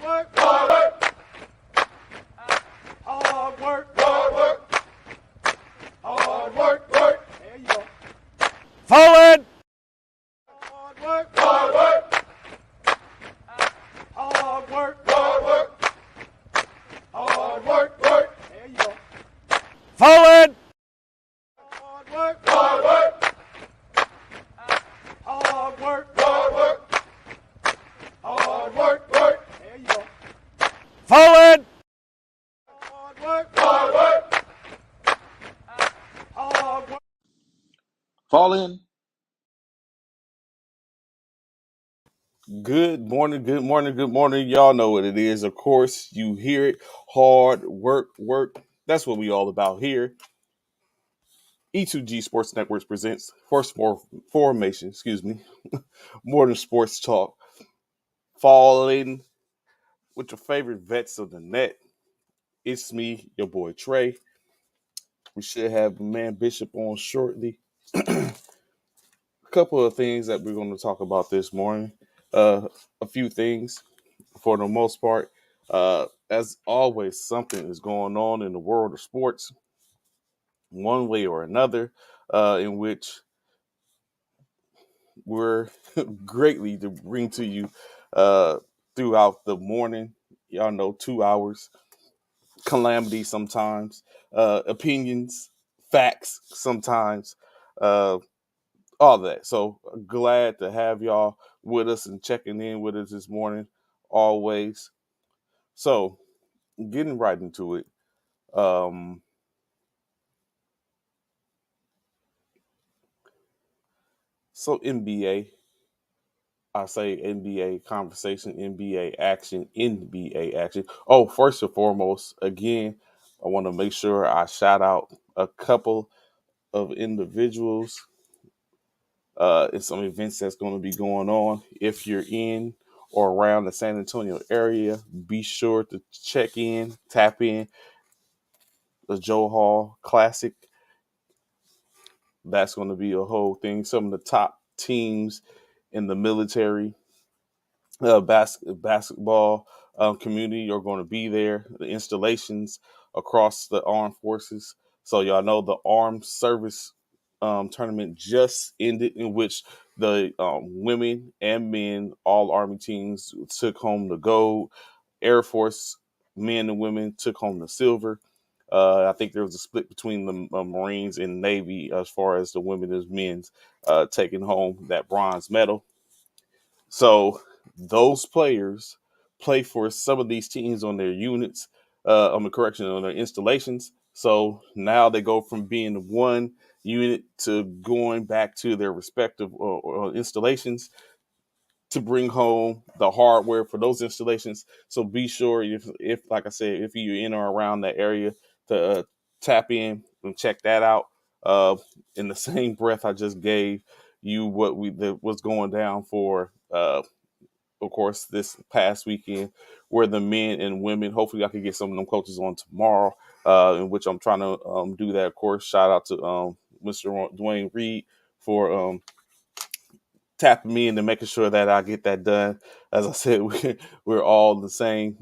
work, hard work, hard work, hard work, hard work, work. There you go. Forward! Hard work, hard work, hard work, hard work, hard work, work. There you go. Forward! Hard work, hard work, hard work, hard work, hard work, work. There you go. Forward! Hard work, hard work, hard work. Fall in. Good morning, good morning, good morning. Y'all know what it is. Of course, you hear it. Hard work, work. That's what we all about here. E2G Sports Networks presents First Formation, more than sports talk. Fall in with your favorite vets of the net. It's me, your boy Trey. We should have man Bishop on shortly. A couple of things that we're going to talk about this morning. A few things for the most part. As always, something is going on in the world of sports, one way or another, in which we're greatly to bring to you throughout the morning. Y'all know 2 hours, calamity sometimes, opinions, facts sometimes, all that. So glad to have y'all with us and checking in with us this morning, always. So getting right into it. So NBA, I say NBA conversation, NBA action, NBA action. Oh, first and foremost, again, I want to make sure I shout out a couple of individuals and some events that's going to be going on. If you're in or around the San Antonio area, be sure to check in, tap in the Joe Hall Classic. That's going to be a whole thing. Some of the top teams in the military basketball community are going to be there. The installations across the armed forces. So y'all know the armed service tournament just ended, in which the women and men, all Army teams, took home the gold. Air Force men and women took home the silver. I think there was a split between the Marines and Navy as far as the women and men's taking home that bronze medal. So those players play for some of these teams on their units, on the correction on their installations. So now they go from being one unit to going back to their respective installations to bring home the hardware for those installations. So be sure, if like I said, if you're in or around that area, to tap in and check that out. In the same breath, I just gave you what's going down for of course, this past weekend, where the men and women, hopefully I can get some of them coaches on tomorrow, in which I'm trying to do that. Of course, shout out to Mr. Dwayne Reed for tapping me into making sure that I get that done. As I said, we're all on the same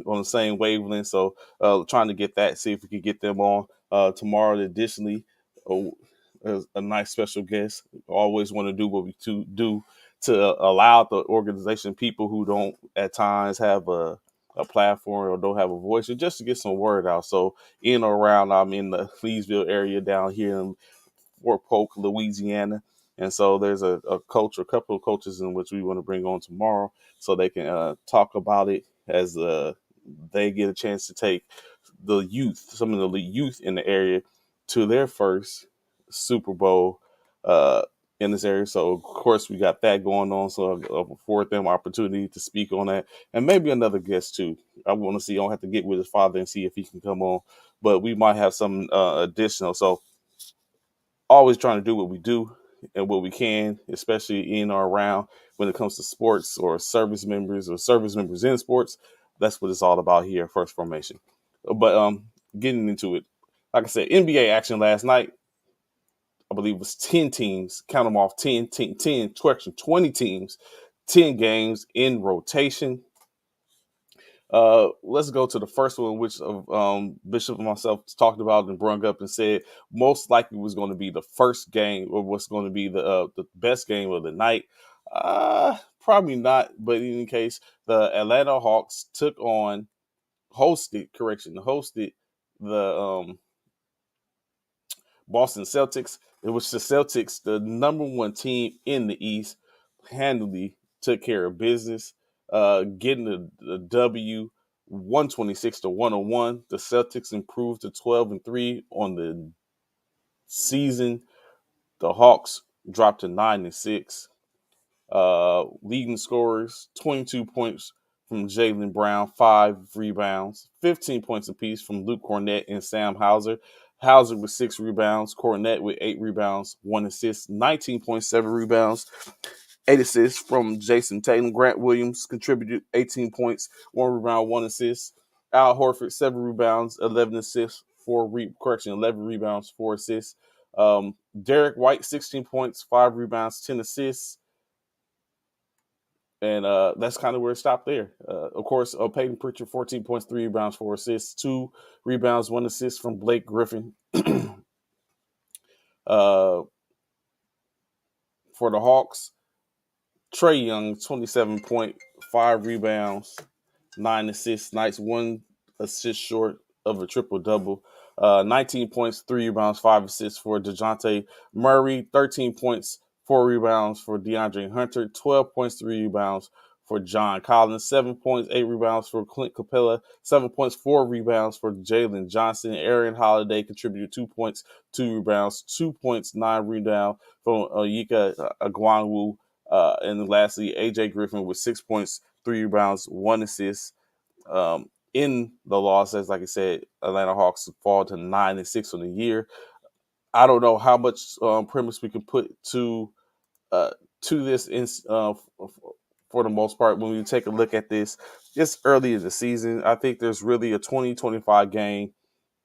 wavelength. So trying to get that, see if we can get them on tomorrow. Additionally, a nice special guest. Always want to do what we do to allow the organization, people who don't at times have a platform or don't have a voice, or just to get some word out. So in or around, I'm in the Leesville area down here in Fort Polk, Louisiana. And so there's a couple of coaches in which we want to bring on tomorrow so they can talk about it as they get a chance to take some of the youth in the area to their first Super Bowl in this area. So, of course, we got that going on. So I'll afford them opportunity to speak on that. And maybe another guest, too. I want to see. I don't have to get with his father and see if he can come on. But we might have some additional. So always trying to do what we do and what we can, especially in or around when it comes to sports or service members in sports. That's what it's all about here, First Formation. But getting into it, like I said, NBA action last night. I believe it was 10 teams. Count them off 20 teams, 10 games in rotation. Let's go to the first one, which Bishop and myself talked about and brought up and said most likely was going to be the first game or what's going to be the best game of the night. Probably not, but in any case, the Atlanta Hawks hosted the Boston Celtics. It was the Celtics, the number one team in the East, handily took care of business, getting the W 126-101. The Celtics improved to 12-3 on the season. The Hawks dropped to 9-6. Leading scorers, 22 points from Jaylen Brown, 5 rebounds, 15 points apiece from Luke Cornett and Sam Hauser. Hauser with 6 rebounds, Cornett with 8 rebounds, 1 assist, 19.7 rebounds, 8 assists from Jason Tatum. Grant Williams contributed 18 points, 1 rebound, 1 assist. Al Horford, 7 rebounds, 11 assists, 11 rebounds, 4 assists. Derek White, 16 points, 5 rebounds, 10 assists. And that's kind of where it stopped there. Of course, Peyton Pritchard, 14 points, 3 rebounds, 4 assists, 2 rebounds, 1 assist from Blake Griffin. For the Hawks, Trae Young, 27.5 rebounds, 9 assists, nice, 1 assist short of a triple-double. 19 points, 3 rebounds, 5 assists for DeJounte Murray, 13 points, 4 rebounds for DeAndre Hunter, 12 points, 3 rebounds for John Collins, 7 points, 8 rebounds for Clint Capella, 7 points, 4 rebounds for Jalen Johnson. Aaron Holiday contributed 2 points, 2 rebounds, 2 points, 9 rebounds from Yika Agwanwu. And then lastly, AJ Griffin with 6 points, 3 rebounds, 1 assist. In the loss, as like I said, Atlanta Hawks fall to 9-6 on the year. I don't know how much premise we can put to this for the most part. When we take a look at this, just early in the season, I think there's really a 20-25 game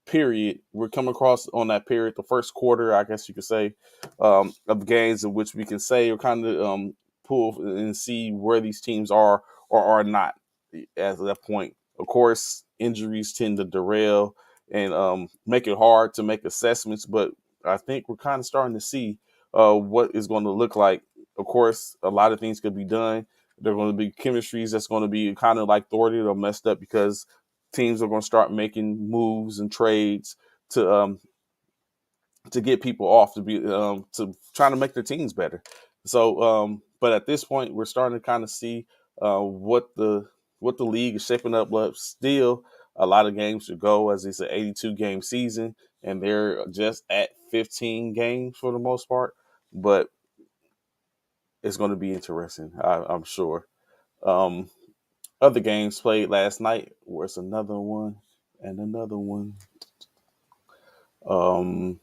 period. We're coming across on that period, the first quarter, I guess you could say, of games in which we can say or kind of pull and see where these teams are or are not at that point. Of course, injuries tend to derail and make it hard to make assessments, but I think we're kind of starting to see what is going to look like. Of course, a lot of things could be done. There are going to be chemistries that's going to be kind of like thwarted or messed up because teams are going to start making moves and trades to get people off to be to trying to make their teams better. So, but at this point, we're starting to kind of see what the league is shaping up. But still, a lot of games to go, as it's an 82 game season, and they're just at 15 games for the most part. But it's going to be interesting, I'm sure. Other games played last night was another one and another one. The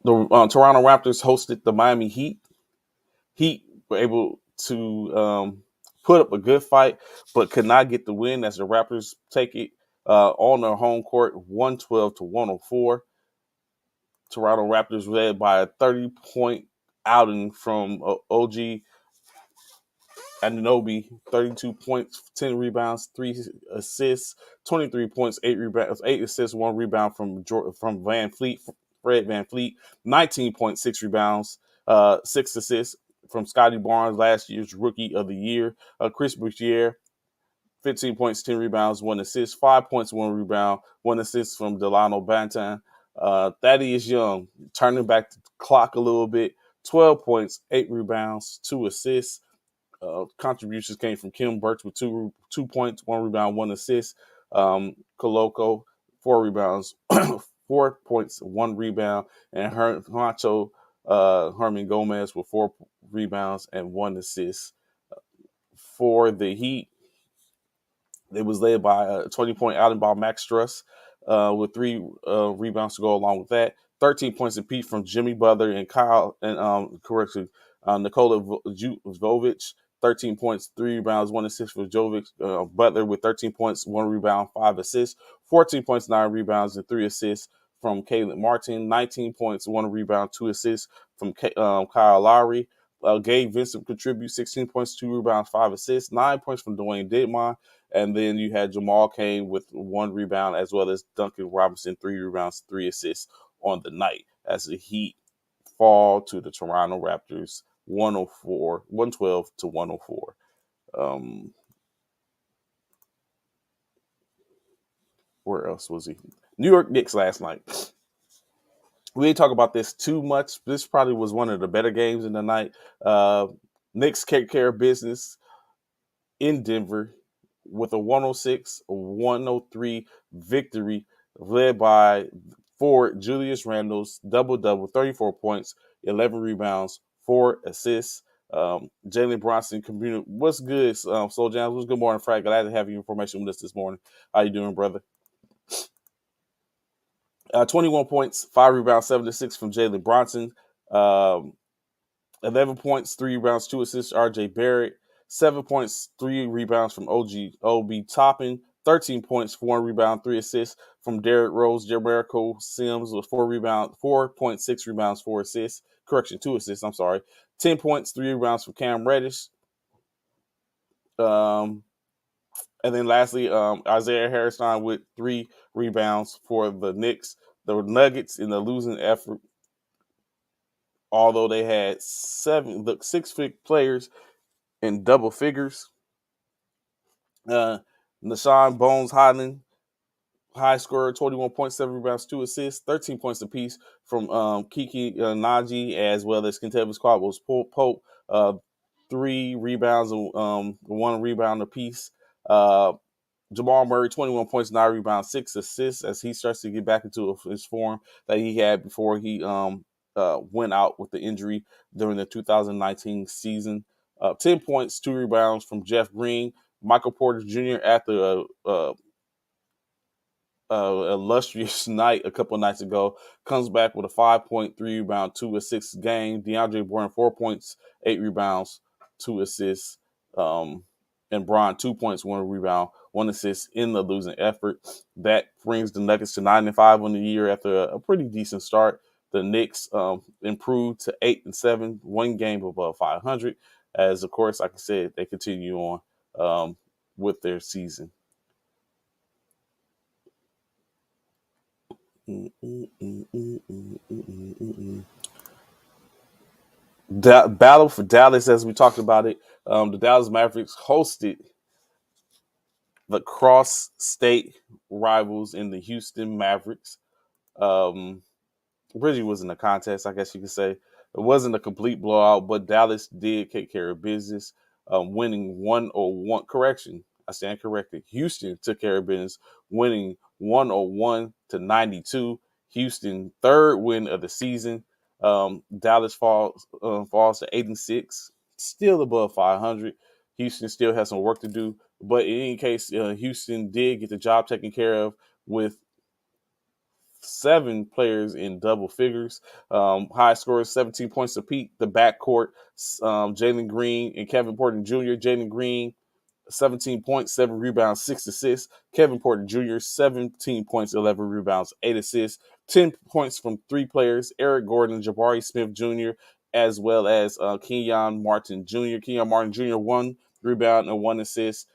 Toronto Raptors hosted the Miami Heat. Heat were able to put up a good fight, but could not get the win as the Raptors take it on their home court, 112-104. Toronto Raptors led by a 30-point outing from OG Anunoby, 32 points, 10 rebounds, 3 assists, 23 points, 8 rebounds, 8 assists, 1 rebound from Fred VanVleet, 19.6 rebounds, 6 assists from Scotty Barnes, last year's Rookie of the Year. Chris Boucher, 15 points, 10 rebounds, 1 assist, 5 points, 1 rebound, 1 assist from Delano Banton. Thaddeus Young, turning back the clock a little bit, 12 points, 8 rebounds, 2 assists. Contributions came from Kim Burch with 2 points, 1 rebound, 1 assist. Koloko, 4 rebounds, 4 points, 1 rebound, and Herman Gomez with 4 rebounds and 1 assist. For the Heat, it was led by a 20-point outing by Max Struss with 3 rebounds to go along with that. 13 points apiece from Jimmy Butler and Nikola Jovic. 13 points, 3 rebounds, 1 assist for Jovic. Butler with 13 points, 1 rebound, 5 assists. 14 points, 9 rebounds, and 3 assists from Caleb Martin. 19 points, 1 rebound, 2 assists from Kyle Lowry. Gabe Vincent contribute 16 points, 2 rebounds, 5 assists, 9 points from Dwayne Dedmon. And then you had Jamal Cain with 1 rebound, as well as Duncan Robinson, 3 rebounds, 3 assists on the night as the Heat fall to the Toronto Raptors 112 to 104. Where else was he? New York Knicks last night. We didn't talk about this too much. This probably was one of the better games in the night. Knicks take care of business in Denver with a 106-103 victory led by forward Julius Randle's double-double, 34 points, 11 rebounds, 4 assists. Jalen Bronson community. What's good, Soul Jams? What's good morning, Frank? Glad to have your information with us this morning. How you doing, brother? 21 points, 5 rebounds, 7 to 6 from Jalen Bronson. 11 points, 3 rebounds, 2 assists, R.J. Barrett. 7 points, 3 rebounds from Obi Toppin. 13 points, 4 rebounds, 3 assists from Derrick Rose. Jericho Sims with 4.6 rebounds, 4 assists. 2 assists, I'm sorry. 10 points, 3 rebounds from Cam Reddish. And then lastly, Isaiah Harrison with 3 rebounds for the Knicks. The Nuggets in the losing effort, although they had 6 players in double figures. Nashawn Bones Highland, high scorer, 21.7 rebounds, 2 assists, 13 points apiece from Kiki Naji, as well as Kentavious Caldwell's Pope, 3 rebounds and 1 rebound apiece. Jamal Murray, 21 points, 9 rebounds, 6 assists as he starts to get back into his form that he had before he went out with the injury during the 2019 season. 10 points, 2 rebounds from Jeff Green. Michael Porter Jr. after a illustrious night a couple of nights ago comes back with a 5.3 rebound, 2 assists game. DeAndre Bourne, 4 points, 8 rebounds, 2 assists. And Bron, 2 points, 1 rebound, 1 assist in the losing effort. That brings the Nuggets to 9-5 on the year after a pretty decent start. The Knicks improved to 8-7, 1 game above 500. As of course, like I said, they continue on with their season. Battle for Dallas, as we talked about it. The Dallas Mavericks hosted the cross-state rivals in the Houston Mavericks. Really wasn't a contest, I guess you could say. It wasn't a complete blowout, but Dallas did take care of business, winning 101. Correction, I stand corrected. Houston took care of business, winning 101-92. Houston, third win of the season. Dallas falls to 8-6, still above 500. Houston still has some work to do, but in any case, Houston did get the job taken care of with 7 players in double figures. High scores, 17 points apiece. The backcourt, Jalen Green and Kevin Porter Jr. Jalen Green, 17 points, 7 rebounds, 6 assists. Kevin Porter Jr., 17 points, 11 rebounds, 8 assists. 10 points from 3 players, Eric Gordon, Jabari Smith Jr., as well as Kenyon Martin Jr. Kenyon Martin Jr., 1 rebound and 1 assist.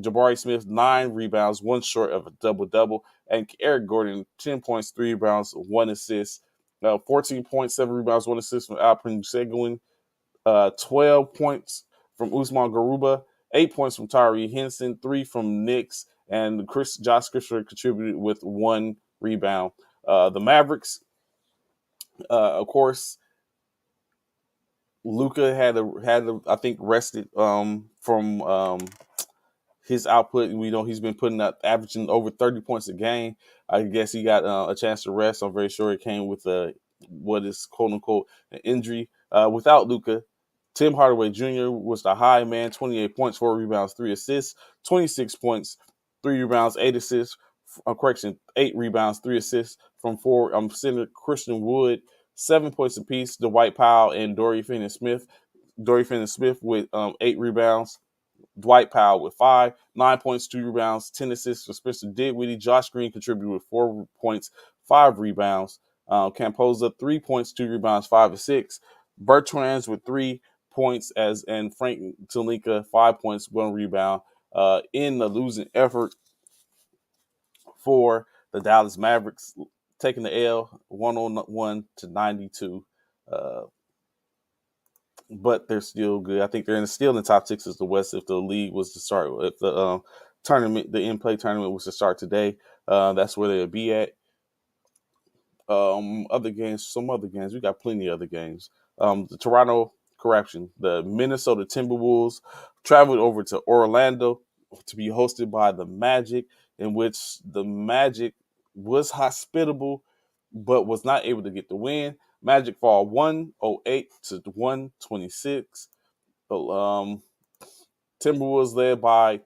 Jabari Smith, 9 rebounds, 1 short of a double-double. And Eric Gordon, 10 points, 3 rebounds, 1 assist. 14 points, 7 rebounds, 1 assist from Alperen Sengun. 12 points from Usman Garuba. 8 points from Tyree Henson. 3 from Knicks. And Josh Christopher contributed with 1 rebound. The Mavericks, of course, Luka had I think rested from his output. We know he's been putting up, averaging over 30 points a game. I guess he got a chance to rest. I'm very sure it came with what is quote unquote an injury. Without Luka, Tim Hardaway Jr. was the high man, 28 points, 4 rebounds, 3 assists, 26 points, 3 rebounds, 8 assists. 8 rebounds, 3 assists from center Christian Wood, 7 points apiece. Dwight Powell and Dorian Finney-Smith. Dorian Finney-Smith with 8 rebounds. Dwight Powell with 5, 9 points, 2 rebounds, 10 assists for Spencer Dinwiddie. Josh Green contributed with 4 points, 5 rebounds. Campoza, 3 points, 2 rebounds, 5 assists. Bertrands with 3, points and Frank Talinka 5 points, 1 rebound in the losing effort for the Dallas Mavericks, taking the L 101 to 92. Uh, but they're still good. I think they're still in the top six as the West. If the league was to start, if the tournament, the in-play tournament was to start today, that's where they'll be at. Other games, some other games. We got plenty of other games. The Minnesota Timberwolves traveled over to Orlando to be hosted by the Magic, in which the Magic was hospitable, but was not able to get the win. Magic fall 108 to 126. Timberwolves led by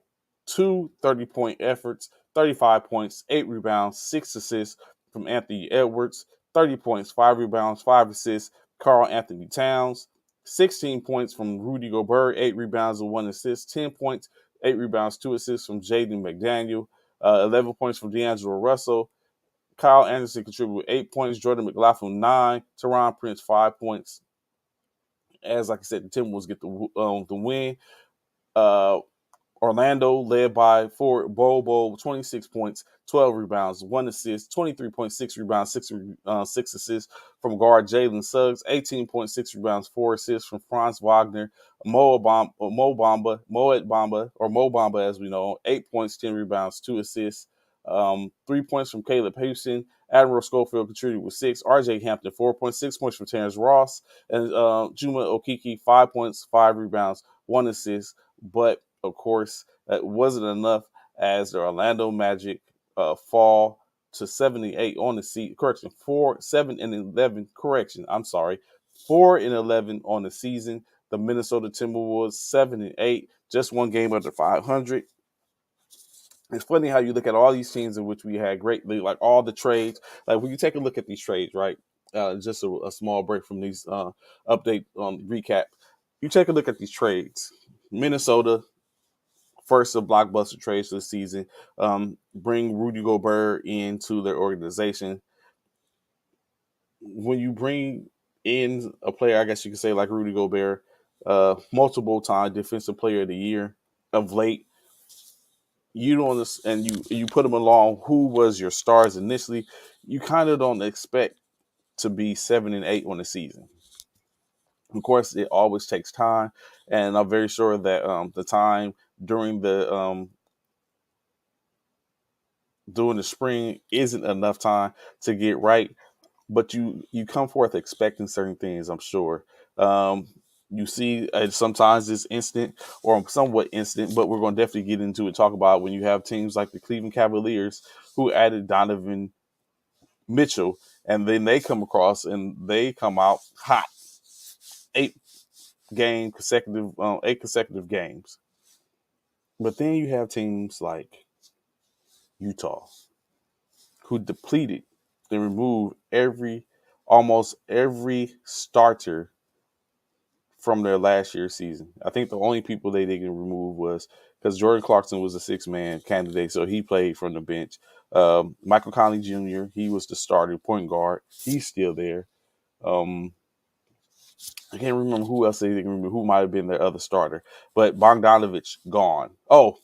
two 30-point efforts, 35 points, 8 rebounds, 6 assists from Anthony Edwards, 30 points, 5 rebounds, 5 assists, Karl Anthony Towns, 16 points from Rudy Gobert, 8 rebounds and 1 assist, 10 points, 8 rebounds, 2 assists from Jaden McDaniel, 11 points from D'Angelo Russell. Kyle Anderson contributed 8 points, Jordan McLaughlin 9, Teron Prince 5 points. As like I said, the Timberwolves get the win. Orlando led by Bobo, 26 points, 12 rebounds, 1 assist, 23.6 rebounds, 6 assists from guard Jalen Suggs, 18.6 rebounds, 4 assists from Franz Wagner, Mo Bamba, as we know, 8 points, 10 rebounds, 2 assists, 3 points from Caleb Houston. Admiral Schofield contributed with 6. RJ Hampton, 4.6 points from Terrence Ross. And Juma Okeke, 5 points, 5 rebounds, 1 assist. But of course, that wasn't enough as the Orlando Magic fall to 78 on the season. 7-11. 4-11 on the season. The Minnesota Timberwolves 7-8, just one game under 500. It's funny how you look at all these teams in which we had greatly, like all the trades. Like when you take a look at these trades, right? Just a small break from these update recap. You take a look at these trades. Minnesota, first of blockbuster trades this season, bring Rudy Gobert into their organization. When you bring in a player, I guess you could say like Rudy Gobert, multiple time defensive player of the year of late, you don't, and you put them along who was your stars initially, you kind of don't expect to be 7-8 on the season. Of course, it always takes time, and I'm very sure that the time during the spring isn't enough time to get right, but you come forth expecting certain things, I'm sure. You see, sometimes it's instant or somewhat instant, but we're going to definitely get into it, talk about when you have teams like the Cleveland Cavaliers who added Donovan Mitchell, and then they come across and they come out hot. 8 consecutive games. But then you have teams like Utah who depleted and removed almost every starter from their last year's season. I think the only people they didn't remove was because Jordan Clarkson was a 6-man candidate, so he played from the bench. Michael Conley Jr., he was the starting point guard. He's still there. I can't remember who else they didn't remember, who might have been their other starter. But Bogdanovich, gone. Oh,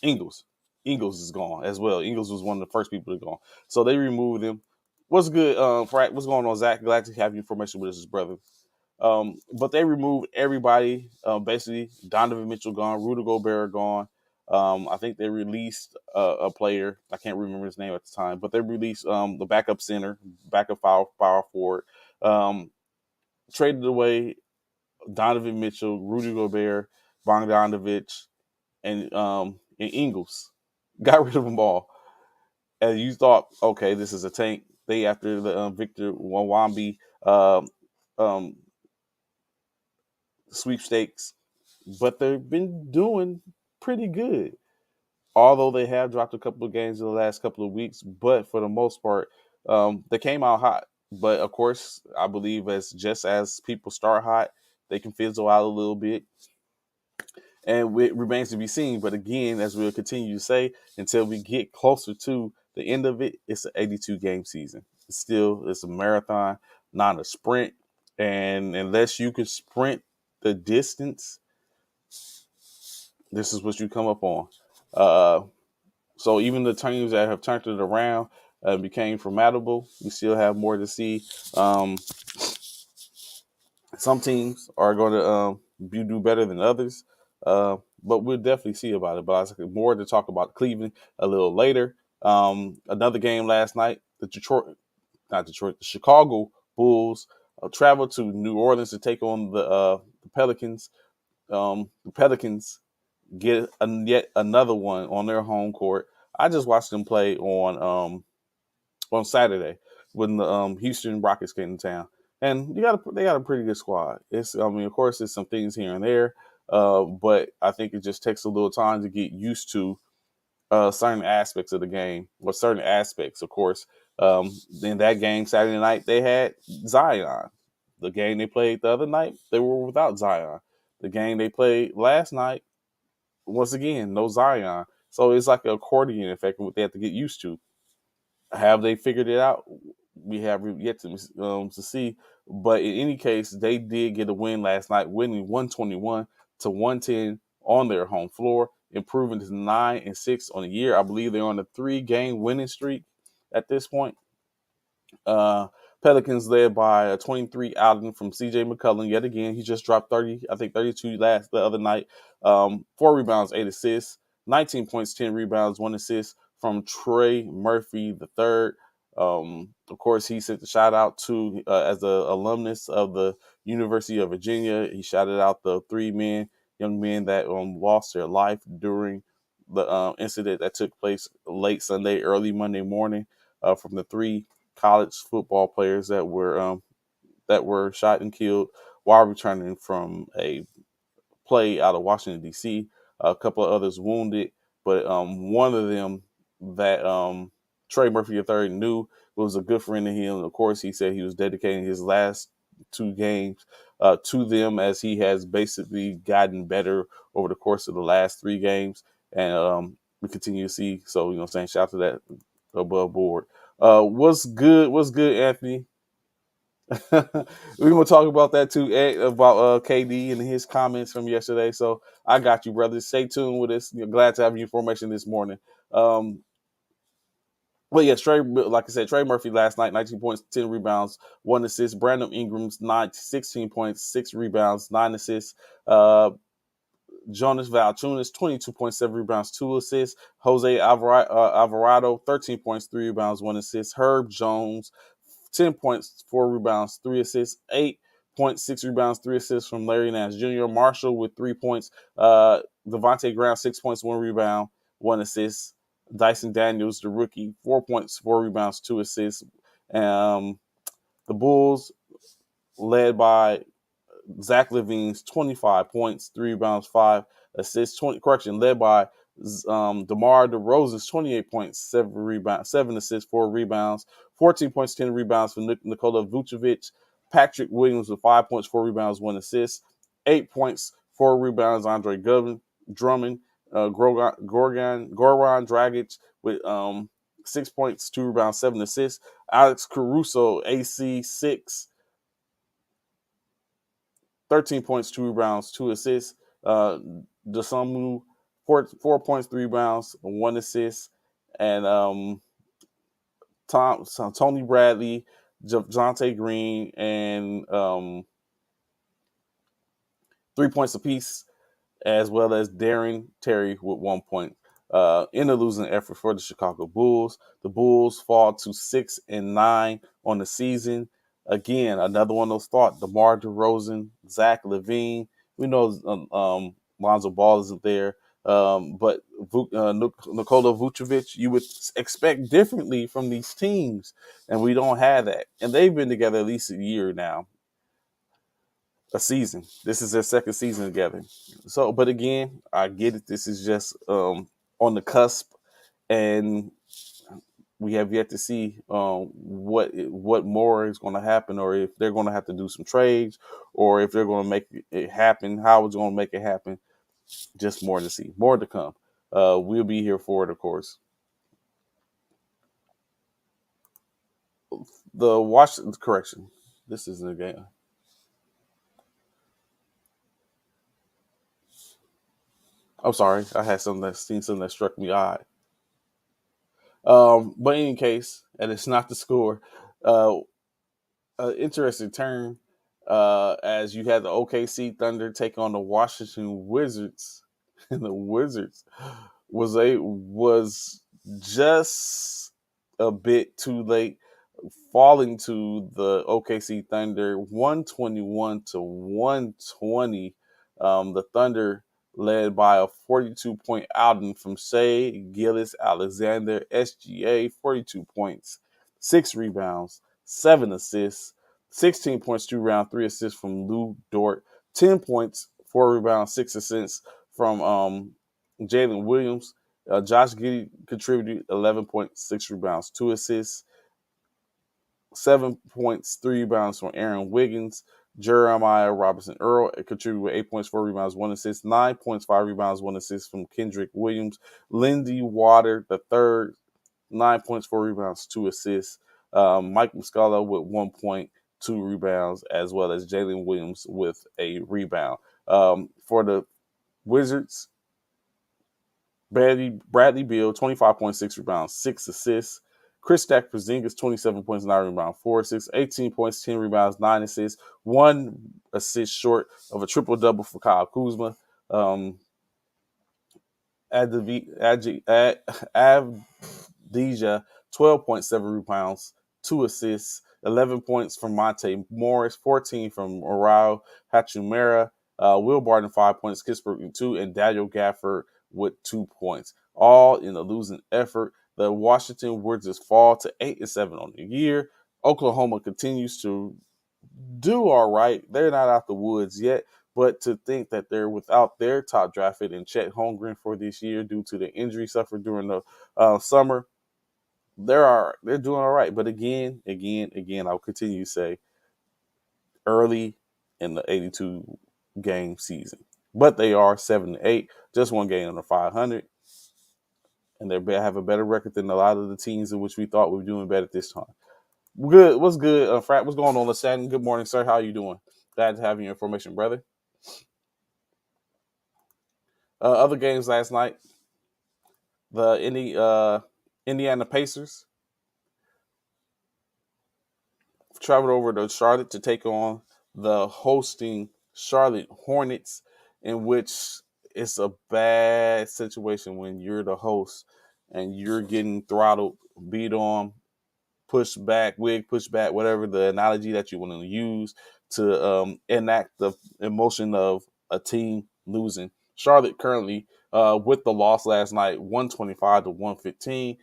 Ingles. Ingles is gone as well. Ingles was one of the first people to go. So they removed him. What's good, Frank? What's going on, Zach? Glad to have you information with us, brother. But they removed everybody. Basically, Donovan Mitchell gone, Rudy Gobert gone. I think they released a player. I can't remember his name at the time, but they released the backup center, backup power forward. Traded away Donovan Mitchell, Rudy Gobert, Bogdanovich, and Ingles. Got rid of them all. And you thought, okay, this is a tank. They after the Victor Wembanyama sweepstakes, but they've been doing pretty good. Although they have dropped a couple of games in the last couple of weeks, but for the most part, they came out hot. But of course, I believe just as people start hot, they can fizzle out a little bit. And it remains to be seen. But again, as we'll continue to say, until we get closer to the end of it, it's an 82-game season. It's a marathon, not a sprint. And unless you can sprint the distance, this is what you come up on. Uh, so even the teams that have turned it around became formidable. We still have more to see. Um, some teams are going to do better than others, but we'll definitely see about it. But I was more to talk about Cleveland a little later. Another game last night, the Chicago Bulls traveled to New Orleans to take on the Pelicans. The Pelicans get yet another one on their home court. I just watched them play on Saturday when the Houston Rockets came to town, and they got a pretty good squad. Of course, there's some things here and there, but I think it just takes a little time to get used to certain aspects of the game, or certain aspects, of course. In that game Saturday night, they had Zion. The game they played the other night, they were without Zion. The game they played last night, once again, no Zion. So it's like an accordion effect, what they have to get used to. Have they figured it out? We have yet to see. But in any case, they did get a win last night, winning 121-110 on their home floor, improving to 9-6 on the year. I believe they're on a 3-game winning streak at this point. Uh, Pelicans led by a 23 outing from CJ McCollum. Yet again, he just dropped 30, I think 32 the other night. 4 rebounds, 8 assists, 19 points, 10 rebounds, 1 assist from Trey Murphy the third. Of course, he sent a shout out to as an alumnus of the University of Virginia. He shouted out the 3 young men that lost their life during the incident that took place late Sunday, early Monday morning, from the 3 college football players that were shot and killed while returning from a play out of Washington D.C. A couple of others wounded, but one of them that Trey Murphy III knew was a good friend of him. Of course, he said he was dedicating his last 2 games to them, as he has basically gotten better over the course of the last 3 games, and we continue to see. So saying, shout out to that above board. What's good? What's good, Anthony? We're gonna talk about that too, about KD and his comments from yesterday. So I got you, brother. Stay tuned with us. Glad to have your information this morning. Um, but yeah, like I said, Trey Murphy last night, 19 points, 10 rebounds, 1 assist. Brandon Ingram's 16 points, 6 rebounds, 9 assists. Jonas Valanciunas, 22.7 rebounds, 2 assists. Jose Alvarado, 13 points, 3 rebounds, 1 assist. Herb Jones, 10 points, 4 rebounds, 3 assists. 8.6 rebounds, 3 assists from Larry Nance Jr. Marshall with 3 points. Devontae Graham, 6 points, 1 rebound, 1 assist. Dyson Daniels, the rookie, 4 points, 4 rebounds, 2 assists. The Bulls, led by Zach LaVine's 25 points, 3 rebounds, 5 assists. Led by DeMar DeRozan's 28 points, 7 rebounds, 7 assists, 4 rebounds, 14 points, 10 rebounds for Nikola Vucevic. Patrick Williams with 5 points, 4 rebounds, 1 assist. 8 points, 4 rebounds, Andre Drummond. Goran Dragic with 6 points, 2 rebounds, 7 assists. Alex Caruso, AC, 13 points, 2 rebounds, 2 assists. Dosunmu, 4 points, 3 rebounds, 1 assist. And Tony Bradley, Jonte Green, and 3 points apiece, as well as Darren Terry with 1 point. In a losing effort for the Chicago Bulls. The Bulls fall to 6-9 on the season. Again, another one of those thoughts. DeMar DeRozan, Zach LaVine. We know Lonzo Ball isn't there. But Nikola Vucevic, you would expect differently from these teams. And we don't have that. And they've been together at least a year now. A season. This is their second season together. So, but again, I get it. This is just on the cusp, and we have yet to see what more is going to happen, or if they're going to have to do some trades, or if they're going to make it happen. How it's going to make it happen? Just more to see. More to come. We'll be here for it, of course. The Washington correction. This isn't a game. I'm sorry, I had seen something that struck me odd. But in any case, and it's not the score. Uh, Interesting turn as you had the OKC Thunder take on the Washington Wizards, and the Wizards was just a bit too late, falling to the OKC Thunder 121 to 120. The Thunder led by a 42-point outing from Shea Gillis Alexander, SGA, 42 points, 6 rebounds, 7 assists, 16 points, 2 rebounds, 3 assists from Lou Dort, 10 points, 4 rebounds, 6 assists from Jalen Williams. Josh Giddey contributed 11.6 rebounds, 2 assists, 7 points, 3 rebounds from Aaron Wiggins. Jeremiah Robinson Earl contributed with 8 points, 4 rebounds, 1 assist, 9 points, 5 rebounds, 1 assist from Kendrick Williams. Lindy Water, the third, 9 points, 4 rebounds, 2 assists. Mike Muscala with 1 point, 2 rebounds, as well as Jalen Williams with a rebound. For the Wizards, Bradley Beal, 25.6 rebounds, 6 assists. Kristaps Porzingis, 27 points, 9 rebounds, 4 assists, 18 points, 10 rebounds, 9 assists, 1 assist short of a triple-double for Kyle Kuzma. Avdija, 12.7 rebounds, 2 assists, 11 points from Monte Morris, 14 from Morale Hachimura, Will Barton, 5 points, Kispert, 2, and Daniel Gafford with 2 points. All in a losing effort. The Washington Wizards fall to 8-7 on the year. Oklahoma continues to do all right. They're not out the woods yet, but to think that they're without their top drafted and Chet Holmgren for this year due to the injury suffered during the summer, they're doing all right. But again, I'll continue to say early in the 82 game season, but they are 7-8, just one game under 500, and they have a better record than a lot of the teams in which we thought we were doing better this time. Good. What's good, Frat? What's going on, Lasatin? Good morning, sir. How you doing? Glad to have your information, brother. Other games last night, the Indiana Pacers traveled over to Charlotte to take on the hosting Charlotte Hornets, in which it's a bad situation when you're the host and you're getting throttled, beat on, push back, whatever the analogy that you want to use to enact the emotion of a team losing. Charlotte currently, with the loss last night, 125 to 115,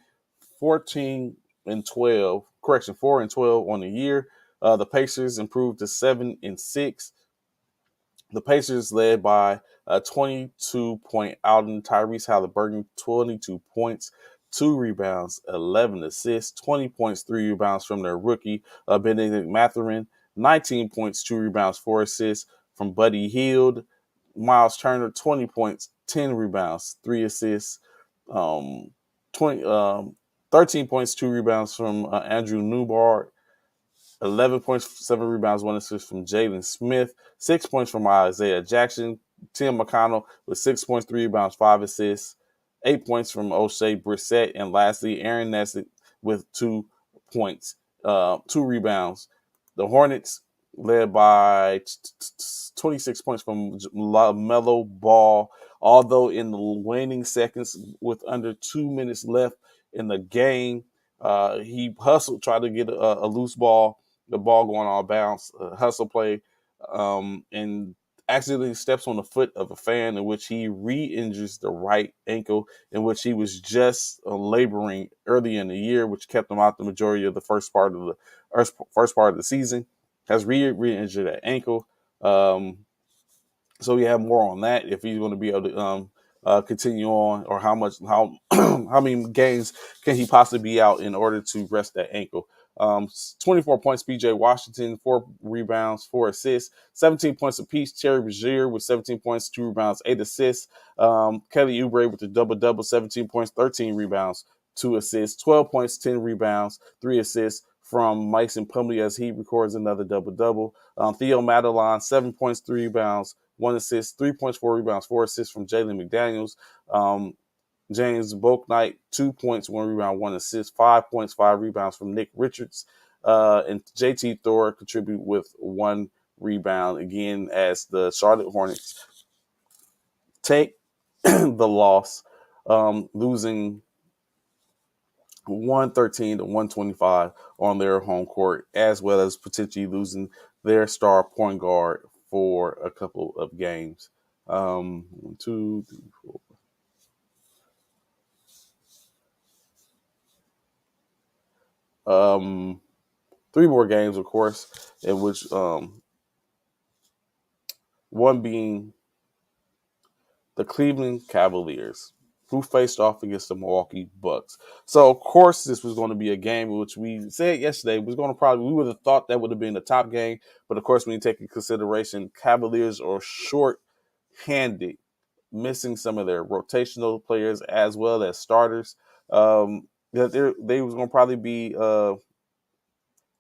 14 and 12. Correction, 4 and 12 on the year. The Pacers improved to 7-6. The Pacers led by a 22-point outing. Tyrese Halliburton, 22 points, 2 rebounds, 11 assists, 20 points, 3 rebounds from their rookie, Benedict Mathurin, 19 points, 2 rebounds, 4 assists from Buddy Hield. Miles Turner, 20 points, 10 rebounds, 3 assists, 20, 13 points, 2 rebounds from Andrew Newbart, 11 points, 7 rebounds, 1 assist from Jalen Smith, 6 points from Isaiah Jackson, Tim McConnell with 6 points, 3 rebounds, 5 assists, 8 points from O'Shea Brissett, and lastly, Aaron Nesbitt with 2 points, 2 rebounds. The Hornets led by 26 points from LaMelo Ball, although in the waning seconds with under 2 minutes left in the game, he hustled, tried to get a loose ball, the ball going on bounce, hustle play, and accidentally steps on the foot of a fan, in which he re-injures the right ankle, in which he was just laboring early in the year, which kept him out the majority of the first part of the season. Has re-injured that ankle. So we have more on that if he's going to be able to continue on, or how how many games can he possibly be out in order to rest that ankle. 24 points, PJ Washington, 4 rebounds, 4 assists, 17 points apiece. Terry Rozier with 17 points, 2 rebounds, 8 assists. Kelly Oubre with the double-double, 17 points, 13 rebounds, 2 assists, 12 points, 10 rebounds, 3 assists from Mason Plumlee as he records another double-double. Theo Madelon, 7 points, 3 rebounds, 1 assist, 3 points, 4 rebounds, 4 assists from Jalen McDaniels. James Bouknight, 2 points, 1 rebound, 1 assist, 5 points, 5 rebounds from Nick Richards. And JT Thor contribute with 1 rebound, again, as the Charlotte Hornets take the loss, losing 113 to 125 on their home court, as well as potentially losing their star point guard for a couple of games. 1, 2, 3, 4. 3 more games, of course, in which one being the Cleveland Cavaliers, who faced off against the Milwaukee Bucks. So, of course, this was going to be a game which we said yesterday was going to we would have thought that would have been the top game. But, of course, when you take into consideration Cavaliers are short-handed, missing some of their rotational players as well as starters, that they was going to probably be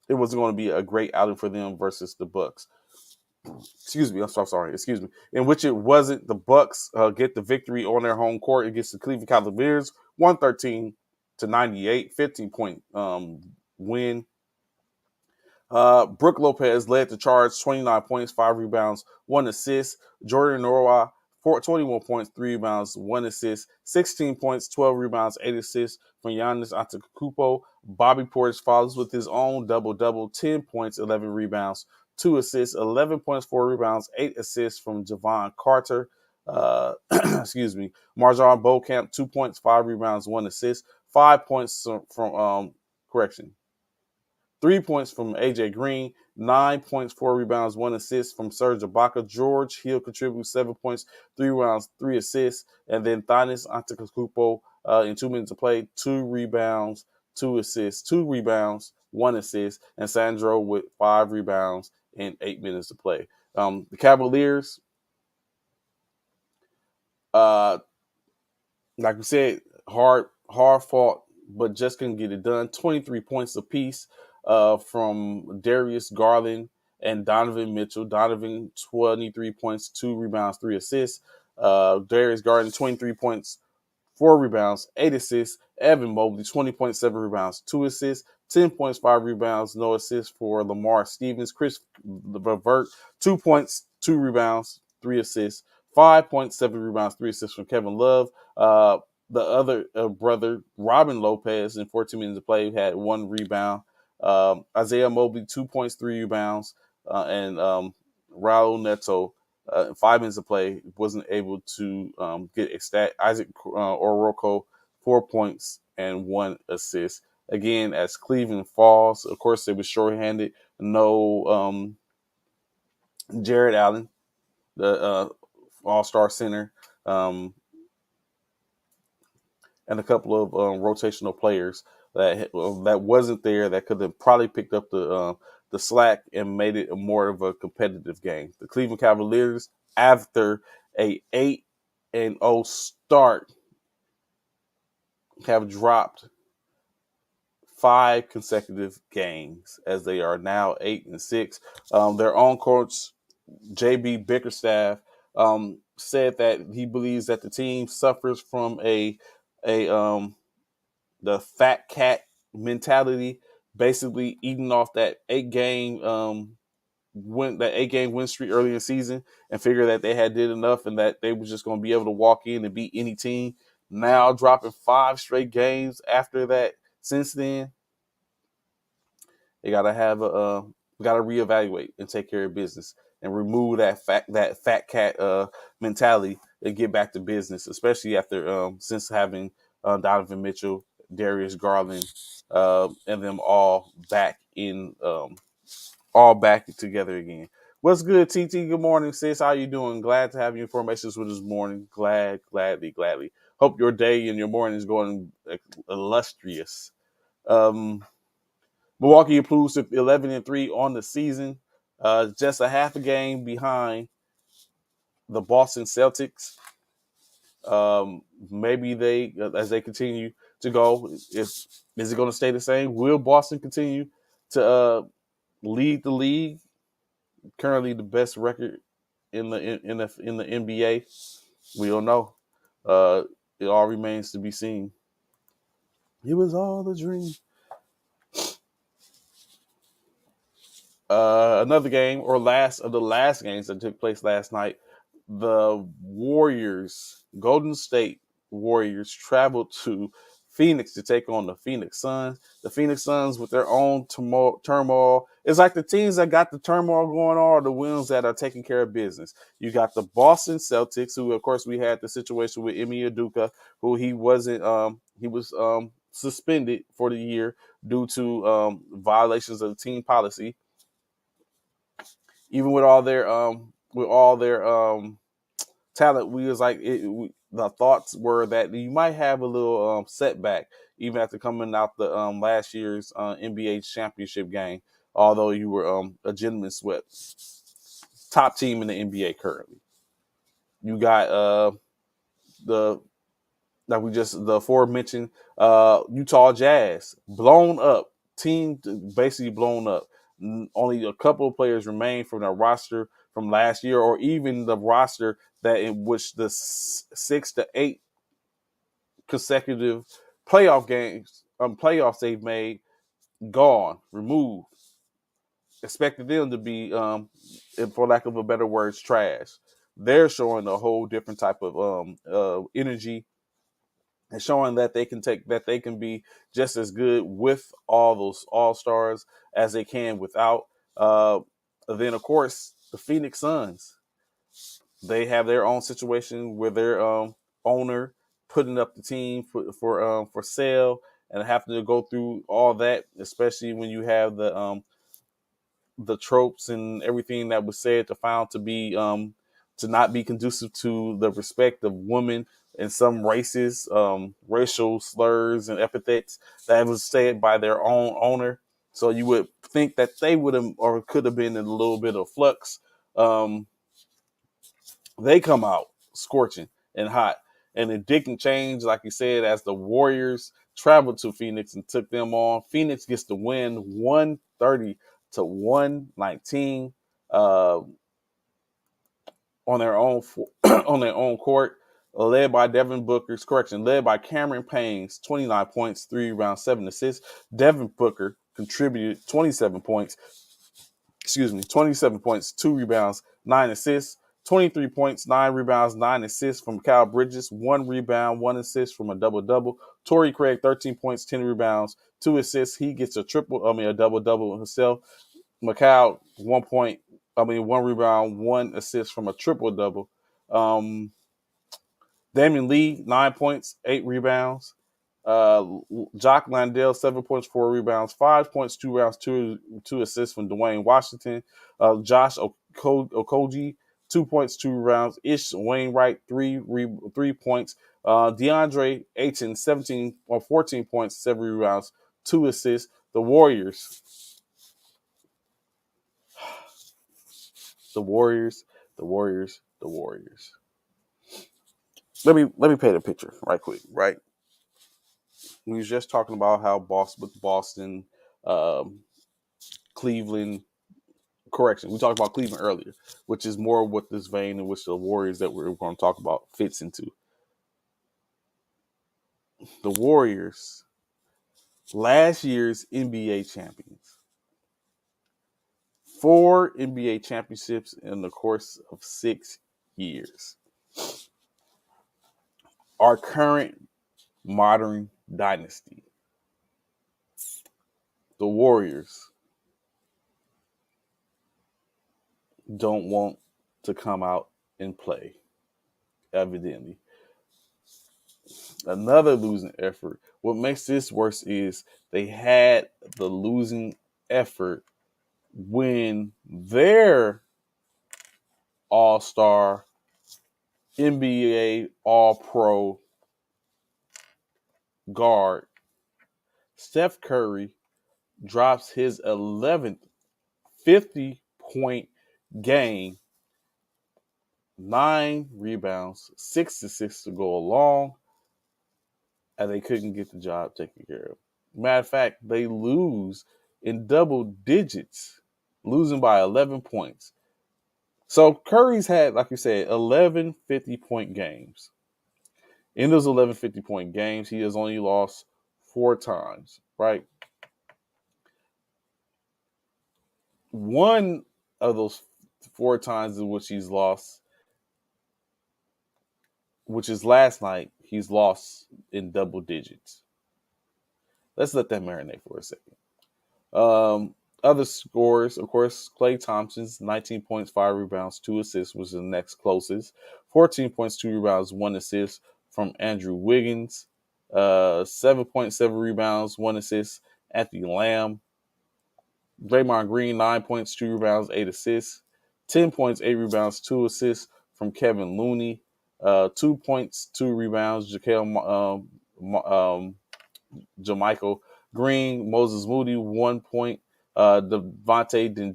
it was going to be a great outing for them versus the Bucks. Excuse me, I'm so sorry. Excuse me. In which it wasn't. The Bucks get the victory on their home court against the Cleveland Cavaliers, 113 to 98, 15-point win. Brook Lopez led the charge, 29 points, 5 rebounds, 1 assist. Jordan Norwa, 21 points, 3 rebounds, 1 assist, 16 points, 12 rebounds, 8 assists from Giannis Antetokounmpo. Bobby Portis follows with his own double-double, 10 points, 11 rebounds, 2 assists, 11 points, 4 rebounds, 8 assists from Javon Carter. Excuse me. Marjon Beauchamp, 2 points, 5 rebounds, 1 assist, 5 points from 3 points from AJ Green, 9 points, 4 rebounds, 1 assist from Serge Ibaka. George Hill contributes 7 points, 3 rebounds, 3 assists. And then Giannis Antetokounmpo in 2 minutes of play, 2 rebounds, 2 assists, 2 rebounds, 1 assist. And Sandro with 5 rebounds in 8 minutes to play. The Cavaliers, like we said, hard fought, but just couldn't get it done. 23 points apiece from Darius Garland and Donovan Mitchell. Donovan, 23 points, 2 rebounds, 3 assists. Darius Garland, 23 points, 4 rebounds, 8 assists. Evan Mobley, 20.7 rebounds, 2 assists. 10 points, 5 rebounds, no assists for Lamar Stevens. Chris Levert, 2 points, 2 rebounds, 3 assists. 5.7 rebounds, 3 assists from Kevin Love. The other brother, Robin Lopez, in 14 minutes of play, had 1 rebound. Isaiah Mobley, 2 points, 3 rebounds. And Raul Neto, 5 minutes of play, wasn't able to get a stat. Isaac Oroko, 4 points and 1 assist. Again, as Cleveland falls, of course, they were shorthanded. No Jared Allen, the all-star center, and a couple of rotational players that wasn't there that could have probably picked up the slack and made it more of a competitive game. The Cleveland Cavaliers, after a 8-0 start, have dropped 5 consecutive games as they are now 8-6. Their own coach, JB Bickerstaff, said that he believes that the team suffers from the fat cat mentality, basically eating off that 8-game win streak early in the season, and figure that they had did enough and that they were just going to be able to walk in and beat any team. Now dropping 5 straight games after that. Since then, they gotta reevaluate and take care of business and remove that fat cat mentality and get back to business, especially after since having Donovan Mitchell, Darius Garland, and them all back together again. What's good, TT? Good morning, sis. How you doing? Glad to have your informations with us this morning. Gladly. Hope your day and your morning is going illustrious. Milwaukee improves to 11-3 on the season, just a half a game behind the Boston Celtics. Maybe as they continue to go, is it going to stay the same? Will Boston continue to lead the league? Currently, the best record in the NBA? We don't know. It all remains to be seen. It was all a dream. Another game, or last of the last games that took place last night, the Warriors, Golden State Warriors, traveled to Phoenix to take on the Phoenix Suns. The Phoenix Suns, with their own turmoil, it's like the teams that got the turmoil going on are the ones that are taking care of business. You got the Boston Celtics, who, of course, we had the situation with Emi Udoka, who he wasn't, he was suspended for the year due to violations of the team policy. Even with all their talent, we was like the thoughts were that you might have a little setback even after coming out the last year's NBA championship game. Although you were a gentleman swept, top team in the NBA currently. You got the the aforementioned Utah Jazz blown up, team basically blown up. Only a couple of players remain from their roster from last year, or even the roster that in which the 6 to 8 consecutive playoffs they've made, gone, removed. Expected them to be, for lack of a better words, trash. They're showing a whole different type of energy, and showing that they can be just as good with all those all-stars as they can without. Then, of course, the Phoenix Suns, they have their own situation where their owner putting up the team for sale, and having to go through all that, especially when you have the tropes and everything that was said to found to be to not be conducive to the respect of women in some races, racial slurs and epithets that was said by their own owner. So you would think that they would have or could have been in a little bit of flux. They come out scorching and hot. And it didn't change, like you said, as the Warriors traveled to Phoenix and took them on. Phoenix gets the win 130 to 119 on their own on their own court, led by led by Cameron Payne's 29 points, 3 rebounds, 7 assists. Devin Booker contributed 27 points, 27 points, 2 rebounds, 9 assists. 23 points, 9 rebounds, 9 assists from Kyle Bridges, 1 rebound, 1 assist from a double-double. Torrey Craig, 13 points, 10 rebounds, 2 assists. He gets a double-double himself. Macau, 1 rebound, 1 assist from a triple-double. Damian Lee, 9 points, 8 rebounds. Jock Landale, 7 points, 4 rebounds, 5 points, 2 rebounds, 2 assists from Dwayne Washington. Josh Okogie, 2 points, 2 rebounds. Ish Wainwright, 3 points. DeAndre Ayton, 14 points, 7 rebounds, 2 assists. The Warriors. The Warriors. Let me paint a picture right quick, right? We was just talking about how Boston, Cleveland. Correction, we talked about Cleveland earlier, which is more what this vein in which the Warriors that we're going to talk about fits into. The Warriors, last year's NBA champions, 4 NBA championships in the course of 6 years. Our current modern dynasty, the Warriors, don't want to come out and play, evidently. Another losing effort. What makes this worse is they had the losing effort when their all-star, NBA all-pro guard, Steph Curry, drops his 11th 50-point game, 9 rebounds, 6 assists to go along, and they couldn't get the job taken care of. Matter of fact, they lose in double digits, losing by 11 points. So Curry's had, like you said, 11 50-point games. In those 11 50-point games, he has only lost 4 times, right? One of those 4 times in which he's lost, which is last night, he's lost in double digits. Let's let that marinate for a second. Other scores, of course, Klay Thompson's 19 points, 5 rebounds, 2 assists was the next closest. 14 points, 2 rebounds, 1 assist from Andrew Wiggins. 7.7 rebounds, 1 assist, Anthony Lamb. Draymond Green, 9 points, 2 rebounds, 8 assists. 10 points, 8 rebounds, 2 assists from Kevin Looney. 2 points, 2 rebounds, Jamichael Green, Moses Moody, 1 point. Devontae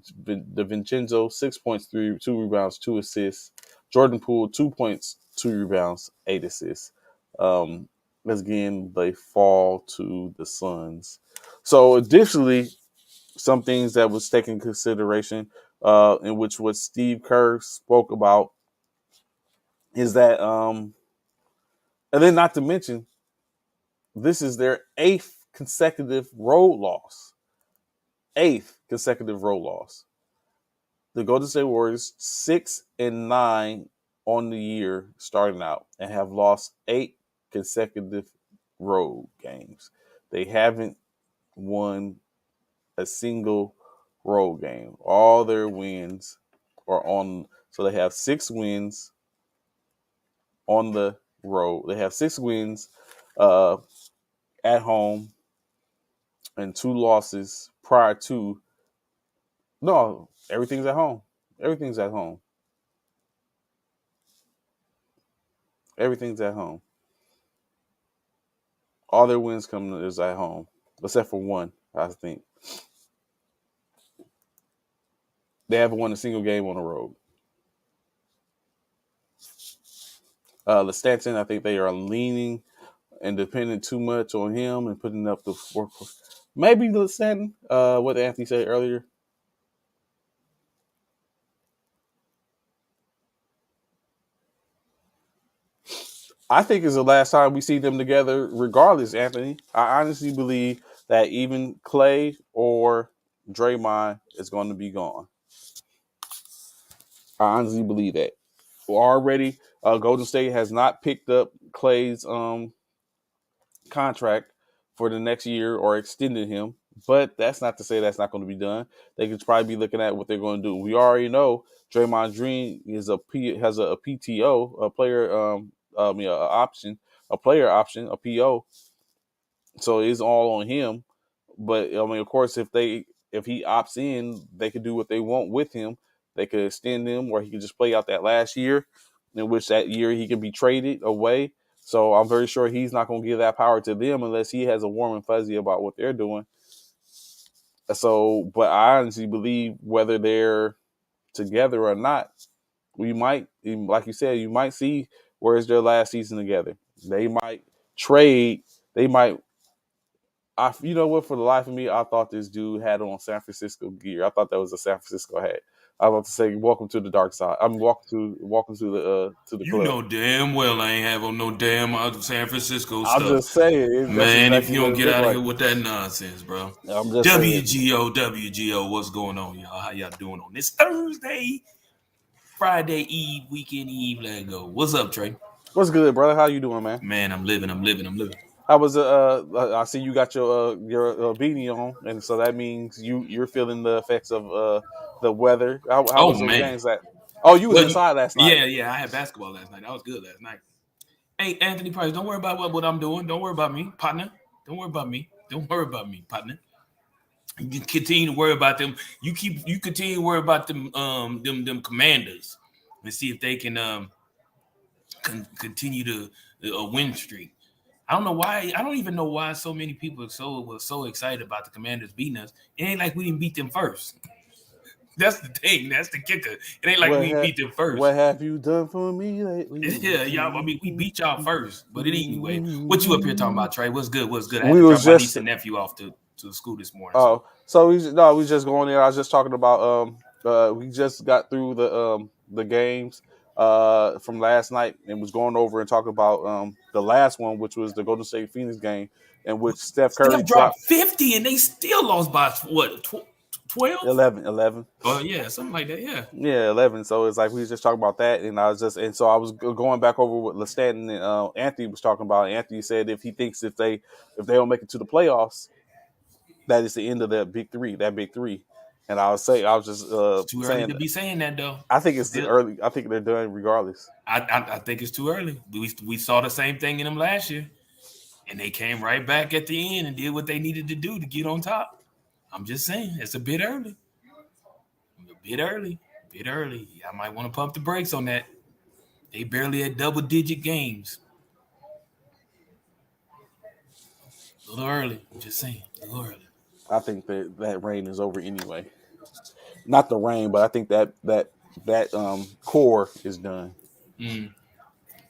DiVincenzo, 6 points, 2 rebounds, 2 assists. Jordan Poole, 2 points, 2 rebounds, 8 assists. Again, they fall to the Suns. So additionally, some things that was taken into consideration, in which what Steve Kerr spoke about, is that, and then not to mention, this is their 8th consecutive road loss. 8th consecutive road loss. The Golden State Warriors 6-9 on the year starting out and have lost 8 consecutive road games. They haven't won a single road game. All their wins are on. So they have 6 wins on the road. They have 6 wins at home and 2 losses prior to. No, everything's at home. Everything's at home. Everything's at home. All their wins come is at home, except for one, I think. They haven't won a single game on the road. Stanton, I think they are leaning and depending too much on him and putting up the 4. Maybe Stanton, what Anthony said earlier. I think it's the last time we see them together, regardless, Anthony. I honestly believe that even Klay or Draymond is going to be gone. I honestly believe that. Already, Golden State has not picked up Klay's contract for the next year or extended him, but that's not to say that's not going to be done. They could probably be looking at what they're going to do. We already know Draymond Green has a PTO, a player option, a player option, a PO. So it's all on him. But I mean, of course, if he opts in, they could do what they want with him. They could extend him, or he could just play out that last year, in which that year he can be traded away. So I'm very sure he's not going to give that power to them unless he has a warm and fuzzy about what they're doing. So, but I honestly believe whether they're together or not, we might, like you said, you might see where's their last season together. They might trade. They might. You know what? For the life of me, I thought this dude had on San Francisco gear. I thought that was a San Francisco hat. I was about to say, "Welcome to the dark side." I'm welcome to the You club. know damn well I ain't have on no damn San Francisco I'm stuff. just saying, that's Man, if exactly you what don't it get looked out of like. here with that nonsense, bro. I'm just saying. WGO, what's going on, y'all? How y'all doing on this Thursday, Friday Eve, weekend Eve? Let go. What's up, Trey? What's good, brother? How you doing, man? Man, I'm living. How was I see you got your beanie on, and so that means you're feeling the effects of the weather. How Oh was those man. games at? Oh, you was Well, inside last night. yeah, I had basketball last night. That was good last night. Hey, Anthony Price, don't worry about what I'm doing. Don't worry about me, partner. Don't worry about me. Don't worry about me, partner. You continue to worry about them. You continue to worry about them commanders and see if they can continue to a win streak. I don't know why. I don't even know why so many people were so excited about the Commanders beating us. It ain't like we didn't beat them first. That's the thing. That's the kicker. It ain't like we beat them first. What have you done for me lately? Yeah, y'all. I mean, we beat y'all first. But anyway, what you up here talking about, Trey? What's good? What's good? I had We to drop was my niece just and nephew off to the school this morning. So oh, so we just going there. I was just talking about we just got through the games from last night and was going over and talking about the last one, which was the Golden State Phoenix game, in which Steph Curry Steph dropped dropped 50 and they still lost by what, 12? 11. Oh yeah, something like that. Yeah. Yeah, 11. So it's like we was just talking about that, and so I was going back over what Lestanton and Anthony was talking about. Anthony said if he thinks if they don't make it to the playoffs, that is the end of that big three. And I was just It's too early saying, to be saying that though. I think it's the early. I think they're done regardless. I think it's too early. We saw the same thing in them last year, and they came right back at the end and did what they needed to do to get on top. I'm just saying it's a bit early. A bit early. A bit early. I might want to pump the brakes on that. They barely had double-digit games. A little early. I'm just saying. A little early. I think that reign is over anyway. Not the reign, but I think that core is done. Mm.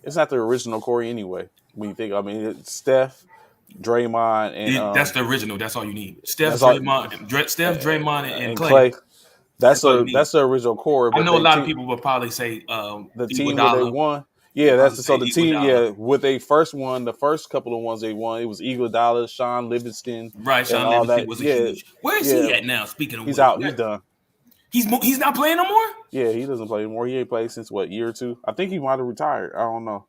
It's not the original core anyway. When you think, I mean, it's Steph, Draymond, and That's the original. That's all you need. Steph, that's all, Draymond, and and Clay. Clay. That's all you need. the original core. I But know a lot of people would probably say the team where they won. Yeah, the team. Yeah, what they first won, the first couple of ones they won, it was Iguodala, Sean Livingston, right? Sean and all Livingston that. was a huge. Where is he at now? Speaking of, he's out. He's done. He's not playing no more. Yeah, he doesn't play anymore. He ain't played since what, year or two? I think he might have retired. I don't know.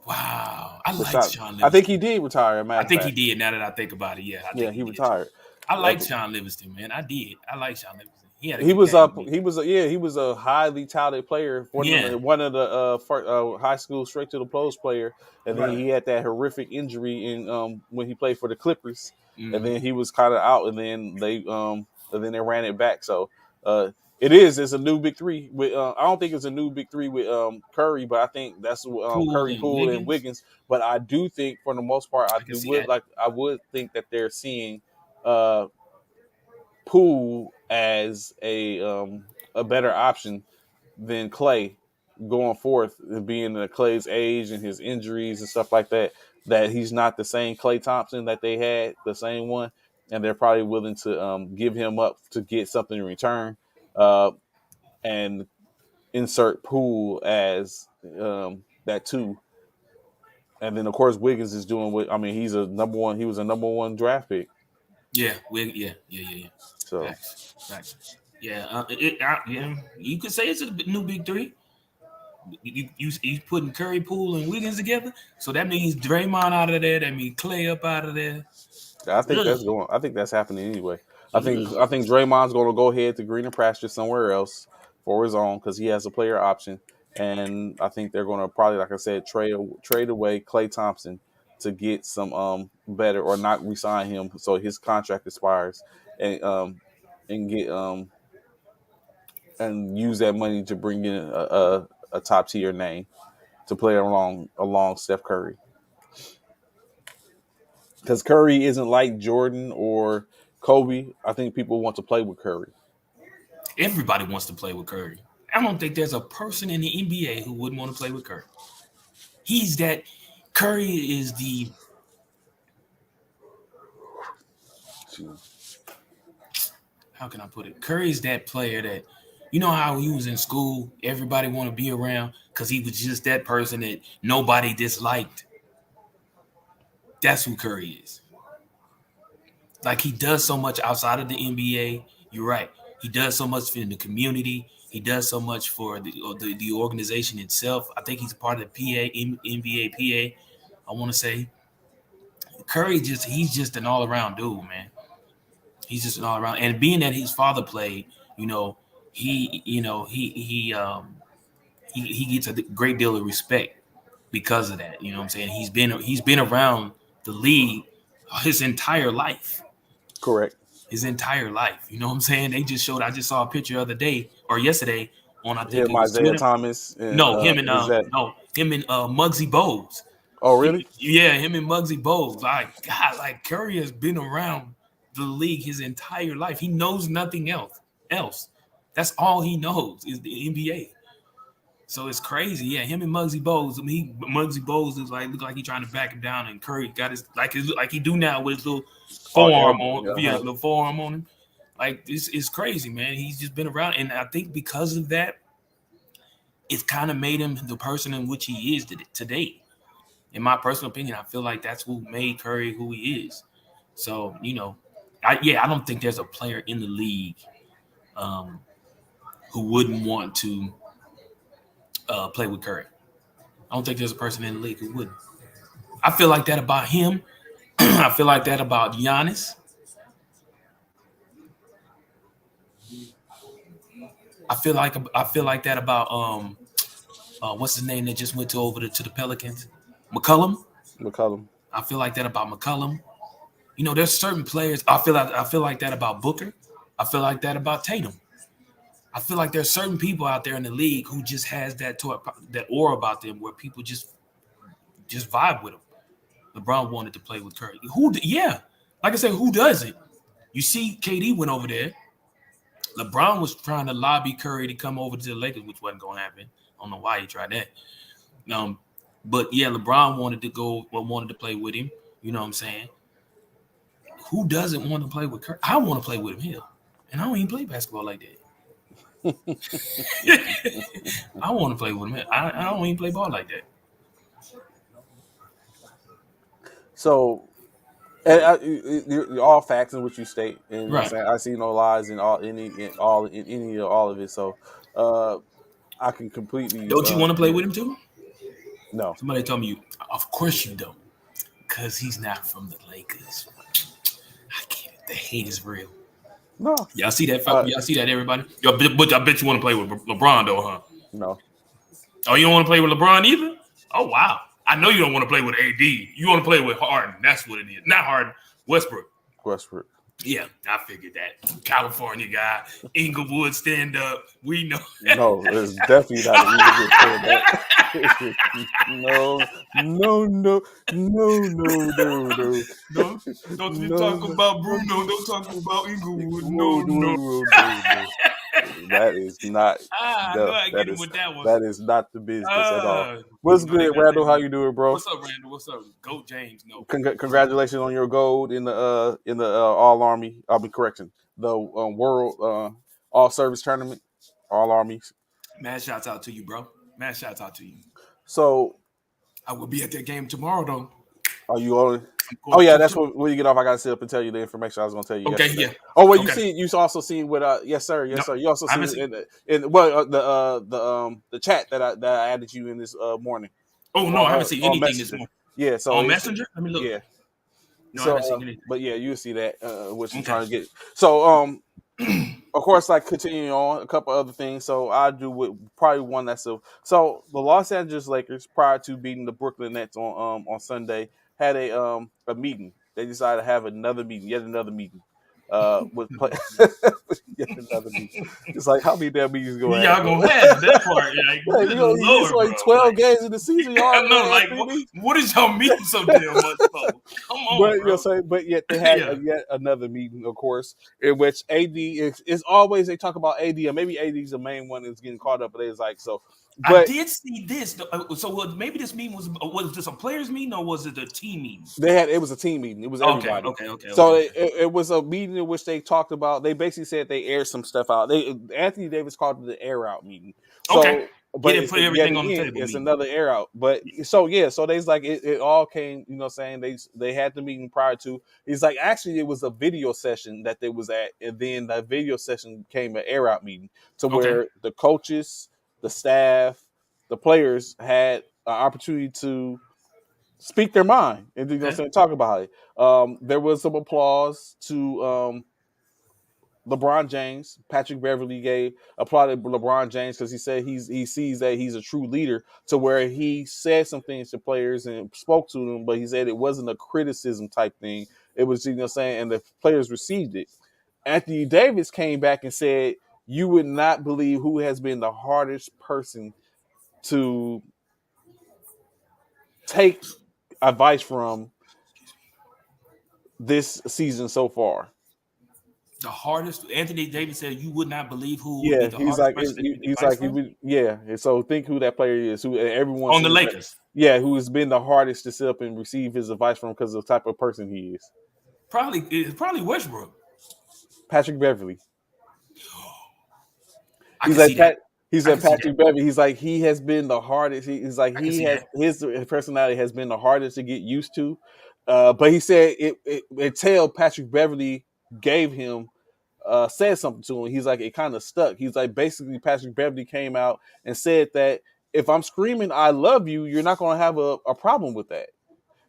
Wow, I like Sean Livingston. I think he did retire. I think he did. Now that I think about it, yeah, I think he retired. I like Sean Livingston, man. I did. I like Sean Livingston. He was a highly touted player. One of the high school straight to the pros player, and then he had that horrific injury in when he played for the Clippers, and then he was kind of out, and then they ran it back. So it's a new big three. With I don't think it's a new big three with Curry, but I think that's Curry, Poole, and Wiggins. But I do think for the most part, I would think that they're seeing Poole as a better option than Clay going forth, being at Clay's age and his injuries and stuff like that. That he's not the same Klay Thompson that they had, the same one, and they're probably willing to give him up to get something in return, and insert Poole as that too. And then of course Wiggins is doing what he's a number one. He was a number one draft pick. Yeah. So, facts. Yeah, you could say it's a new big three. You putting Curry, Poole, and Wiggins together, so that means Draymond out of there. That means Clay up out of there. I think that's happening anyway. I think Draymond's going to go ahead to greener pasture somewhere else for his own because he has a player option, and I think they're going to probably, like I said, trade away Klay Thompson to get some better or not re-sign him so his contract expires and get and use that money to bring in a top tier name to play along Steph Curry. Because Curry isn't like Jordan or Kobe. I think people want to play with Curry. Everybody wants to play with Curry. I don't think there's a person in the NBA who wouldn't want to play with Curry. Curry is the how can I put it? Curry's that player that, you know how he was in school, everybody want to be around because he was just that person that nobody disliked. That's who Curry is. Like, he does so much outside of the NBA. You're right. He does so much in the community. He does so much for the organization itself. I think he's a part of the NBA PA. I want to say Curry he's just an all-around dude, man. He's just an all-around. And being that his father played, he gets a great deal of respect because of that. You know what I'm saying? He's been around the league his entire life. Correct. His entire life. You know what I'm saying? I just saw a picture the other day or yesterday on, I think, Isaiah Thomas. And, him and Muggsy Bogues. Oh, really? Him and Muggsy Bogues. Like Curry has been around the league his entire life. He knows nothing else. That's all he knows is the NBA. So it's crazy. Yeah, him and Muggsy Bogues. Muggsy Bogues is look like he's trying to back him down, and Curry got his like he do now with his little forearm on. Yeah, little forearm on him. Like, it's crazy, man. He's just been around, and I think because of that, it's kind of made him the person in which he is today. In my personal opinion, I feel like that's what made Curry who he is. So, I don't think there's a player in the league who wouldn't want to play with Curry. I don't think there's a person in the league who wouldn't. I feel like that about him. I feel like that about Giannis. I feel like that about what's his name that just went to the Pelicans, McCollum. I feel like that about McCollum. There's certain players. I feel like that about Booker. I feel like that about Tatum. I feel like there's certain people out there in the league who just has that aura about them where people just vibe with them. LeBron wanted to play with Curry. Like I said, who doesn't? You see, KD went over there. LeBron was trying to lobby Curry to come over to the Lakers, which wasn't going to happen. I don't know why he tried that. But yeah, LeBron wanted to play with him. You know what I'm saying? Who doesn't want to play with Curry? I want to play with him, and I don't even play basketball like that. I want to play with him. I don't even play ball like that. So, you're all facts in what you state, and Right. I see no lies in all of it. So, I can completely. Don't you want to play with him too? No. Somebody told me of course you don't, because he's not from the Lakers. I can't. The hate is real. No. Y'all see that? Y'all see that, everybody? But I bet you want to play with LeBron, though, huh? No. Oh, you don't want to play with LeBron either? Oh, wow. I know you don't want to play with AD. You want to play with Harden. That's what it is. Not Harden. Westbrook. Yeah, I figured that. California guy, Inglewood stand up. We know. No, it's definitely not an Inglewood stand up. No. Don't you talk about Bruno. Don't talk about Inglewood. No. That is not. That is not the business at all. What's good, Randall? How you doing, bro? What's up, Randall? What's up, Goat James? No. Congratulations on your gold in the All Army. I'll be correction. The World All Service Tournament, All Armies. Mad shouts out to you, bro. Mad shouts out to you. So I will be at that game tomorrow, though. Are you on? Oh yeah, that's when you get off. I gotta sit up and tell you the information I was gonna tell you. Okay, yesterday. yeah. Oh well, you also seen what? Yes, sir. Yes, sir. You also seen the chat that I added you in this morning. Oh no, I haven't seen anything this morning. Yeah, so on Messenger. Let me look. Yeah. No, I haven't seen anything. But yeah, you see that what you're trying to get. So of course, like continuing on a couple other things. So I do with probably one that's so the Los Angeles Lakers, prior to beating the Brooklyn Nets on Sunday, had a meeting. They decided to have yet another meeting. With yet another meeting. It's like how many damn meetings go? Y'all gonna have that part? It's like 12 games in the season. I know, like what is y'all meeting so damn much for? Come on, but yet they had yet another meeting, of course, in which AD is always they talk about AD, or maybe AD is the main one that's getting caught up. But it's like so. But I did see this. So maybe this meeting was this a players meeting or was it a team meeting? It was a team meeting. It was everybody. Okay. So it was a meeting in which they talked about. They basically said they aired some stuff out. Anthony Davis called it the air out meeting. So, okay. But didn't put everything on the table. It's another air out. But so they's like it all came. You know, saying they had the meeting prior to. He's like actually it was a video session that they was at, and then that video session became an air out meeting to where the coaches, the staff, the players had an opportunity to speak their mind and talk about it. There was some applause to LeBron James. Patrick Beverly applauded LeBron James because he said he sees that he's a true leader, to where he said some things to players and spoke to them, but he said it wasn't a criticism type thing. It was, and the players received it. Anthony Davis came back and said, "You would not believe who has been the hardest person to take advice from this season so far." The hardest. Anthony Davis said, "You would not believe who." Yeah, would be the hardest person and so think who that player is. Who everyone on the Lakers. Who has been the hardest to sit up and receive his advice from because of the type of person he is. Probably Westbrook. Patrick Beverly. I can see that. He I said can see Patrick that. Beverly. He's like he has been the hardest. He's like I can he see has that. his personality has been the hardest to get used to. But he said it until Patrick Beverly gave him said something to him. He's like it kind of stuck. He's like basically Patrick Beverly came out and said that if I'm screaming I love you, you're not going to have a problem with that.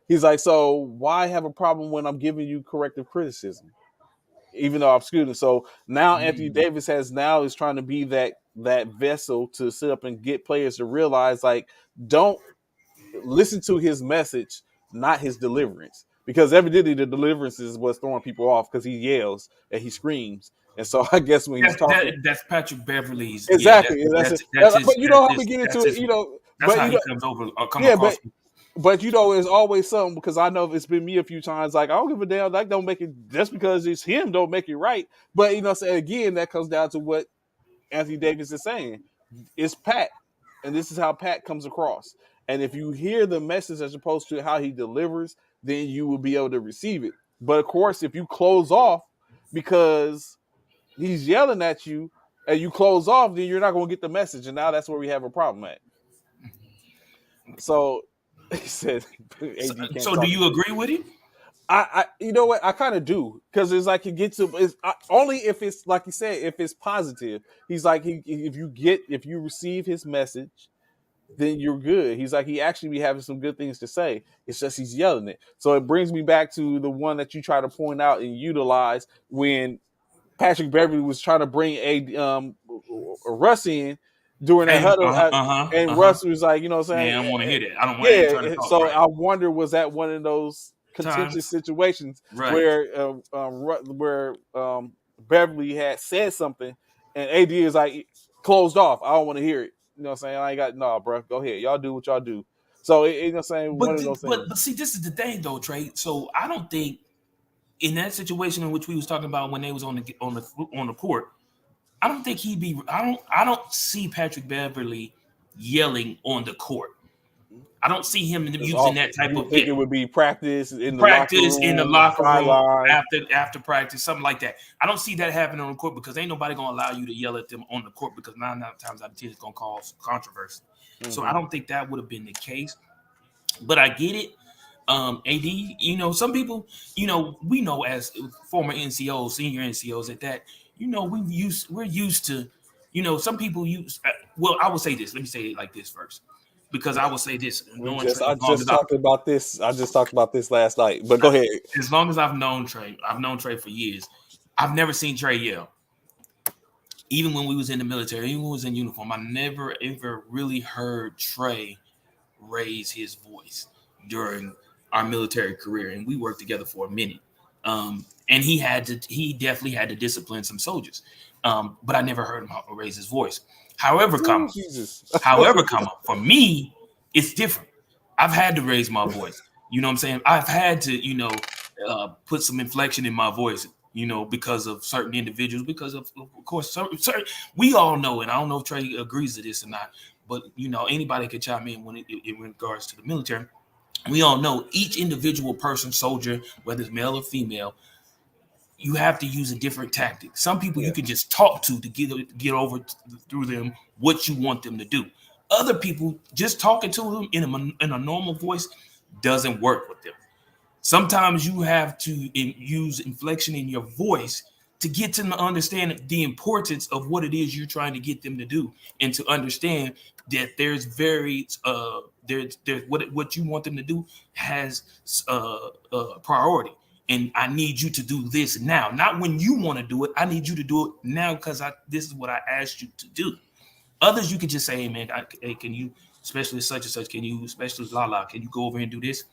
He's like, so why have a problem when I'm giving you corrective criticism? Even though I'm scooting. So now Anthony Mm. Davis is trying to be that vessel to sit up and get players to realize like don't listen to his message, not his deliverance. Because evidently the deliverance is what's throwing people off because he yells and he screams. And so I guess when he's talking, That's Patrick Beverly's. Yeah, exactly. That's it. that's his But you know how we get that's into it, his you know, that's but how you he know, comes over or come yeah, across. but you know, there's always something because I know it's been me a few times. Like I don't give a damn. That don't make it just because it's him. Don't make it right. But you know, say again, that comes down to what Anthony Davis is saying. It's Pat, and this is how Pat comes across. And if you hear the message as opposed to how he delivers, then you will be able to receive it. But of course, if you close off because he's yelling at you and you close off, then you're not going to get the message. And now that's where we have a problem at. So he said, AD can't So do talk. you agree with him? You know what? I kind of do because it's like he gets to only if it's like you said, if it's positive. He's like if you receive his message, then you're good. He's like he actually be having some good things to say. It's just he's yelling it. So it brings me back to the one that you try to point out and utilize when Patrick Beverly was trying to bring a Russ in during that And huddle, and uh huh. Russ was like, you know what I'm Man, I saying? don't want to hear that. I ain't trying to Yeah. talk. So Right. I wonder, was that one of those contentious Times. situations Right. where Beverly had said something and AD is like closed off. I don't want to hear it. You know what I'm saying? I ain't got no, bro. Go ahead. Y'all do what y'all do. So you know what I'm saying? One But of those things. but see, this is the thing though, Trey. So I don't think in that situation in which we was talking about when they was on the court, I don't think he'd be. I don't see Patrick Beverly yelling on the court. I don't see him It's using off. that type You of would think it would be practice in the locker practice in the room, the locker room sideline. after practice, something like that. I don't see that happening on the court because ain't nobody gonna allow you to yell at them on the court because 9 times out of 10 it's gonna cause controversy. So I don't think that would have been the case. But I get it. AD, some people, we know as former NCOs, senior NCOs at that, we're used to, some people use. Well, I will say this. Let me say it like this first, because I will say this. Knowing Trey I as long just as I, talked about this. I just talked about this last night. But go ahead. as long as I've known Trey for years. I've never seen Trey yell. Even when we was in the military, even when we was in uniform, I never ever really heard Trey raise his voice during our military career, and we worked together for a minute. And he definitely had to discipline some soldiers, but I never heard him raise his voice. However, Ooh, Jesus. for me, it's different. I've had to raise my voice. You know what I'm saying? I've had to, put some inflection in my voice, because of certain individuals, because of course, certain, we all know, and I don't know if Trey agrees to this or not, but anybody can chime in when in regards to the military. We all know each individual person, soldier, whether it's male or female, you have to use a different tactic. Some people you Yeah. can just talk to get over through them what you want them to do. Other people, just talking to them in a normal voice doesn't work with them. Sometimes you have to use inflection in your voice to get them to understand the importance of what it is you're trying to get them to do, and to understand that there's very there's what you want them to do has priority. And I need you to do this now, not when you want to do it. I need you to do it now because this is what I asked you to do. Others, you can just say, "Hey, man, hey, can you, specialist such and such, can you, specialist la, can you go over here and do this?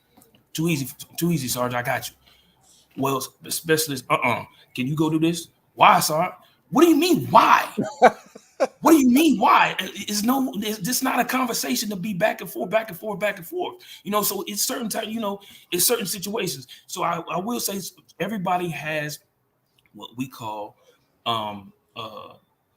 Too easy, Sarge. I got you. Well, specialist, can you go do this? Why, Sarge? What do you mean, why? What do you mean, why? It's not a conversation to be back and forth, back and forth, back and forth. So it's certain time, it's certain situations. So I will say everybody has what we call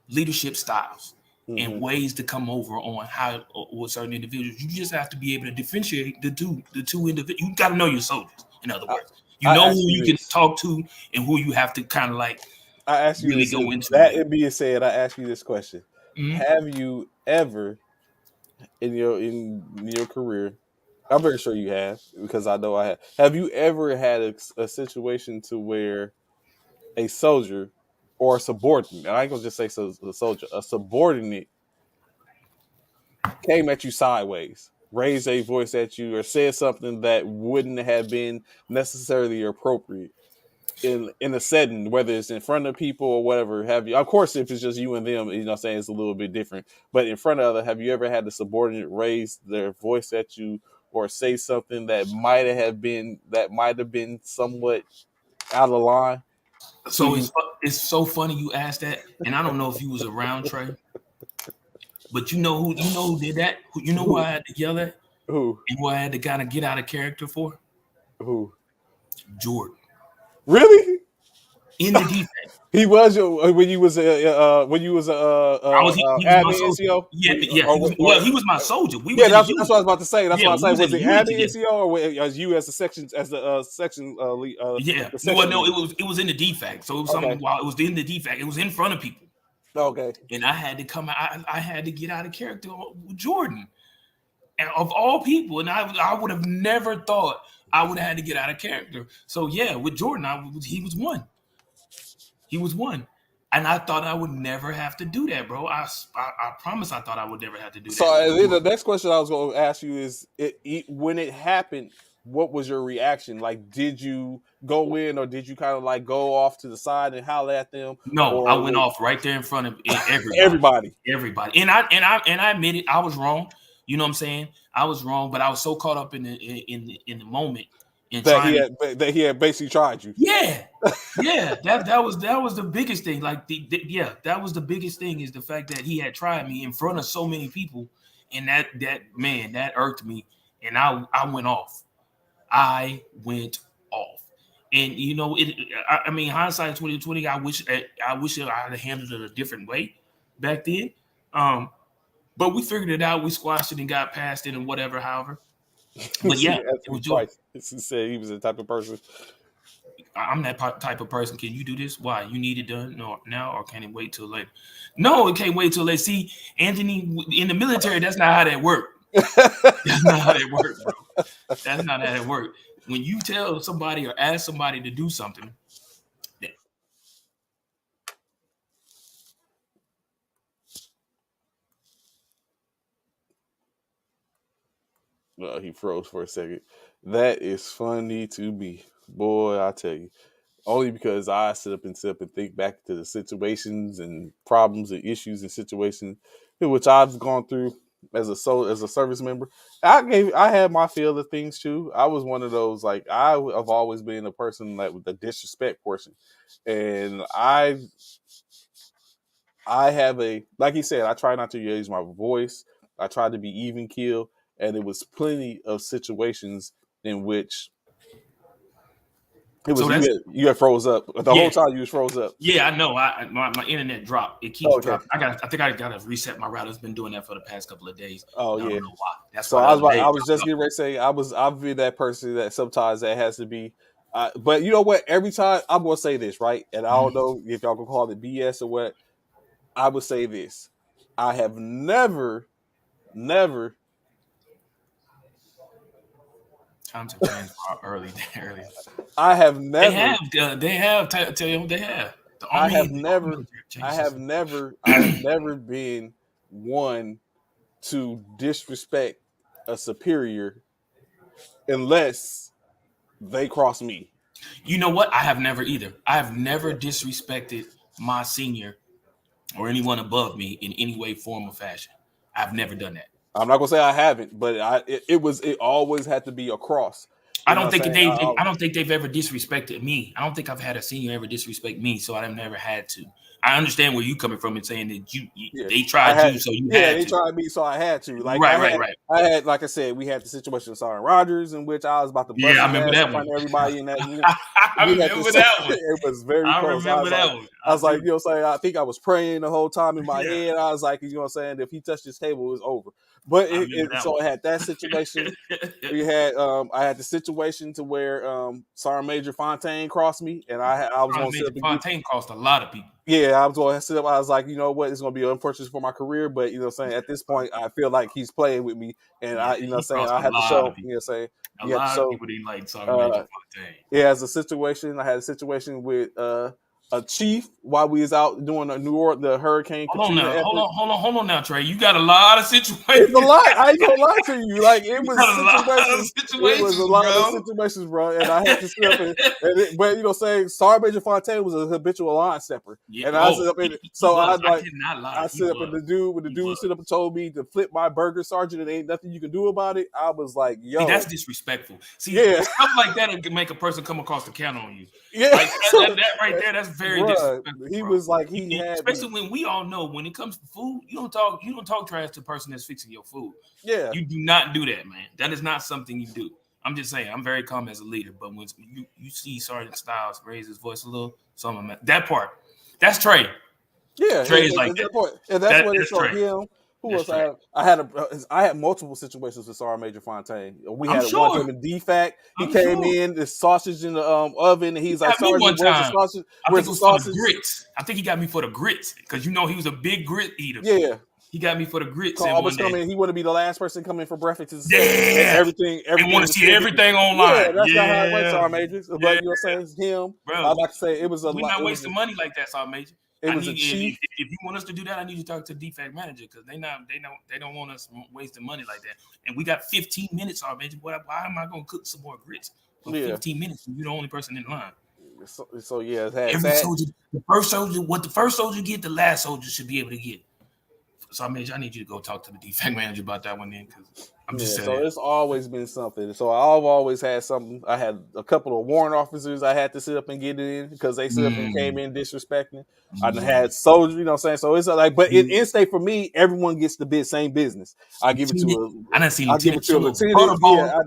leadership styles and ways to come over on how with certain individuals. You just have to be able to differentiate the two individuals. You got to know your soldiers. In other words, you I know ask who you you can this. talk to and who you have to kind of like I ask you really this. go into That with. it being said, I ask you this question. have you ever in your career? I'm very sure you have because I know I have. Have you ever had a situation to where a soldier or a subordinate, and I ain't gonna just say a soldier, a subordinate came at you sideways, raised a voice at you, or said something that wouldn't have been necessarily appropriate in a setting, whether it's in front of people or whatever have you. Of course, if it's just you and them, you know, what I'm saying it's a little bit different. But in front of other, have you ever had the subordinate raise their voice at you or say something that might have been somewhat out of line to So you? it's so funny you asked that, and I don't know if you was around, Trey, but you know who did that? You know who I Who? had to yell at Who? and who I had to kind of get out of character for? Who? Jordan Really? in the defense. He was your when you was He was my admin soldier. NCO. Yeah. He was my soldier. We Yeah, was in a that's unit. what I was about to say. That's Yeah, what I we say. was in Was a it unit admin together. NCO or as you as the section lead? Yeah. The Well, section no, leader? it was in the defect. So it was Okay. something while it was in the defect. It was in front of people. Okay. And I had to come out. I had to get out of character with Jordan. And of all people, and I would have never thought I would have had to get out of character. So yeah, with Jordan, he was one. He was one. And I thought I would never have to do that, bro. I promise I thought I would never have to do So that. then the next question I was going to ask you is, when it happened, what was your reaction? Like, did you go in, or did you kind of like go off to the side and holler at them, No, I or went off right there in front of everybody? everybody. And I admit it, I was wrong. You know what I'm saying? I was wrong, but I was so caught up in the moment and That trying to he had basically tried you. yeah. That was the biggest thing. Like that was the biggest thing is the fact that he had tried me in front of so many people, and that man that irked me, and I went off. I went off, and you know it. I mean, hindsight 2020. I wish I had handled it a different way back then. But we figured it out. We squashed it and got past it and whatever. However, but See, yeah, it Anthony was Jordan. Price. He said he was the type of person. I'm that type of person. Can you do this? Why? You need it done now, or can it wait till later? No, it can't wait till later. See, Anthony, in the military, that's not how that works. That's not how that works, bro. That's not how that works. When you tell somebody or ask somebody to do something, Well, he froze for a second. That is funny to me, boy. I tell you. Only because I sit up and think back to the situations and problems and issues and situations in which I've gone through as a service member. I had my fill of things too. I was one of those, like, I have always been a person like with the disrespect portion, and I have like he said, I try not to use my voice. I try to be even keel, and it was plenty of situations in which it was so that's you had froze up the whole time. You was froze up. yeah, I know. My internet dropped. It keeps Okay. dropping. I think I gotta reset my router. It's been doing that for the past couple of days. Oh I yeah. don't know why. That's So why I was just getting ready to say I'll be that person that sometimes that has to be. But you know what? Every time I'm gonna say this, right? And I don't know if y'all can call it BS or what. I would say this: I have never. Times have changed early. I have never. They have. Tell you, they have. The I army. have The never. military I changes. have never been one to disrespect a superior unless they cross me. You know what? I have never either. I have never disrespected my senior or anyone above me in any way, form, or fashion. I've never done that. I'm not gonna say I haven't, but it always had to be a cross. I You know don't what I'm think saying? I don't think they've ever disrespected me. I don't think I've had a senior ever disrespect me, so I've never had to. I understand where you coming from and saying that they tried you, so you had they to. tried me, so I had to. Like Right. I had, like I said, we had the situation with Sergeant Rogers in which I was about to bust Yeah, I his remember ass that in front one. of everybody in that. I remember that one. It was very I close. remember that one. I was like, you know what I'm saying? I think I was praying the whole time in my Yeah. head. I was like, you know what I'm saying? If he touched this table, it was over. But I remember that so one. I had that situation. We had I had the situation to where Sergeant Major Fontaine crossed me, and I was going to sit Major up and get. Fontaine cost a lot of people. Yeah, I was going to sit up. I was like, you know what, it's going to be unfortunate for my career, but you know, what I'm saying at this point, I feel like he's playing with me, and Yeah, you know, what I'm he saying cost I a have to lot of show. people. You know, saying A you have to lot of show. people didn't like Sergeant Major Fontaine. Yeah, as a situation, I had a situation with a chief while we was out doing the Hurricane Katrina effort. Hold on now, Trey. You got a lot of It's situations. a lot. I ain't gonna lie to you. Like it You was got a lot of situations. It was a situations, lot of bro. situations, bro. And I had to sit up but you know, saying Sergeant Major Fontaine was a habitual line stepper, Yeah. and I Oh, sit up in he so I was. I like cannot lie. I He sit up in was. the dude when the He dude was. sit up and told me to flip my burger, Sergeant, and ain't nothing you can do about it. I was like, See, that's yo, disrespectful. See, yeah, stuff like that can make a person come across the counter on you. yeah. Like So, that right there, that's very bruh, disrespectful, he bro. was like he had me. Especially when we all know when it comes to food, you don't talk trash to the person that's fixing your food. Yeah, You do not do that, man. That is not something you do. I'm just saying, I'm very calm as a leader, but when you see Sergeant Styles raise his voice a little, that part, that's Trey. yeah. Trey is like At that. that point, and that's what it That's showed Trey. him. Who That's else? Trey. I had multiple situations with Sergeant Major Fontaine. We I'm had one sure. time in DFAC. He I'm came sure. in, the sausage in the oven, and He he's like, got me Sergeant, one where's the time. sausage? I think Where's it the was for the sausage? grits. I think he got me for the grits because you know he was a big grit eater. Yeah. He got me for the grits Carl in always one day. coming. He want to be the last person coming for breakfast to say Yeah. everything And want to was see still good. everything Yeah, online. that's not how it works, Yeah. Sergeant Major. But you know what I'm saying? It's him. Bro, I'd like to say it was a we're lot. not wasting money like that, Sergeant Major. It I was a need chief. if you want us to do that, I need you to talk to the defect manager because they don't want us wasting money like that. And we got 15 minutes, Sergeant Major. Why am I gonna cook some more grits for Yeah. 15 minutes when you're the only person in line? So yeah, it had Every that. soldier, the first soldier get, the last soldier should be able to get. So I need you to go talk to the defect manager about that one then, because I'm just saying. So it's always been something. So I've always had something. I had a couple of warrant officers I had to sit up and get it in because they sit up and came in disrespecting. I had soldiers, you know what I'm saying? So it's like, but in state for me, everyone gets the same business. I give it to I done seen I give it Lieutenant to a Chill lieutenant. Butterball.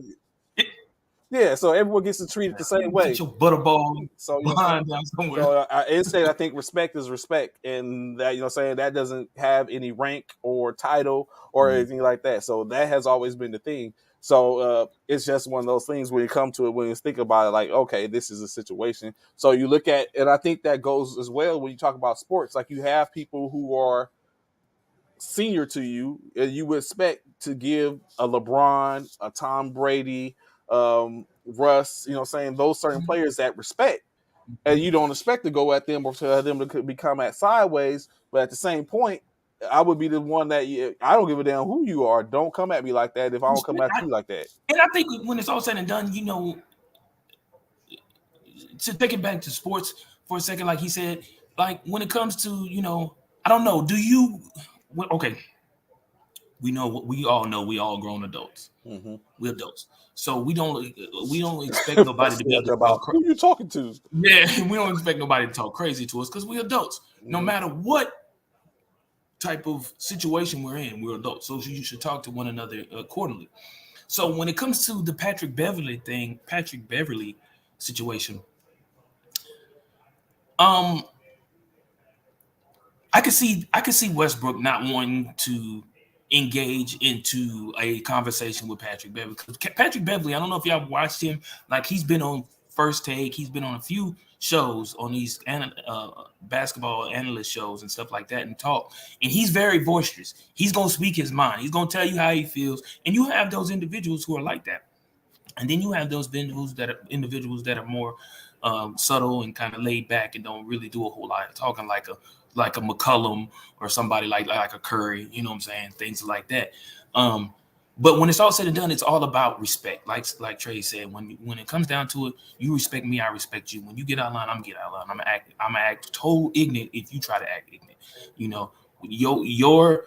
Yeah, so everyone gets treated the same way. Get your butterball So you know behind down somewhere. so in state, I think respect is respect, and that you know, saying that doesn't have any rank or title or anything like that. So that has always been the thing. So it's just one of those things when you come to it, when you think about it, like, okay, this is a situation. So you look at, and I think that goes as well when you talk about sports. Like you have people who are senior to you, and you would expect to give a LeBron, a Tom Brady, Russ, you know, saying those certain players that respect. And you don't expect to go at them or to have them to become at sideways, but at the same point, I would be the one that I don't give a damn who you are. Don't come at me like that if I don't come at you like that. And I think when it's all said and done, you know, to take it back to sports for a second, like he said, like when it comes to, you know, I don't know, do you? Okay, we all know we all grown adults. Mm-hmm. We're adults, so we don't expect nobody to be able to about talk. Who you talking to? Yeah, we don't expect nobody to talk crazy to us because we're adults. No matter what type of situation we're in, we're adults. So you should talk to one another accordingly. So when it comes to the Patrick Beverly situation, I could see Westbrook not wanting to engage into a conversation with Patrick Beverly. Patrick Beverly, I don't know if y'all watched him. Like he's been on First Take, he's been on a few shows on these basketball analyst shows and stuff like that and talk. And he's very boisterous. He's gonna speak his mind. He's gonna tell you how he feels. And you have those individuals who are like that. And then you have those individuals that are more subtle and kind of laid back and don't really do a whole lot of talking, like a McCollum or somebody like a Curry, you know what I'm saying? Things like that. But when it's all said and done, it's all about respect. Like Trey said, when it comes down to it, you respect me, I respect you. When you get out of line, I'm gonna get out of line. I'm gonna act total ignorant if you try to act ignorant. You know, your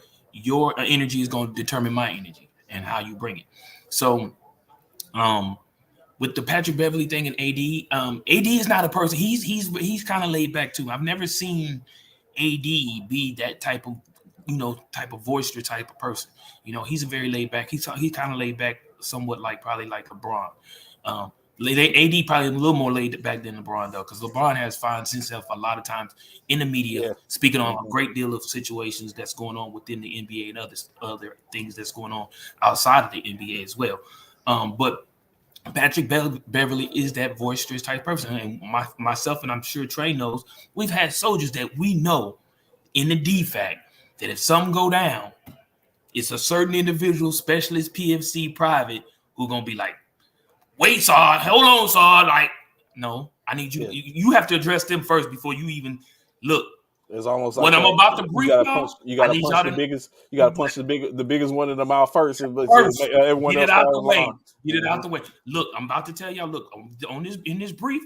energy is gonna determine my energy and how you bring it. So with the Patrick Beverly thing and AD is not a person. He's kind of laid back too. I've never seen AD be that type of boisterous type of person. You know, he's a very laid back. He's kind of laid back, somewhat probably like LeBron. AD probably a little more laid back than LeBron though, because LeBron has found himself a lot of times in the media speaking on a great deal of situations that's going on within the NBA and other things that's going on outside of the NBA as well. But Patrick Beverly is that boisterous type person, and myself and I'm sure Trey knows, we've had soldiers that we know in the DFAC that if something go down, it's a certain individual, specialist, PFC, private, who gonna be like, wait, Saad, hold on, Saad. Like, no, I need you. Yeah. You have to address them first before you even look. It's almost like when I'm about to brief y'all. You gotta punch the biggest. You gotta punch the biggest one in the mouth first. Everyone get it out the way. Get it out the way. Look, I'm about to tell y'all. Look, in this brief,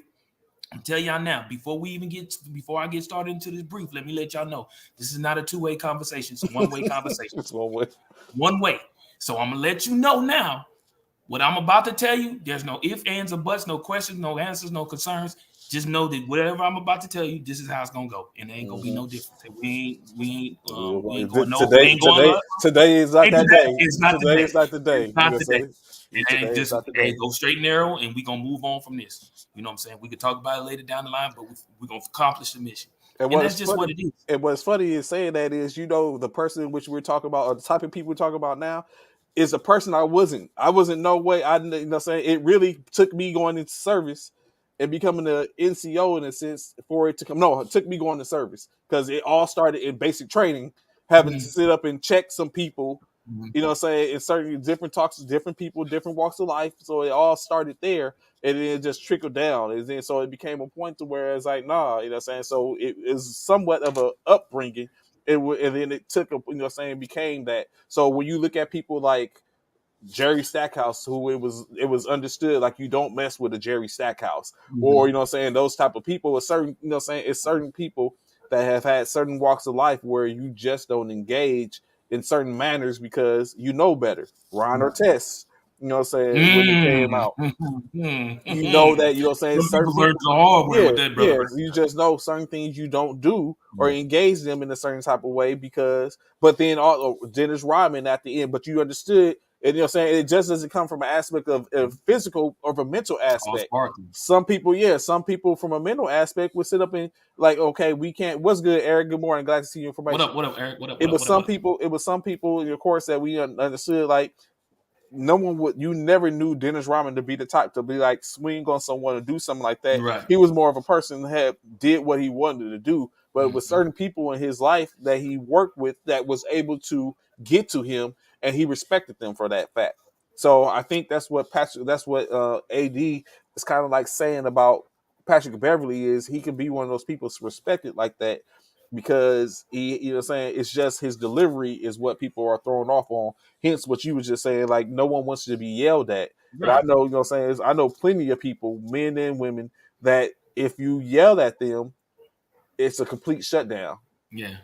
I'm telling y'all now. Before I get started into this brief, let me let y'all know this is not a two-way conversation. It's a one-way conversation. It's one way. One way. So I'm gonna let you know now. What I'm about to tell you, there's no ifs, ands, or buts, no questions, no answers, no concerns. Just know that whatever I'm about to tell you, this is how it's gonna go, and there ain't gonna be no difference. We ain't going no. Today is not that day. It's not today. It's not the day. It's not today. It ain't just go straight and narrow, and we gonna move on from this. You know what I'm saying? We could talk about it later down the line, but we're gonna accomplish the mission. And that's just what it is. And what's funny is saying that is, the person which we're talking about, or the type of people we're talking about now, is a person I wasn't no way. Saying it really took me going into service and becoming an NCO in a sense for it to come. No, it took me going to service because it all started in basic training, having to sit up and check some people, in certain different talks to different people, different walks of life. So it all started there and then it just trickled down. And then so it became a point to where it's like, nah, so it is somewhat of a upbringing. And then it took became that. So when you look at people like Jerry Stackhouse, who it was understood like you don't mess with a Jerry Stackhouse, or those type of people. It's certain it's certain people that have had certain walks of life where you just don't engage in certain manners because you know better. Ron Artest. When it came out. That, certain people the hard way with that, brother. You just know certain things you don't do or engage them in a certain type of way but then Dennis Rodman at the end, but you understood, and it just doesn't come from an aspect of physical or a mental aspect. Some people from a mental aspect would sit up and like, okay, we can't. What's good, Eric? Good morning. Glad to see you. Information. What up, Eric? What up? It was some people in your course that we understood like. No one would. You never knew Dennis Rodman to be the type to be like swing on someone or do something like that. Right. He was more of a person that did what he wanted to do, but with certain people in his life that he worked with that was able to get to him, and he respected them for that fact. So I think that's what AD is kind of like saying about Patrick Beverly is he can be one of those people respected like that. Because it's just his delivery is what people are thrown off on. Hence, what you were just saying, like no one wants to be yelled at. But I know, I know plenty of people, men and women, that if you yell at them, it's a complete shutdown. Yeah,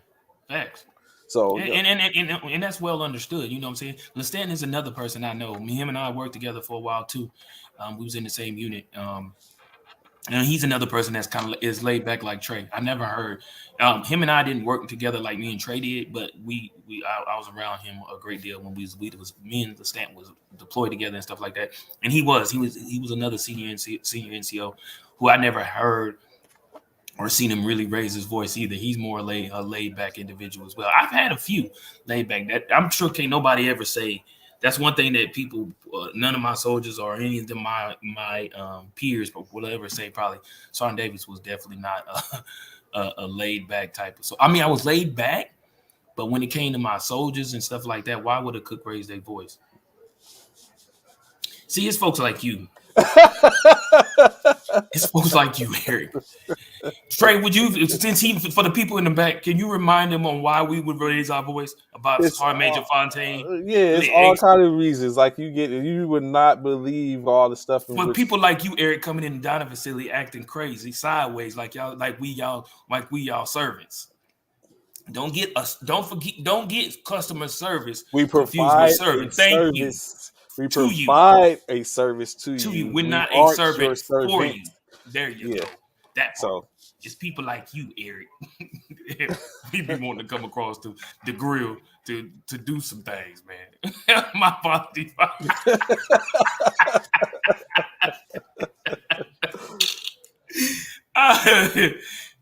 facts. So and that's well understood. You know what I'm saying? Lestan is another person I know. Him and I worked together for a while too. We was in the same unit. And he's another person that's kind of is laid back like Trey. I never heard him and I didn't work together like me and Trey did, but I was around him a great deal when me and Lestan was deployed together and stuff like that. And he was another senior NCO who I never heard or seen him really raise his voice either. He's more a laid back individual as well. I've had a few laid back that I'm sure can't nobody ever say. That's one thing that people, none of my soldiers or any of them, my peers, but whatever say, probably Sergeant Davis was definitely not a laid back type of. So I mean, I was laid back, but when it came to my soldiers and stuff like that, why would a cook raise their voice? See, it's folks like you. It's folks like you, Eric. Trey, would you, since for the people in the back, can you remind them on why we would raise our voice about Sergeant Major Fontaine? It's all kind of reasons. Like you would not believe all the stuff. For people like you, Eric, coming in the dining facility acting crazy, sideways, like we y'all servants. Don't get customer service. We provide service. Thank you. We provide a service to you. We're not a servant for you. There you go. That's so. It's people like you, Eric. We be wanting to come across to the grill to do some things, man. My apologies.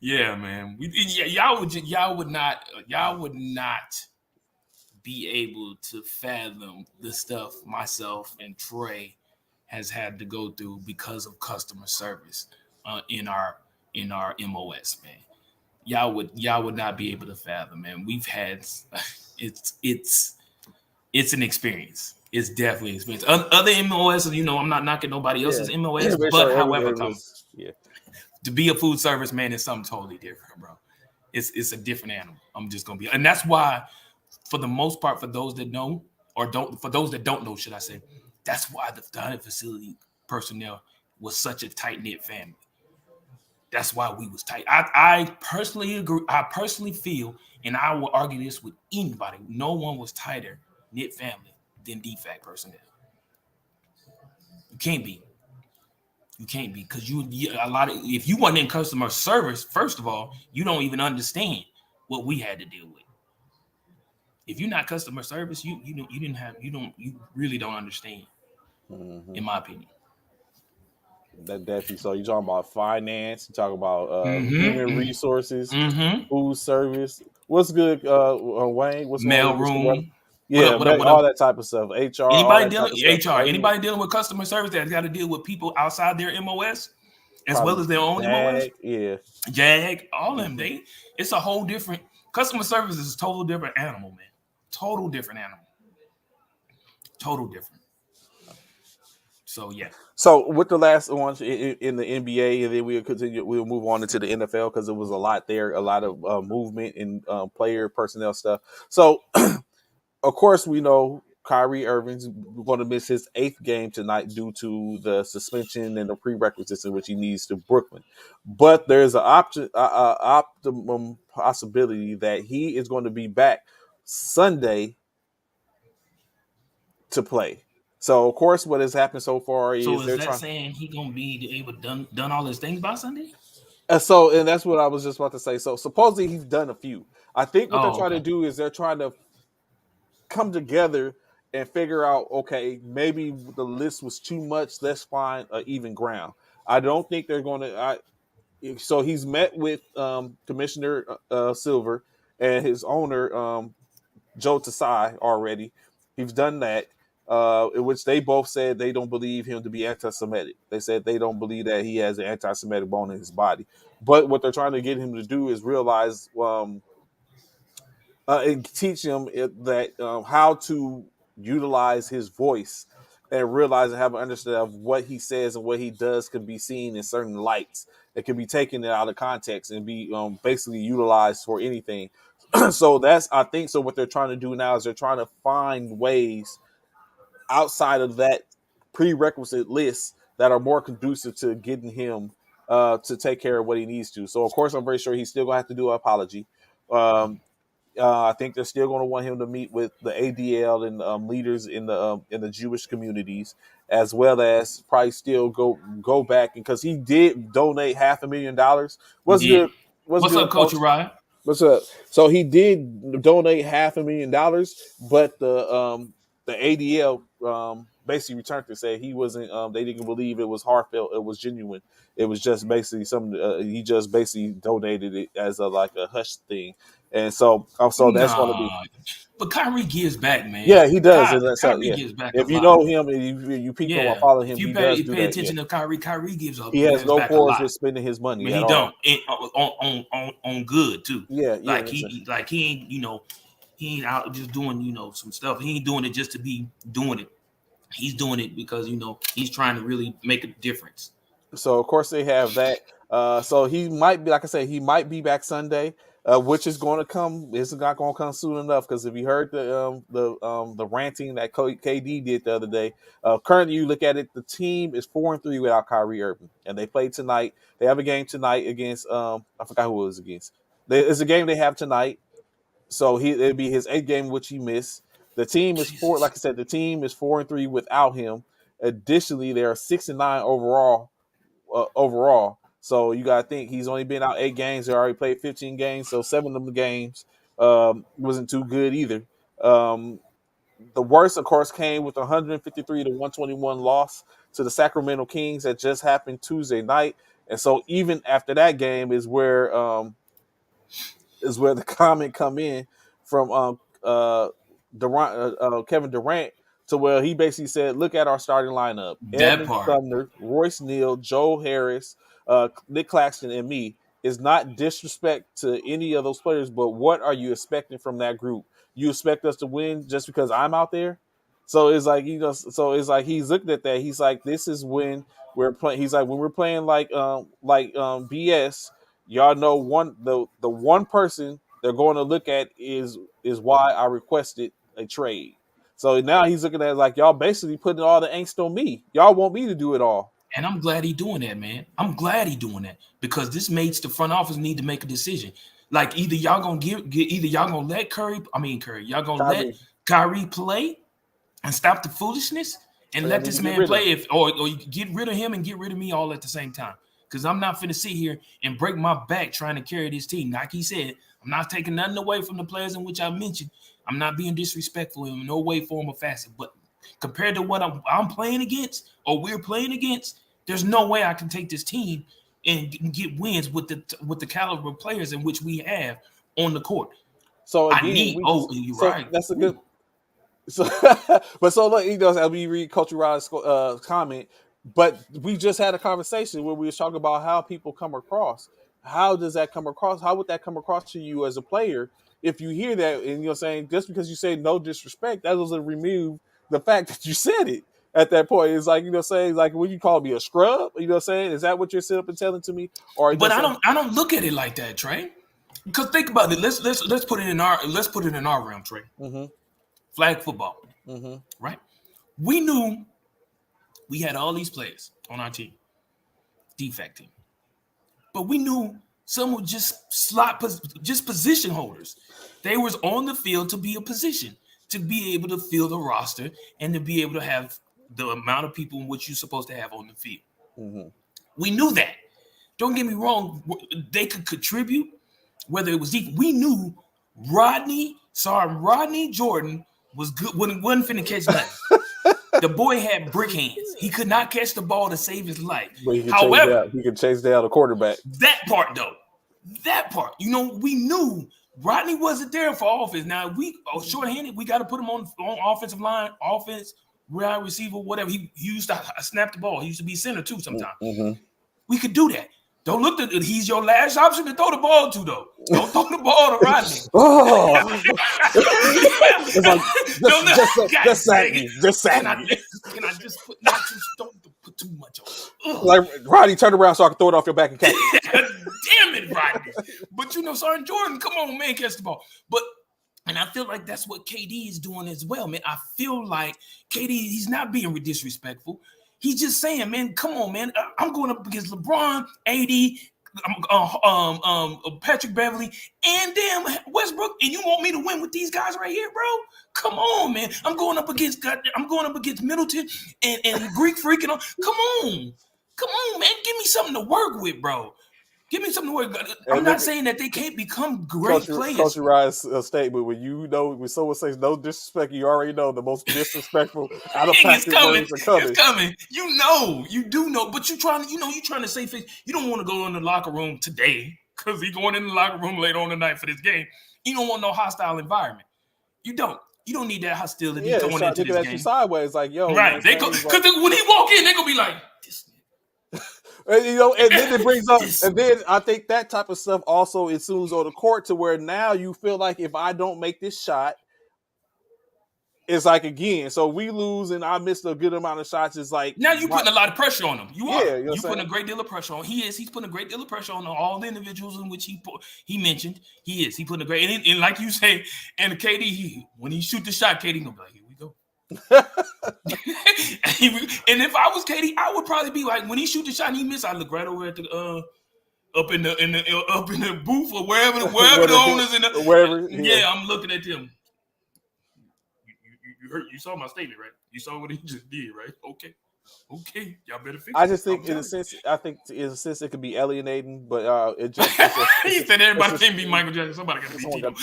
Yeah, man. Y'all would not be able to fathom the stuff myself and Trey has had to go through because of customer service in our MOS, man. Y'all would not be able to fathom, man. We've had it's an experience. It's definitely an experience. Other MOS, I'm not knocking nobody else's MOS, Make but sure however, it was to be a food service man is something totally different, bro. It's a different animal. I'm just gonna be, and that's why, for the most part, for those that know or don't, for those that don't know, should I say, that's why the dining facility personnel was such a tight knit family. That's why we was tight. I personally agree. I personally feel, and I will argue this with anybody. No one was tighter knit family than DFAC personnel. You can't be. You can't be because a lot of, if you wasn't in customer service, first of all, you don't even understand what we had to deal with. If you're not customer service, you really don't understand, in my opinion. that definitely. So you talking about finance? You talk about human Mm-hmm. resources, Mm-hmm. food service. What's good, Wayne? What's going on, Mr. Brother? Mailroom. What Yeah, up? What up? What all up? that type of stuff. HR, all Anybody that type dealing of stuff. HR? Anybody dealing with customer service that's got to deal with people outside their MOS, as well Probably as their own MOS? Jag, yeah. Jag, all of them. It's a whole different customer service is a total different animal, man. Total different animal. Total different. So yeah. So with the last one in the NBA, and then we'll continue. We'll move on into the NFL because there was a lot there, a lot of movement and player personnel stuff. So of course, we know Kyrie Irving's going to miss his 8th game tonight due to the suspension and the prerequisites in which he needs to Brooklyn. But there's an optimum possibility that he is going to be back Sunday to play. So, of course, what has happened so far So is is they're that trying. saying he gonna be able done all his things by Sunday? And that's what I was just about to say. So, supposedly he's done a few. I think what they're Oh, trying to okay. do is they're trying to come together and figure out, okay, maybe the list was too much. Let's find an even ground. I don't think they're going to. So he's met with Commissioner Silver and his owner Joe Tsai already. He's done that, in which they both said they don't believe him to be anti-Semitic. They said they don't believe that he has an anti-Semitic bone in his body. But what they're trying to get him to do is realize and teach him that how to utilize his voice and realize and have an understanding of what he says and what he does can be seen in certain lights. It can be taken out of context and be basically utilized for anything. So that's, I think, so what they're trying to do now is they're trying to find ways outside of that prerequisite list that are more conducive to getting him to take care of what he needs to. So of course, I'm very sure he's still gonna have to do an apology. Um, I think they're still going to want him to meet with the ADL and leaders in the Jewish communities, as well as probably still go back, because he did donate $500,000. He What's did. good? What's What's good, up, Coach Coach? Uriah? What's up? So he did donate $500,000, but the ADL basically returned to say he wasn't. They didn't believe it was heartfelt. It was genuine. It was just basically something. He just basically donated it as a like a hush thing, and so that's going to be. Nah, but Kyrie gives back, man. Yeah, he does, and that's Kyrie yeah. gives back a If you lot. know him and you peep him or Yeah, follow if him, you he does pay do pay that. Yeah, attention to Kyrie, he has gives no back a quarrels lot. with spending his I money mean, at he all. don't on good too. Yeah, yeah. Like he ain't he ain't out just doing some stuff. He ain't doing it just to be doing it. He's doing it because he's trying to really make a difference. So of course they have that. So he might be, like I said, he might be back Sunday, which is going to come. It's not going to come soon enough, because if you heard the ranting that KD did the other day, currently you look at it, the team is 4-3 without Kyrie Irving, and they play tonight. They have a game tonight against I forgot who it was against. It's a game they have tonight. So it'd be his 8th game which he missed. The team is Jesus. like I said, the team is 4-3 without him. Additionally, they are 6-9 overall. So you got to think he's only been out 8 games. He already played 15 games, so 7 of the games wasn't too good either. Um, the worst, of course, came with 153 to 121 loss to the Sacramento Kings that just happened Tuesday night. And so even after that game is where the comment come in from Kevin Durant, to where he basically said, "Look at our starting lineup: That Edmund part. Sumner, Royce Neal, Joe Harris, Nick Claxton, and me." Is not disrespect to any of those players, but what are you expecting from that group? You expect us to win just because I'm out there? So it's like, so it's like he's looking at that. He's like, this is when we're playing. He's like, when we're playing BS, y'all know the one person they're going to look at is why I requested a trade. So now he's looking at it like, y'all basically putting all the angst on me. Y'all want me to do it all. And I'm glad he's doing that, man. I'm glad he's doing that, because this makes the front office need to make a decision. Like, either y'all gonna either y'all gonna let Curry, y'all gonna let Kyrie play and stop the foolishness and let this man play, or you get rid of him and get rid of me all at the same time. Because I'm not finna sit here and break my back trying to carry this team. Like he said, I'm not taking nothing away from the players in which I mentioned. I'm not being disrespectful in no way, form, or facet. But compared to what I'm playing against, or we're playing against, there's no way I can take this team and get wins with the caliber of players in which we have on the court. So again, you're right. That's a good. So, but so look, as we read Coach Rod's comment, but we just had a conversation where we were talking about how people come across. How does that come across? How would that come across to you as a player if you hear that and saying, just because you say no disrespect, that doesn't remove the fact that you said it at that point? It's like, saying, like, when you call me a scrub, saying, is that what you're sitting up and telling to me? Or but I don't look at it like that, Trey. Because think about it. Let's put it in our realm, Trey. Mm-hmm. Flag football, mm-hmm. Right? We knew we had all these players on our team, defect team, but we knew some were just position holders. They was on the field to be a position, to be able to fill the roster, and to be able to have the amount of people in which you're supposed to have on the field. Mm-hmm. We knew that. Don't get me wrong; they could contribute, whether it was deep. We knew Rodney Jordan was good, wasn't finna catch nothing. The boy had brick hands. He could not catch the ball to save his life. But However, he could chase down a quarterback. That part, we knew Rodney wasn't there for offense. Now, we shorthanded, we got to put him on offensive line, offense, wide receiver, whatever. He used to snap the ball. He used to be center too sometimes. Mm-hmm. We could do that. Don't look at it. He's your last option to throw the ball to, though. Don't throw the ball to Rodney. Oh, it's like, just sack me. Can I just don't put too much on it? Like, Rodney, turn around so I can throw it off your back and catch it. Damn it, Rodney. But Sergeant Jordan, come on, man, catch the ball. And I feel like that's what KD is doing as well, man. I feel like KD, he's not being disrespectful. He's just saying, man, come on, man. I'm going up against LeBron, AD, Patrick Beverly, and damn Westbrook, and you want me to win with these guys right here, bro? Come on, man. I'm going up against Middleton and Greek freaking on. Come on, man. Give me something to work with, bro. Give me something to work with. I'm not saying that they can't become great players. Coach Ryan's statement, when someone says no disrespect, you already know the most disrespectful out of pocket words are coming. It's coming. You do know, but you're trying to say things. You don't want to go in the locker room today because he's going in the locker room later on tonight for this game. You don't want no hostile environment. You don't need that hostility going into this game. You sideways, like, yo, right? Because when he walk in, they're gonna be like, this. And then it brings up, and then I think that type of stuff also ensues on the court to where now you feel like if I don't make this shot, it's like, again, so we lose and I missed a good amount of shots. It's like, now you're putting a lot of pressure on him. You're putting a great deal of pressure on. He's putting a great deal of pressure on all the individuals in which he mentioned. He putting a great, and like you say, and KD, when he shoot the shot, KD gonna be like, here we go. And if I was KD, I would probably be like, when he shoot the shot and he miss, I look right over at the up in the booth or wherever the owners in the wherever. Yeah, I'm looking at them. You saw my statement, right? You saw what he just did, right? Okay, y'all better fix it. I just think, in a sense, it could be alienating, but it just. He said everybody can't be Michael Jackson. Somebody got to be Tito.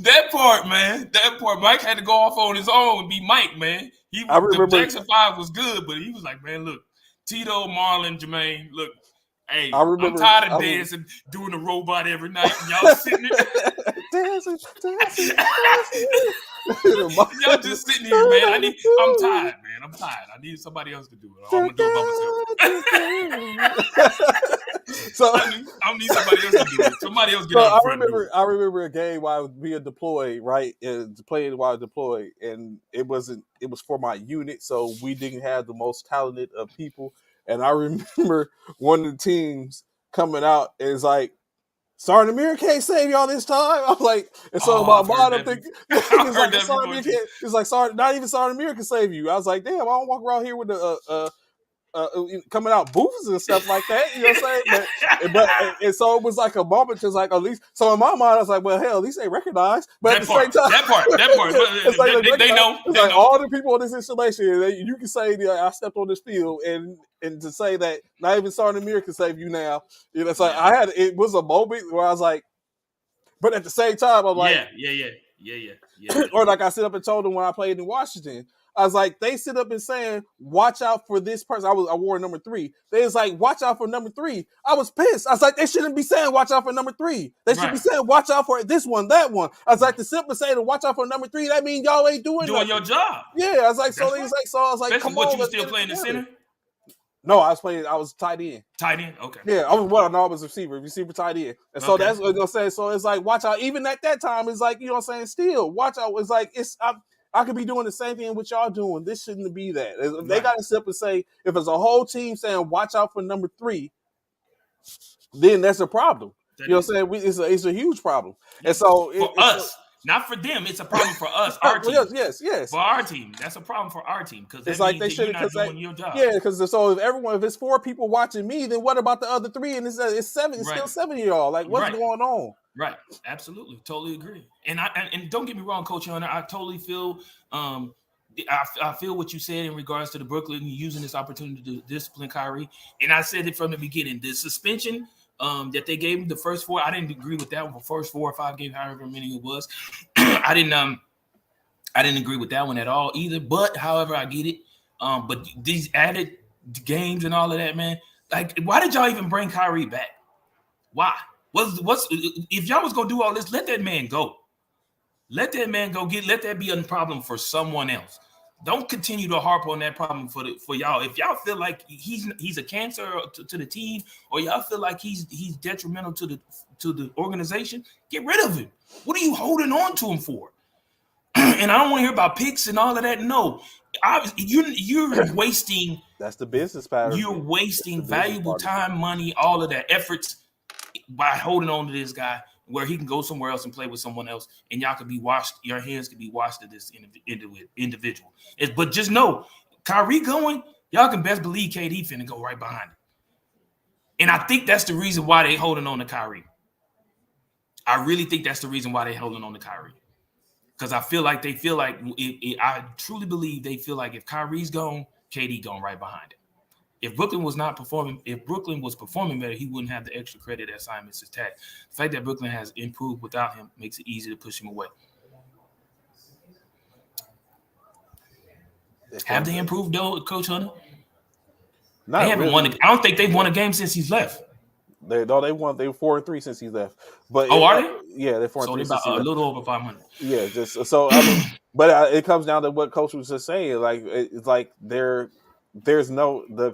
That part, man. That part. Mike had to go off on his own and be Mike, man. I The remember- Jackson 5 was good, but he was like, man, look, Tito, Marlon, Jermaine, look, hey, I remember- I'm tired of dancing, doing the robot every night, and y'all sitting there. dancing. Y'all just sitting here, man. I'm tired, man. I'm tired. I need somebody else to do it. I'm gonna do it by myself. So I need somebody else to do it. Somebody else get out front. I remember a game while I was being deployed, right? And playing while deployed, and it was for my unit, so we didn't have the most talented of people. And I remember one of the teams coming out and it's like, Sergeant Amir can't save y'all this time. I'm like, and so my mind, I'm thinking, it's like Sergeant Amir can't. It's like not even Sergeant Amir can save you. I was like, damn, I don't walk around here with the coming out booths and stuff like that. You know what I'm saying? But and so it was like a moment, just like at least. So in my mind, I was like, well, hell, at least they recognize. But at the same time, that part. it's like they know. It's like all the people on this installation, you can say that I stepped on this field, and to say that not even Sergeant Amir can save you now. You know, it's like it was a moment where I was like, but at the same time, I'm like, yeah. Or like I sit up and told them when I played in Washington. I was like, they sit up and saying, watch out for this person. I wore number 3. They was like, watch out for number 3. I was pissed. I was like, they shouldn't be saying watch out for number 3. They should be saying watch out for this one, that one. I was like, the simple say to watch out for number 3, that means y'all ain't doing your job. Yeah, I was like, so I was like, come on. You still playing the center? No, I was tight end. Tight end? Okay. Yeah, I was receiver tight end. And so that's what I'm saying. So it's like, watch out. Even at that time, it's like, you know what I'm saying? Still, watch out. It's like, I could be doing the same thing what y'all doing. This shouldn't be that. Right. They got to step and say, if it's a whole team saying, watch out for number 3, then that's a problem. You know what I'm saying? It's a huge problem. Yeah. And so for us, not for them, it's a problem for us, our team. Yes. For our team. That's a problem for our team. Because it's like they should have doing your job. Yeah, because so if it's 4 people watching me, then what about the other 3? And it's 7, it's still 7 of y'all. Like, what's going on? Right. Absolutely. Totally agree. And don't get me wrong, Coach Hunter, I totally feel I feel what you said in regards to the Brooklyn using this opportunity to discipline Kyrie. And I said it from the beginning. The suspension that they gave him the first 4, I didn't agree with that one. The first 4 or 5 games, however many it was. I didn't agree with that one at all either. But however, I get it. But these added games and all of that, man. Like, why did y'all even bring Kyrie back? Why? What's if y'all was gonna do all this? Let that man go. Let that man go. Let that be a problem for someone else. Don't continue to harp on that problem for y'all. If y'all feel like he's a cancer to the team, or y'all feel like he's detrimental to the organization, get rid of him. What are you holding on to him for? And I don't want to hear about picks and all of that. No, you're wasting. That's the business pattern. You're wasting valuable time, money, all of that efforts by holding on to this guy, where he can go somewhere else and play with someone else, and y'all could be washed. Your hands could be washed to this individual. But just know, Kyrie going, y'all can best believe KD finna go right behind him. And I think that's the reason why they holding on to Kyrie. I really think that's the reason why they holding on to Kyrie. Because I truly believe they feel like if Kyrie's gone, KD gone right behind him. If Brooklyn was performing better, he wouldn't have the extra credit assignments attached. The fact that Brooklyn has improved without him makes it easy to push him away. Have they improved though, Coach Hunter? They haven't won. I don't think they've won a game since he's left. They won. They were 4-3 since he left. But are they? Yeah, they're 4-3. So they're about a little over 500. Yeah, just so. I mean, but it comes down to what Coach was just saying. Like it's like the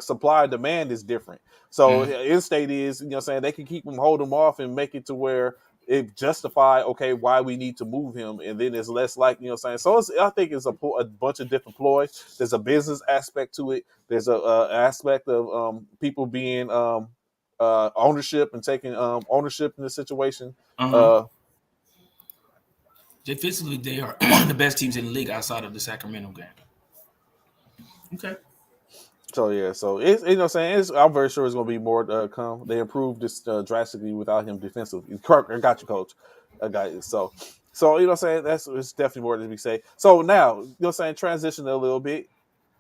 supply and demand is different. So in state is, you know what I'm saying, they can keep him, hold him off and make it to where it justify, okay, why we need to move him. And then it's less like, you know what I'm saying. So I think it's a bunch of different ploys. There's a business aspect to it. There's a aspect of people being ownership and taking ownership in the situation. Defensively, they are one of the best teams in the league outside of the Sacramento game. Okay. So yeah, so it's, you know what I'm saying, I'm very sure it's going to be more to come. They improved this drastically without him defensively. I got you, Coach. I got you. So you know what I'm saying, it's definitely more to be said. So now, you know what I'm saying, transition a little bit.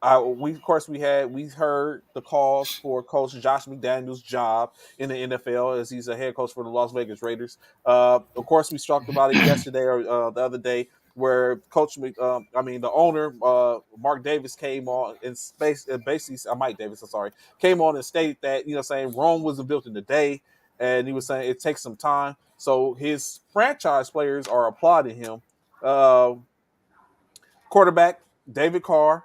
we heard the calls for Coach Josh McDaniels' job in the NFL as he's a head coach for the Las Vegas Raiders. Of course, we talked about it yesterday or the other day, where the owner, Mark Davis, came on in space, basically, Mike Davis, I'm sorry, came on and stated that, saying Rome wasn't built in a day, and he was saying it takes some time. So his franchise players are applauding him. Uh, Quarterback David Carr,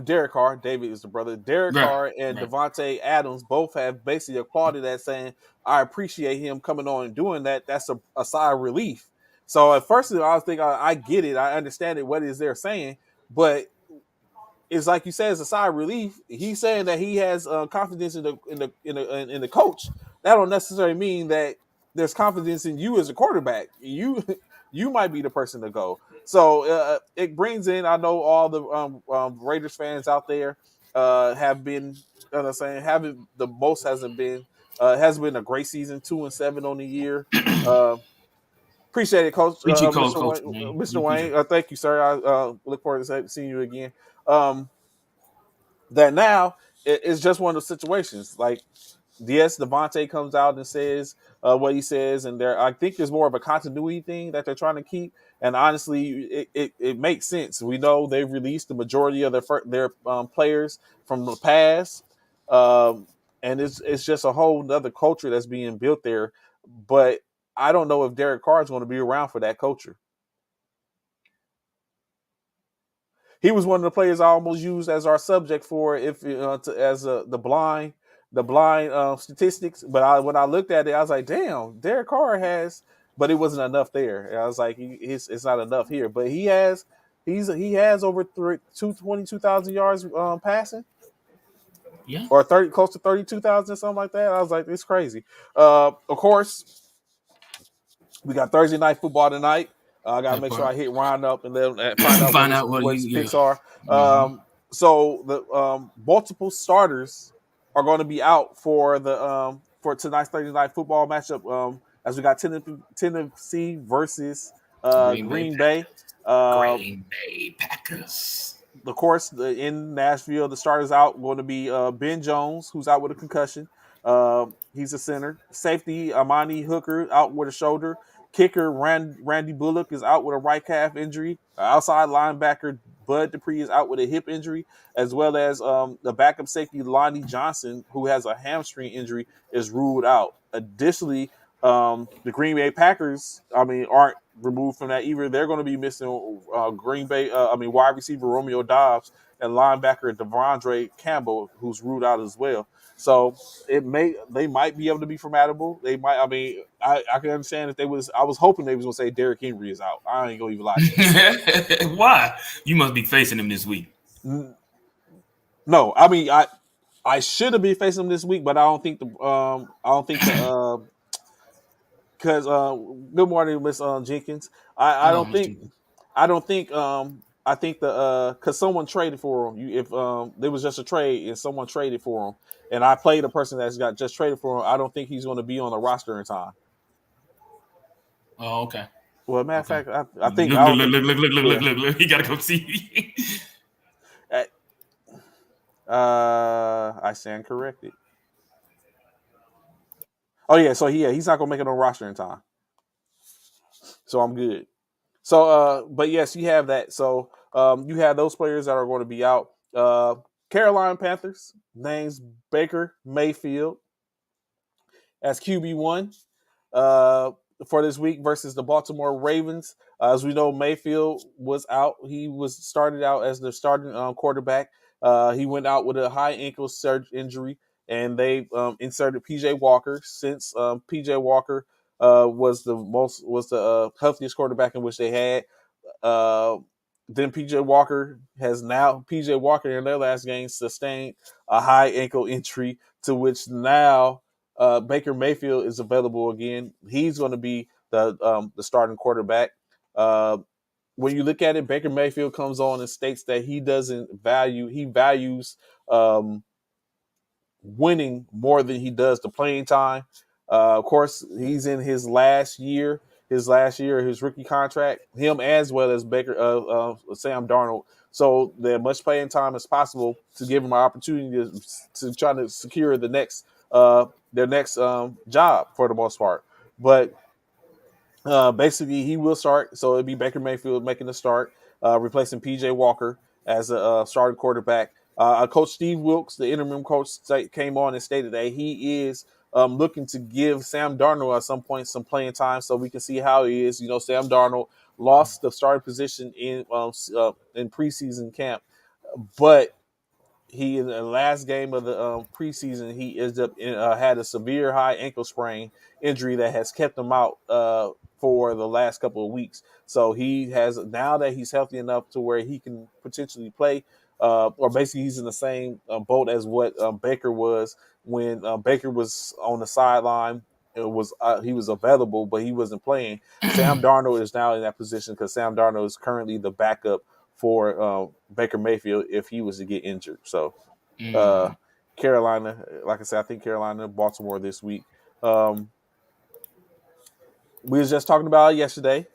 Derek Carr. David is the brother. Derek Right. Carr and Right. Devontae Adams both have basically applauded that, saying, "I appreciate him coming on and doing that. That's a sigh of relief." So at first, I was thinking, I get it, I understand it, what it is they're saying, but it's like you said, it's a sigh of relief. He's saying that he has confidence in the coach. That don't necessarily mean that there's confidence in you as a quarterback. You might be the person to go. So it brings in. I know all the Raiders fans out there have been. Saying having the most has been a great season, 2-7 on the year. Uh, Appreciate it, Coach, Preach your call, Mr. coach, Wayne. man. We Mr. appreciate Wayne, thank you, sir. I look forward to seeing you again. That now it's just one of those situations. Like, yes, Devontae comes out and says what he says, and I think there's more of a continuity thing that they're trying to keep. And honestly, it makes sense. We know they've released the majority of their players from the past, and it's just a whole other culture that's being built there. But I don't know if Derek Carr is going to be around for that culture. He was one of the players I almost used as our subject for the blind statistics. But when I looked at it, I was like, damn, Derek Carr has, but it wasn't enough there. And I was like, it's not enough here. But he has over 22,000 yards passing, Yeah. or close to 32,000, something like that. I was like, it's crazy. Of course, we got Thursday night football tonight. I got to That make sure part. I hit Ryan up and then find out Find out what what you his yeah. picks are. Mm-hmm. So the multiple starters are going to be out for tonight's Thursday night football matchup. As we got Tennessee versus Green Bay Green Bay. Packers. Uh, Green Bay Packers. of course, in Nashville, the starters out going to be Ben Jones, who's out with a concussion. He's a center. Safety Amani Hooker out with a shoulder. Kicker Randy Bullock is out with a right calf injury. Outside linebacker Bud Dupree is out with a hip injury, as well as the backup safety Lonnie Johnson, who has a hamstring injury, is ruled out. Additionally, the Green Bay Packers, aren't removed from that either. They're going to be missing wide receiver Romeo Dobbs and linebacker Devondre Campbell, who's ruled out as well. So they might be able to be formidable. They might. I can understand if they was. I was hoping they was going to say Derrick Henry is out. I ain't gonna even lie to you. Why? You must be facing him this week. No, I should have been facing them this week, but I don't think the because good morning, Miss Jenkins. I Hello, don't Mr. think I think the because someone traded for him. If there was just a trade and someone traded for him, and I played a person that's got just traded for him, I don't think he's going to be on the roster in time. Oh, okay. Well, matter of Okay. fact, I think Look, I look, don't look, think. look, look, look, look, Yeah. look, look. You gotta go see. I stand corrected. Oh yeah, so he's not gonna make it on roster in time. So I'm good. So but yes, you have that. So you have those players that are going to be out. Carolina Panthers names Baker Mayfield as QB1 uh, for this week versus the Baltimore Ravens. As we know, Mayfield was out. He was started out as the starting quarterback. He went out with a high ankle surge injury, and they inserted PJ Walker. Since PJ Walker was the healthiest quarterback in which they had. Uh, then PJ Walker in their last game sustained a high ankle injury, to which now Baker Mayfield is available again. He's going to be the starting quarterback. When you look at it, Baker Mayfield comes on and states that he values winning more than he does the playing time. Of course, he's in his last year, his rookie contract. Him as well as Sam Darnold so that much playing time as possible to give him an opportunity to try to secure their next job for the most part. But basically, he will start. So it'd be Baker Mayfield making the start, replacing PJ Walker as a starting quarterback. Coach Steve Wilkes, the interim coach, came on and stated that he is looking to give Sam Darnold at some point some playing time so we can see how he is. Sam Darnold lost the starting position in preseason camp, but he in the last game of the preseason, he had a severe high ankle sprain injury that has kept him out for the last couple of weeks. So he has, now that he's healthy enough to where he can potentially play, or basically he's in the same boat as what Baker was when Baker was on the sideline. He was available, but he wasn't playing. Sam Darnold is now in that position because Sam Darnold is currently the backup for Baker Mayfield if he was to get injured. So Carolina, like I said, I think Carolina, Baltimore this week. We was just talking about it yesterday.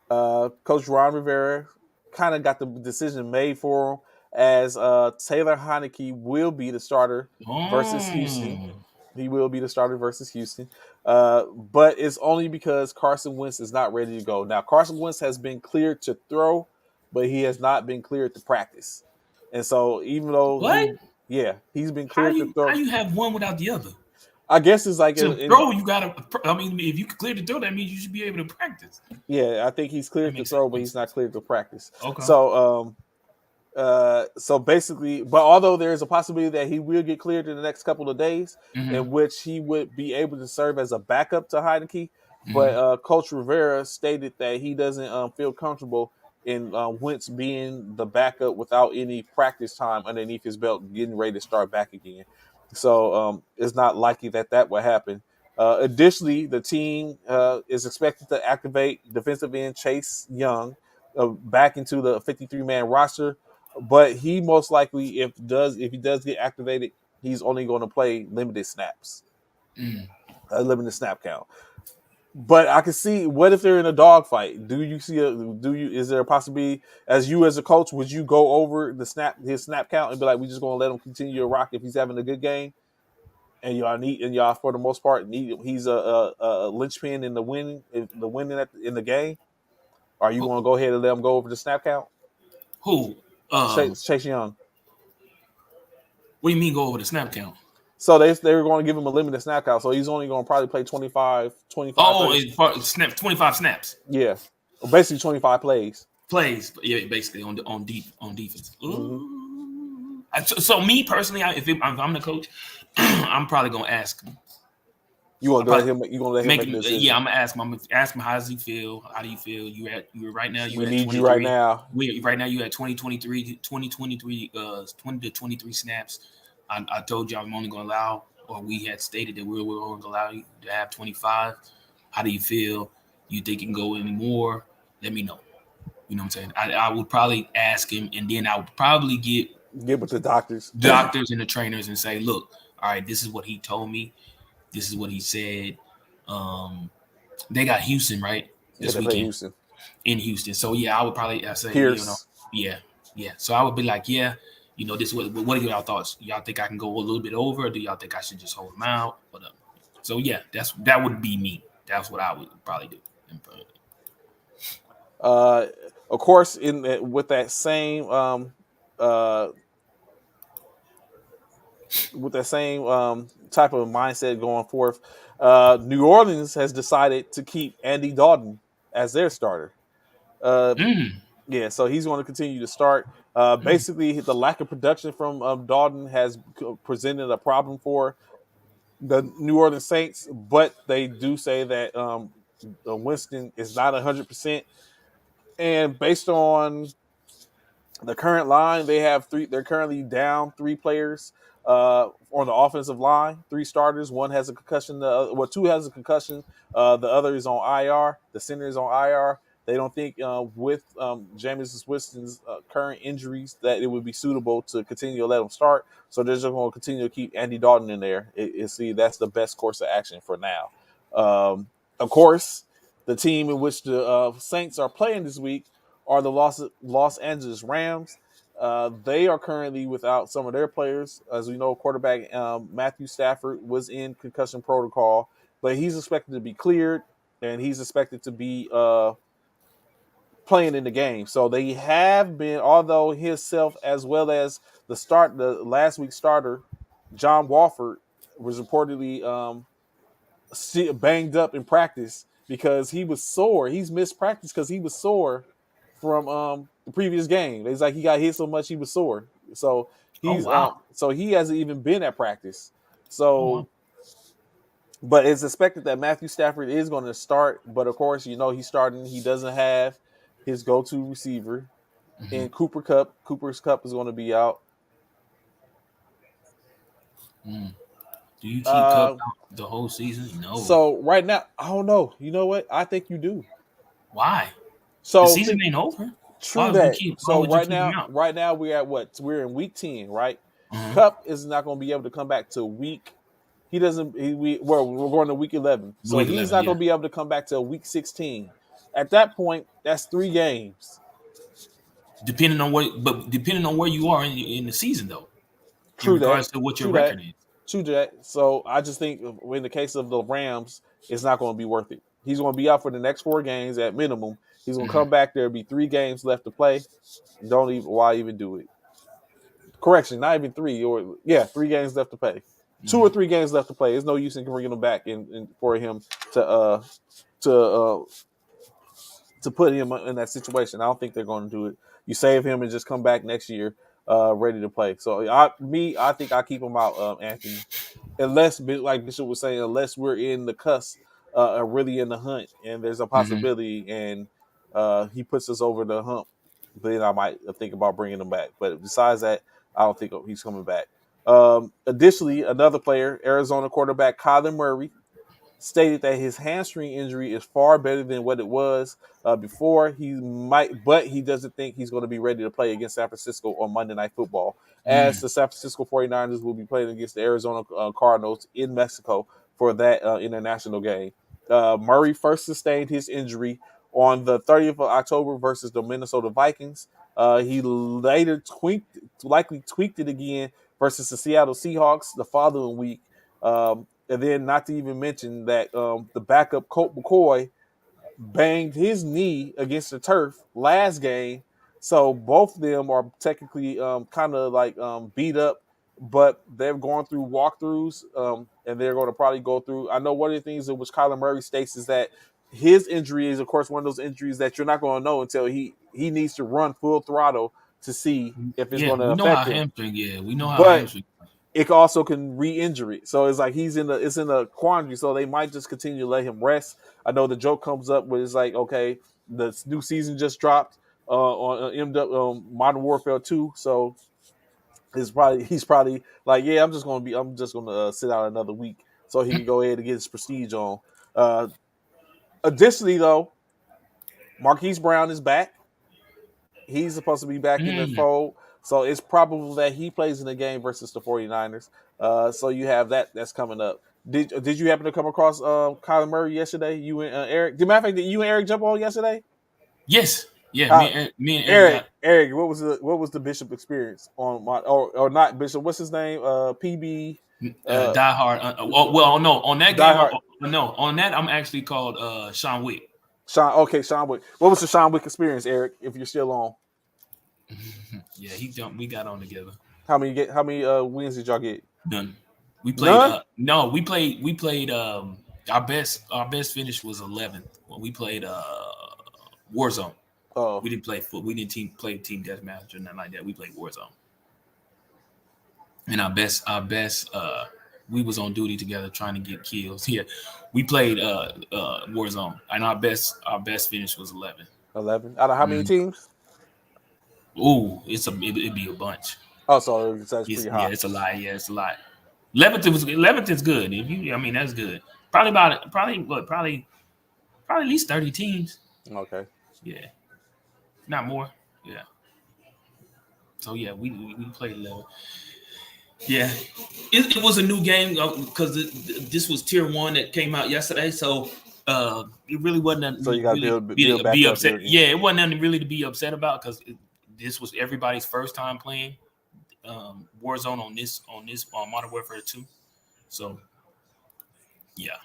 Coach Ron Rivera kind of got the decision made for him as Taylor Heineke will be the starter versus Houston. He will be the starter versus Houston. But it's only because Carson Wentz is not ready to go. Now, Carson Wentz has been cleared to throw, but he has not been cleared to practice. And so even though he's been cleared to throw. How you have one without the other? I guess it's like to throw, you gotta. I mean, if you can clear to throw, that means you should be able to practice. Yeah, I think he's cleared to throw, but he's not cleared to practice. Okay. So basically, but although there is a possibility that he will get cleared in the next couple of days, in which he would be able to serve as a backup to Heineke, but Coach Rivera stated that he doesn't feel comfortable in Wentz being the backup without any practice time underneath his belt, getting ready to start back again. So it's not likely that will happen. Additionally, the team is expected to activate defensive end Chase Young back into the 53-man roster, but he most likely, if he does get activated, he's only going to play limited snaps, a limited snap count. But I can see, what if they're in a dogfight? Is there a possibility, as a coach, would you go over his snap count and be like, we just going to let him continue to rock if he's having a good game? And y'all for the most part he's a linchpin in the winning in the game. Are you going to go ahead and let him go over the snap count? Who? Chase Young. What do you mean go over the snap count? So they were going to give him a limited snap count, so he's only going to probably play 25. Oh, it's 25 snaps. Yeah, basically 25 plays. Yeah, basically on defense. So me personally, if I'm the coach, I'm probably gonna ask him. You want to let him make the decision? Yeah, I'm gonna ask him. How does he feel? How do you feel? You're right now. We need you right now. Right now, you at 20 to 23 snaps. I told you I'm only going to allow, or we had stated that we were only going to allow you to have 25. How do you feel? You think you can go any more? Let me know. You know what I'm saying? I would probably ask him, and then I would probably get with the doctors and the trainers and say, look, all right, this is what he told me. This is what he said. They got Houston, right? This weekend. Houston. In Houston. So, yeah, I would probably say, Pierce. Yeah. So I would be like, yeah, this is what are y'all thoughts? Y'all think I can go a little bit over, or do y'all think I should just hold him out? Whatever. So, yeah, that would be me. That's what I would probably do. Of course, with that same type of mindset going forth, New Orleans has decided to keep Andy Dalton as their starter. Yeah, so he's going to continue to start. Basically, the lack of production from Dalton has presented a problem for the New Orleans Saints, but they do say that Winston is not 100%. And based on the current line, they're currently down 3 players on the offensive line, 3 starters. One has a concussion. Two has a concussion. The other is on IR. The center is on IR. They don't think with Jameis Winston's current injuries that it would be suitable to continue to let him start. So they're just going to continue to keep Andy Dalton in there. That's the best course of action for now. Of course, the team in which the Saints are playing this week are the Los Angeles Rams. They are currently without some of their players. As we know, quarterback Matthew Stafford was in concussion protocol, but he's expected to be cleared and he's expected to be playing in the game. So they have been, although himself as well as the last week's starter, John Walford, was reportedly banged up in practice because he was sore. He's missed practice because he was sore from the previous game. It's like he got hit so much he was sore. So Oh he's wow. so he hasn't even been at practice. Oh, wow. So but it's expected that Matthew Stafford is going to start, but of course, he's starting. He doesn't have his go-to receiver in Cooper Cup. Cooper's Cup is going to be out. Do you keep Cup Uh, out the whole season? No. so right now, I don't know. You know what? I think you do. Why? The So season ain't over. true that. Why So would you keep him out? right now we're at what? We're in week 10, right? Uh-huh. Cup is not going to be able to come back to week. He doesn't. We're going to week 11, so Week he's 11, not yeah. going to be able to come back to week 16. At that point, that's 3 games. Depending on where you are in the season, though, in True that. regards to what your True record that. is. True that. So I just think in the case of the Rams, it's not going to be worth it. He's going to be out for the next 4 games at minimum. He's going to come back. There'll be 3 games left to play. Why even do it? Correction, not even 3 3 games left to play. 2 or 3 games left to play. There's no use in bringing him back and for him to to put him in that situation. I don't think they're going to do it. You save him and just come back next year ready to play. So I think I keep him out, Anthony. Unless, like Bishop was saying, unless we're in the cusp, really in the hunt, and there's a possibility, and he puts us over the hump, then I might think about bringing him back. But besides that, I don't think he's coming back. Additionally, another player, Arizona quarterback Kyler Murray, stated that his hamstring injury is far better than what it was before. But he doesn't think he's going to be ready to play against San Francisco on Monday Night Football, as the San Francisco 49ers will be playing against the Arizona Cardinals in Mexico for that international game. Murray first sustained his injury on the 30th of October versus the Minnesota Vikings. He later likely tweaked it again versus the Seattle Seahawks the following week. And then, not to even mention that the backup Colt McCoy banged his knee against the turf last game. So both of them are technically kind of like beat up, but they're going through walkthroughs, and they're going to probably go through. I know one of the things in which Kyler Murray states is that his injury is, of course, one of those injuries that you're not going to know until he needs to run full throttle to see if it's Yeah, going to we know how affect him. hamstring. Yeah, we know how But hamstring. it also can re-injure it. So it's like it's in a quandary. So they might just continue to let him rest. I know the joke comes up where it's like, okay, the new season just dropped on Modern Warfare 2. So he's probably like, yeah, I'm just gonna sit out another week so he can go ahead and get his prestige on. Uh, Additionally, though, Marquise Brown is back. He's supposed to be back in the fold. So it's probable that he plays in the game versus the 49ers. So you have that's coming up. Did you happen to come across Kyler Murray yesterday? You and Eric. Matter of fact, did you and Eric jump on yesterday? Yes. Yeah, me and Eric got. Eric, what was the Bishop experience on my or not Bishop? What's his name? PB. Die Hard. No, on that Die game, Hard. on that I'm actually called Sean Wick. Sean Wick. What was the Sean Wick experience, Eric? If you're still on. Yeah, he jumped. We got on together. How many wins did y'all get? None. We played. No, we played. We played. Our best finish was 11th when we played Warzone. Oh, we didn't play foot. We didn't play team deathmatch or nothing like that. We played Warzone. And our best. We was on duty together trying to get kills. Yeah, we played Warzone, and our best finish was 11. 11 out of how many teams? Ooh, it'd be a bunch. Oh, so it's pretty high. Yeah, it's a lot. Yeah, it's a lot. 11th is good. That's good. Probably at least 30 teams. Okay. Yeah, not more. Yeah. So yeah, we played 11. Yeah, it was a new game because this was tier 1 that came out yesterday. So It really wasn't nothing So you got to really build back be up upset. your game. Yeah, it wasn't nothing really to be upset about because this was everybody's first time playing Warzone on this Modern Warfare 2. So yeah,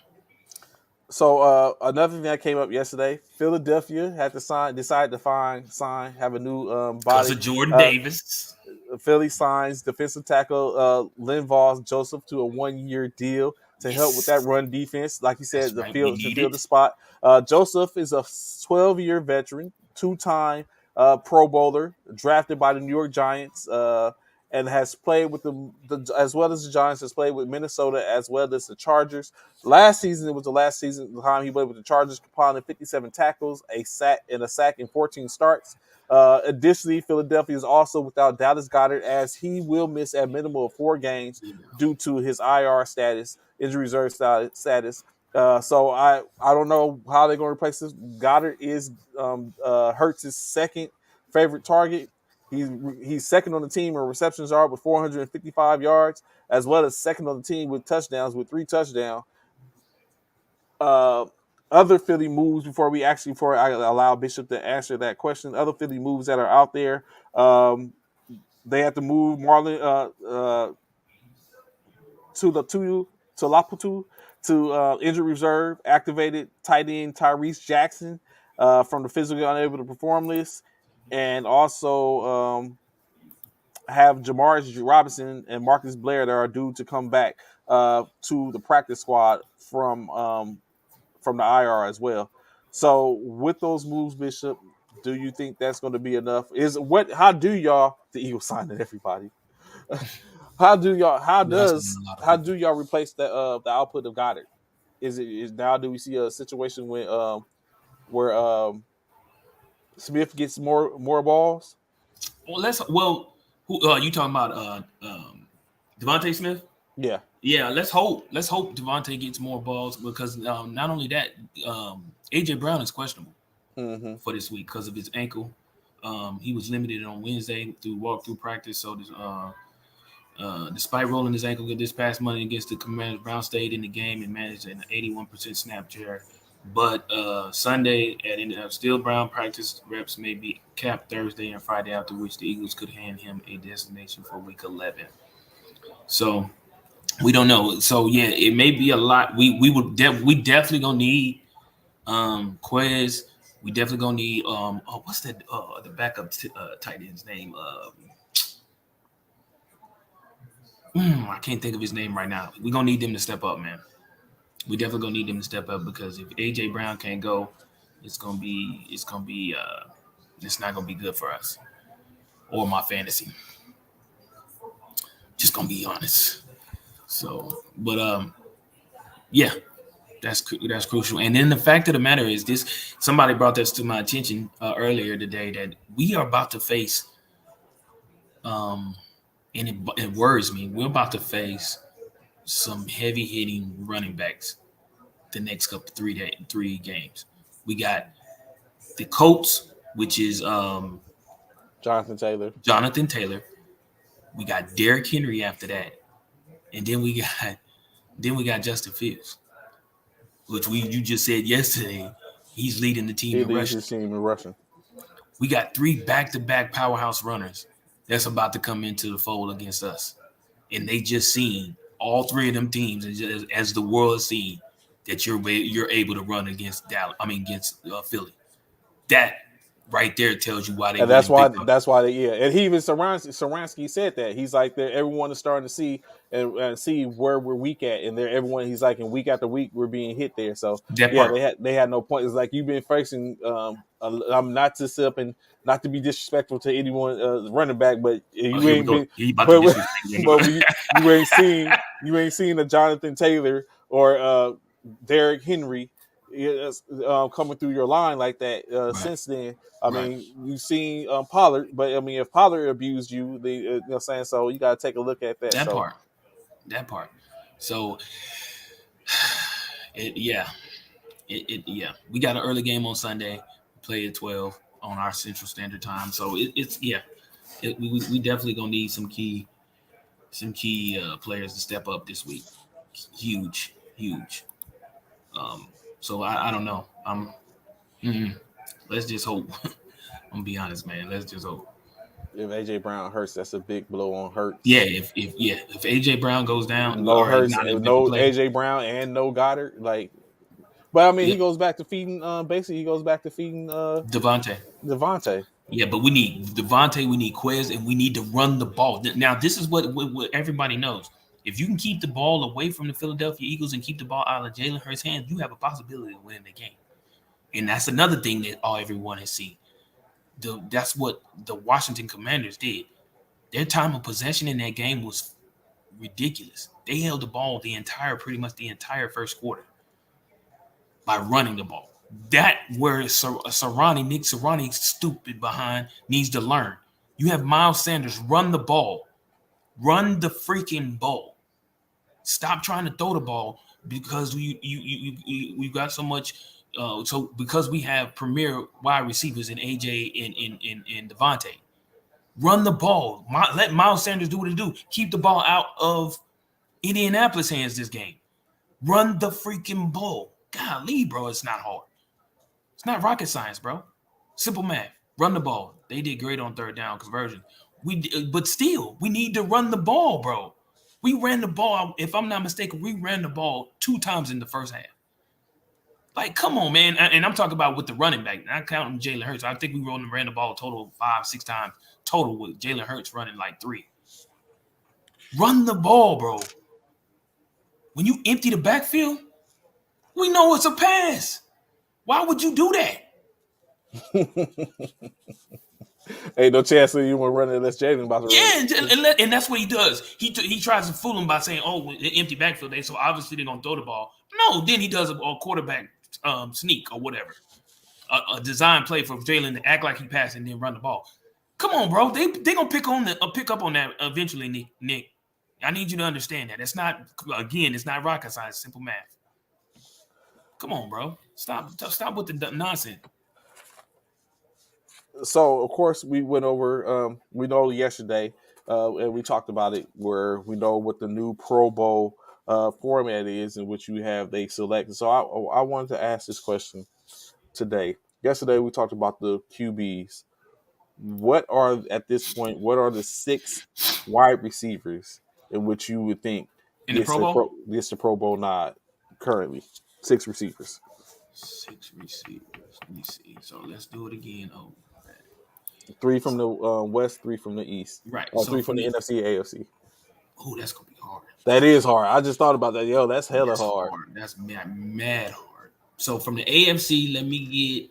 So another thing that came up yesterday, Philadelphia had to decided to have a new because body. of Jordan Uh, Davis. Philly signs defensive tackle Linval Joseph to a 1-year deal to help with that Yes, run defense. Like you that's said, right. We to need fill it. the spot. Joseph is a 12-year veteran, 2-time Pro Bowler, drafted by the New York Giants, and has played with the as well as the Giants, has played with Minnesota as well as the Chargers. Last season, it was the last season time he played with the Chargers, compiling 57 tackles, a sack, and 14 starts. Additionally, Philadelphia is also without Dallas Goedert, as he will miss a minimum of 4 games Yeah. due to his IR status, injury reserve status. So I don't know how they're going to replace this. Goddard is Hurts' second favorite target. He's second on the team in receptions yard with 455 yards, as well as second on the team with touchdowns with 3 touchdowns. Uh, other Philly moves before I allow Bishop to answer that question. Other Philly moves that are out there. They have to move Marlon to Laputu to injured reserve. Activated tight end Tyrese Jackson from the physically unable to perform list, and also have Jamaris Robinson and Marcus Blair that are due to come back to the practice squad from the IR as well. So with those moves, Bishop, do you think that's going to be enough? How do y'all the Eagles signing everybody? We're asking a lot of How people. do y'all replace the output of Goddard? Is now do we see a situation where Smith gets more balls? Well, who you talking about? Devontae Smith. Yeah. Yeah, let's hope. Let's hope Devontae gets more balls because not only that, AJ Brown is questionable Mm-hmm. for this week because of his ankle. He was limited on Wednesday through walkthrough practice. So, despite rolling his ankle this past Monday against the Commanders, Brown stayed in the game and managed an 81% snap share. But Sunday, still Brown practice reps may be capped Thursday and Friday, after which the Eagles could hand him a destination for Week 11. So we don't know. So yeah, it may be a lot. We definitely gonna need Quez. We definitely gonna need what's that the backup tight end's name? I can't think of his name right now. We're gonna need them to step up, man. We definitely gonna need them to step up because if AJ Brown can't go, it's not gonna be good for us or my fantasy. Just gonna be honest. So, but yeah, that's crucial. And then the fact of the matter is this: somebody brought this to my attention earlier today that we are about to face, and it worries me. We're about to face some heavy hitting running backs the next couple 3 games. We got the Colts, which is Jonathan Taylor. Jonathan Taylor. We got Derrick Henry after that, and then we got Justin Fields, which you just said yesterday. He's leading the team He in leads rushing. his team in rushing. We got 3 back-to-back powerhouse runners that's about to come into the fold against us, and they just seen all 3 of them teams as the world has seen that you're able to run against Dallas. I mean against Philly. That right there tells you why they And really picked up. that's why and he even Saransky said that he's like everyone is starting to see and see where we're weak at, and everyone he's like, in week after week we're being hit there. So That yeah, part. they had no point. It's like you've been facing I'm not to sit up and not to be disrespectful to anyone running back, but Oh, you here we ain't go. been He about to but disrespect but you. you ain't seen a Jonathan Taylor or Derrick Henry coming through your line like that Right. since then. I Right. mean, you've seen Pollard, but I mean, if Pollard abused you, you know what I'm saying? So you got to take a look at that. That So part. That part. So, yeah. Yeah. We got an early game on Sunday. Play at 12 on our Central Standard Time. So it's yeah. We definitely gonna need some key players to step up this week. Huge, huge. So I don't know. Let's just hope. I'm gonna be honest, man. Let's just hope. If AJ Brown hurts, that's a big blow on Yeah, Hurts. if AJ Brown goes down, No or he's Hurts, not able to no play, AJ Brown, and no Goddard. Like, but I mean, yeah, he goes back to feeding. Basically, he goes back to feeding Devontae. Devontae. Yeah, but we need Devontae, we need Quez, and we need to run the ball. Now, this is what everybody knows. If you can keep the ball away from the Philadelphia Eagles and keep the ball out of Jalen Hurts' hands, you have a possibility of winning the game. And that's another thing that all everyone has seen. That's what the Washington Commanders did. Their time of possession in that game was ridiculous. They held the ball pretty much the entire first quarter by running the ball. That where Nick Sirianni, stupid behind, needs to learn. You have Miles Sanders run the ball, run the freaking ball. Stop trying to throw the ball because we've got so much. So because we have premier wide receivers in AJ and Devontae, run the ball. Let Miles Sanders do what he do. Keep the ball out of Indianapolis' hands this game. Run the freaking ball. Golly, bro, it's not hard. It's not rocket science, bro. Simple math. Run the ball. They did great on third down conversion. But still, we need to run the ball, bro. We ran the ball. If I'm not mistaken, we ran the ball 2 times in the first half. Like, come on, man. And I'm talking about with the running back. Not counting Jalen Hurts. I think we ran the ball a total of 5, 6 times total with Jalen Hurts running like 3. Run the ball, bro. When you empty the backfield, we know it's a pass. Why would you do that? Ain't no chance that you want to run it unless Jalen about to run Yeah, and that's what he does. He tries to fool him by saying, "Oh, empty backfield day, so obviously they're gonna throw the ball." No, then he does a quarterback sneak or whatever, a design play for Jalen to act like he passed and then run the ball. Come on, bro. They gonna pick up on that eventually, Nick. I need you to understand that. It's not rocket science, simple math. Come on, bro. Stop with the nonsense. So of course we went over. We know yesterday, and we talked about it, where we know what the new Pro Bowl format is, in which you have they select. So I wanted to ask this question today. Yesterday we talked about the QBs. What are at this point? What are the 6 wide receivers in which you would think In the Pro Bowl, gets the Pro Bowl nod currently? 6 receivers. 6 receivers. Let me see. So let's do it again. Oh, 3 from the West, 3 from the East, right. or So 3 from from the the NFC, AFC. that's gonna be hard. That is hard. I just thought about that. Yo, that's hella That's hard. hard. That's mad hard. So from the AFC, let me get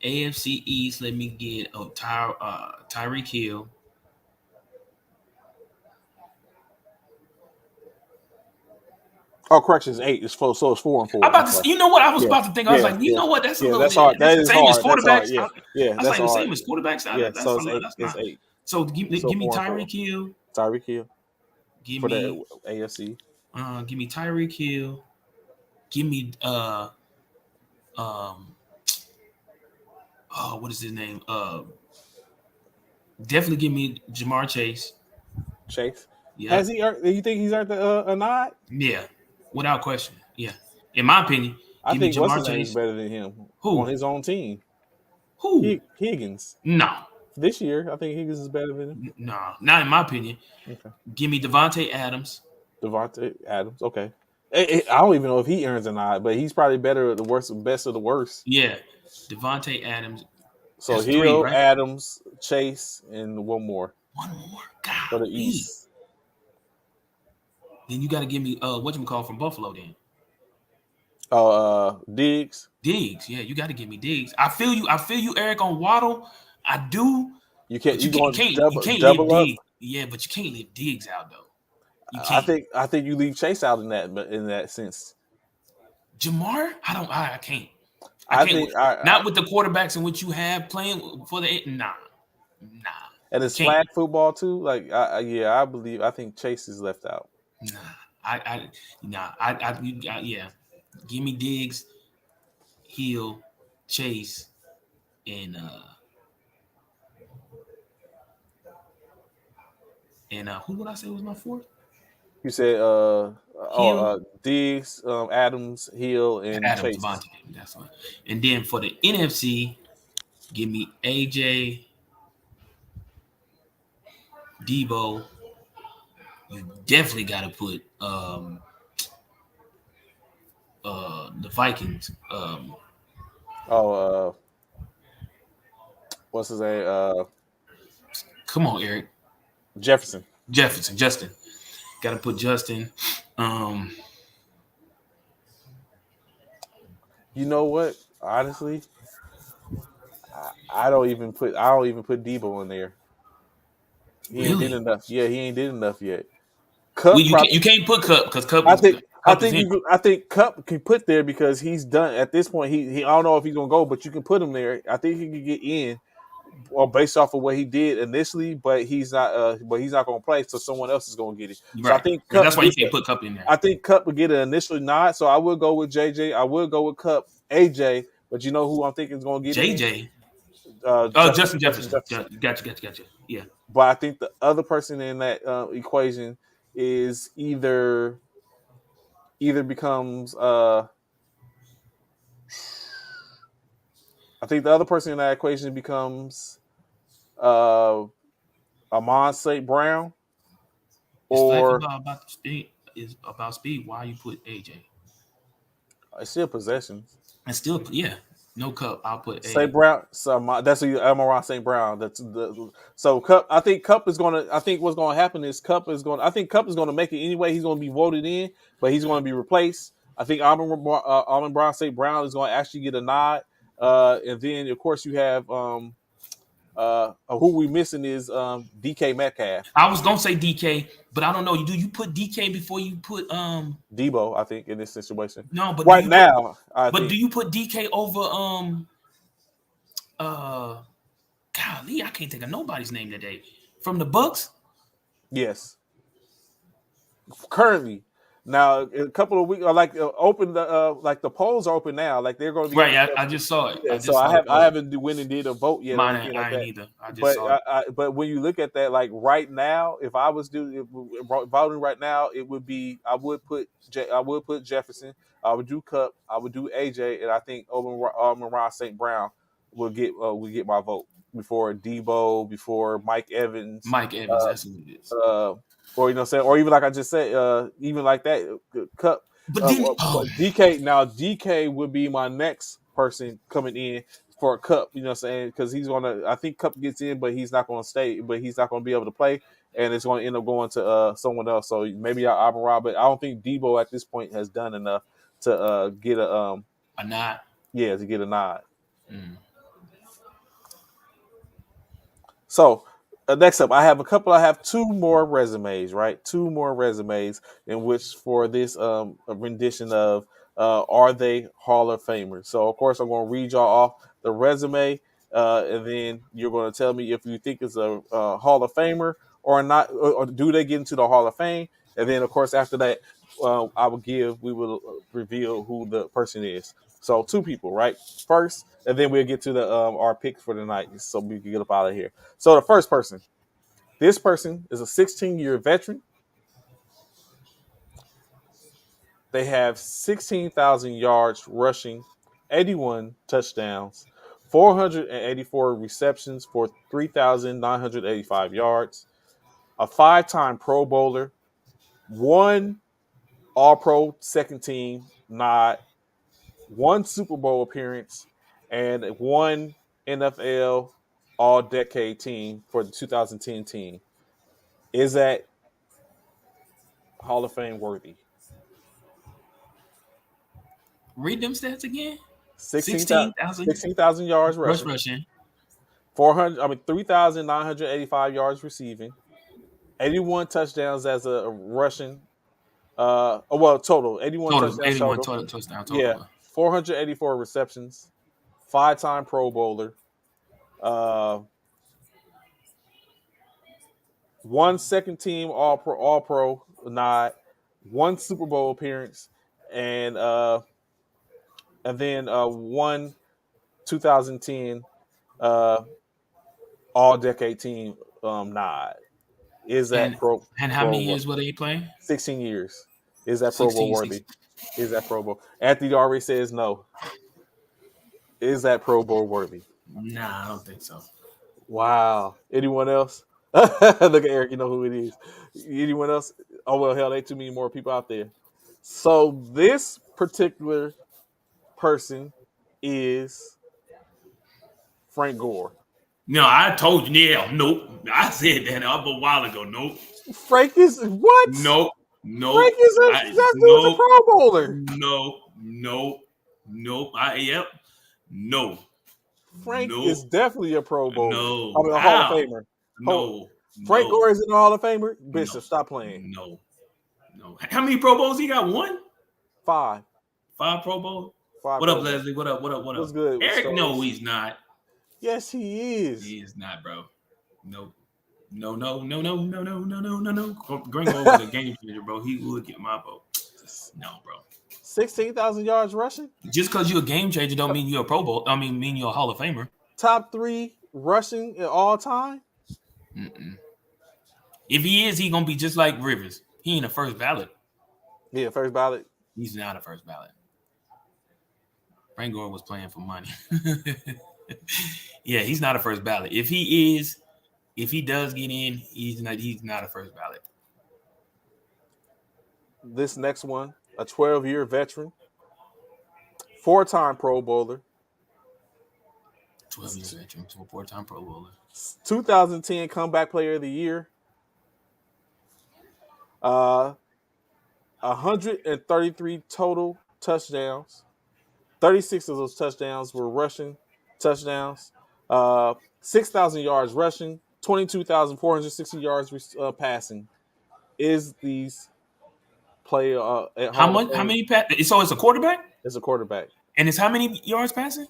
AFC East. Let me get Tyreek Hill. Oh, corrections, 8. It's 4, so it's 4 and 4. I I'm about sorry. to, you know what I was Yeah, about to think. I was yeah, like, you yeah, know what? That's a yeah. little. That's hard. That's That the is same as hard. That's hard. quarterbacks. Yeah, yeah. I was That's like the hard. same as quarterbacks. Yeah. That's So a it's 8. that's It's not. 8. So give So me 4 and 4. Tyreek Hill. Tyreek Hill Give for the me AFC. give me Tyreek Hill. Give me um what is his name? Definitely give me Jamar Chase. Chase. Yeah. Has he? Do you think he's earned a nod? Yeah. Without question. Yeah. In my opinion, I give me think what's Jamar his name is Chase. better than him on Who? his own team. Who? Higgins. No. This year, I think Higgins is better than him. No. Not in my opinion. Okay. Give me Devontae Adams. Devontae Adams. Okay. I don't even know if he earns a nod, but he's probably better at the worst, best of the worst. Yeah. Devontae Adams. So That's 3, Hill, right? Adams, Chase, and one more One more. for the Golly. East. Then you got to give me whatchamacallit from Buffalo then. Diggs. Diggs. Yeah, you got to give me Diggs. I feel you, Eric, on Waddle. I do. You can't. But You going you can't leave double up? Diggs. Yeah, but you can't leave Diggs out though. You I can't. think you leave Chase out in that sense. Jamar, I can't. I I can't. think Not with the quarterbacks in which you have playing for the nah. and it's Can't. flag football too. Like I think Chase is left out. Nah. Yeah. Give me Diggs, Hill, Chase, and who would I say was my 4th? You said Hill, Diggs, Adams, Hill, and Adams, Chase. Devontae. That's one. And then for the NFC, give me AJ, Debo. You definitely got to put the Vikings. Oh, what's his name? Come on, Eric Jefferson. Jefferson, Justin. Got to put Justin. Um, You know what? Honestly, I don't even put Debo in there. He ain't did really? enough. Yeah, he ain't did enough yet. Well, Cup probably. you can't put Cup because I think. I Cup is think in. you. I think Cup can put there because he's done at this point. He. I don't know if he's gonna go, but you can put him there. I think he can get in, or based off of what he did initially. But he's not. But he's not gonna play, so someone else is gonna get it. So I Right. think And Cup that's why you gets. can't put Cup in there. I think Cup would get an initial nod. So I will go with JJ. I will go with Cup, AJ. But you know who I'm thinking is gonna get in? JJ. Oh, Justin, Justin Justin Jefferson. Jefferson. Gotcha. Yeah. But I think the other person in that equation is either becomes I think the other person in that equation becomes uh Amon St. Brown It's like or about the speed. Is about speed. Why you put AJ? it's still possessions. And still, yeah, no Cup. I'll put St. A. Brown, so that's Amon St. Brown. That's the so Cup. I think Cup is gonna. I think what's gonna happen is Cup is going. I think Cup is gonna make it anyway. He's gonna be voted in, but he's gonna be replaced. I think Amon Brown St. Brown is gonna actually get a nod. And then of course you have who we missing is DK Metcalf. I was gonna say DK, but I don't know. Do you put DK before you put Debo, I think, in this situation. No, but Right now, I do think. you put DK over uh golly, I can't think of nobody's name today. From the Bucks? Yes. Currently. Now, in a couple of weeks, open the like the polls are open now. Like they're going to be able Right, to tell I me. just saw it. Yeah, I so just saw the I poll. haven't went and did a vote yet or Mine, anything like I ain't that. either. I just But saw it. but when you look at that, like right now, if I was voting right now, it would be I would put Jefferson, I would do Cup, I would do AJ, and I think Ross St. Brown will get my vote before Debo, before Mike Evans, Mike Evans, that's who it is. uh, or you know, what I'm saying, or even like I just said, even like that Cup. But then, DK now DK would be my next person coming in for a Cup. You know what I'm saying? Because he's gonna. I think Cup gets in, but he's not gonna stay. But he's not gonna be able to play, and it's gonna end up going to someone else. So maybe I'm Rob, but I don't think Debo at this point has done enough to get a a nod. to get a nod. Mm. So next up, I have two more resumes, right? Two more resumes in which for this a rendition of are they Hall of Famers? So of course I'm going to read y'all off the resume, and then you're going to tell me if you think it's a Hall of Famer or not, or do they get into the Hall of Fame? And then of course after that, we will reveal who the person is. So two people, right? First, and then we'll get to the our picks for the night, so we can get up out of here. So the first person, this person is a 16-year veteran. They have 16,000 yards rushing, 81 touchdowns, 484 receptions for 3,985 yards, a five-time Pro Bowler, one All-Pro second team nod, one Super Bowl appearance, and one NFL All-Decade team for the 2010 team. Is that Hall of Fame worthy? Read them stats again. 16,000 16,000 16,000 yards rush rushing, rushing. 3,985 yards receiving, 81 touchdowns as a rushing. Total 81 Total, touchdowns 81 total. total touchdown Yeah, total. 484 receptions, five-time Pro Bowler, uh, one second team All Pro nod, one Super Bowl appearance, and then one 2010 uh, All Decade team nod. Is that Pro how many Bowl? years were they playing? 16 years. Is that Pro Bowl 16, worthy? Is that Pro Bowl? Anthony already says no. Is that Pro Bowl worthy? Nah, I don't think so. Wow. Anyone else? Look at Eric. You know who it is. Anyone else? Oh well, hell, ain't too many more people out there. So this particular person is Frank Gore. No, I told you. Yeah, nope. I said that a while ago. Nope. Frank is what? Nope. Frank is that dude's a Pro Bowler. Nope. No. Frank is definitely a Pro Bowler. No. I mean, a Hall of Famer. No. Frank Gore is in the Hall of Famer. Bishop, stop playing. No. How many Pro Bowls he got? 1? 5. 5 Pro Bowls? What up, Leslie? What up? What's good? Eric, no, he's not. Yes, he is. He is not, bro. Nope. No. Gringo was a game changer, bro. He would get my vote. No, bro. 16,000 yards rushing? Just because you're a game changer don't mean you're a Pro Bowl. Mean you're a Hall of Famer. Top 3 rushing in all time? Mm-mm. If he is, he going to be just like Rivers. He ain't a first ballot. Yeah, first ballot. He's not a first ballot. Frank Gore was playing for money. Yeah, he's not a first ballot. If he does get in, he's not a first ballot. This next one, a 12-year veteran, 4-time Pro Bowler. 12 years veteran, 4-time Pro Bowler. 2010 Comeback Player of the Year. 133 total touchdowns. 36 of those touchdowns were rushing touchdowns. 6,000 yards rushing. 22,460 yards passing. Is these play at how many so it's a quarterback? It's a quarterback. And it's how many yards passing?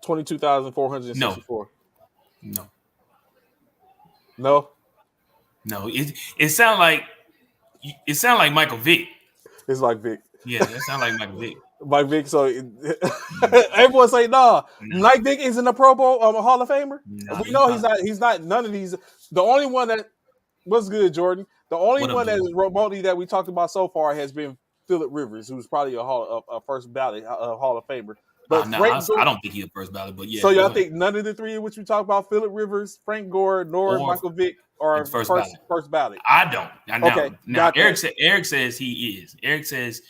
22,464. No. It sound like Michael Vick. It's like Vick. Yeah, that sounds like Michael Vick. Mike Vick. So everyone say no. Mike Vick isn't a Pro Bowl, a Hall of Famer. No, we know he's not. He's not. None of these. The only one that was good, Jordan. The only one that is remotely that we talked about so far has been Phillip Rivers, who's probably a first ballot Hall of Famer. But I don't think he's a first ballot. But yeah. So y'all think none of the three of which we talked about, Phillip Rivers, Frank Gore, nor Michael Vick, are first ballot? I don't. Okay. Now Eric says he is. Eric says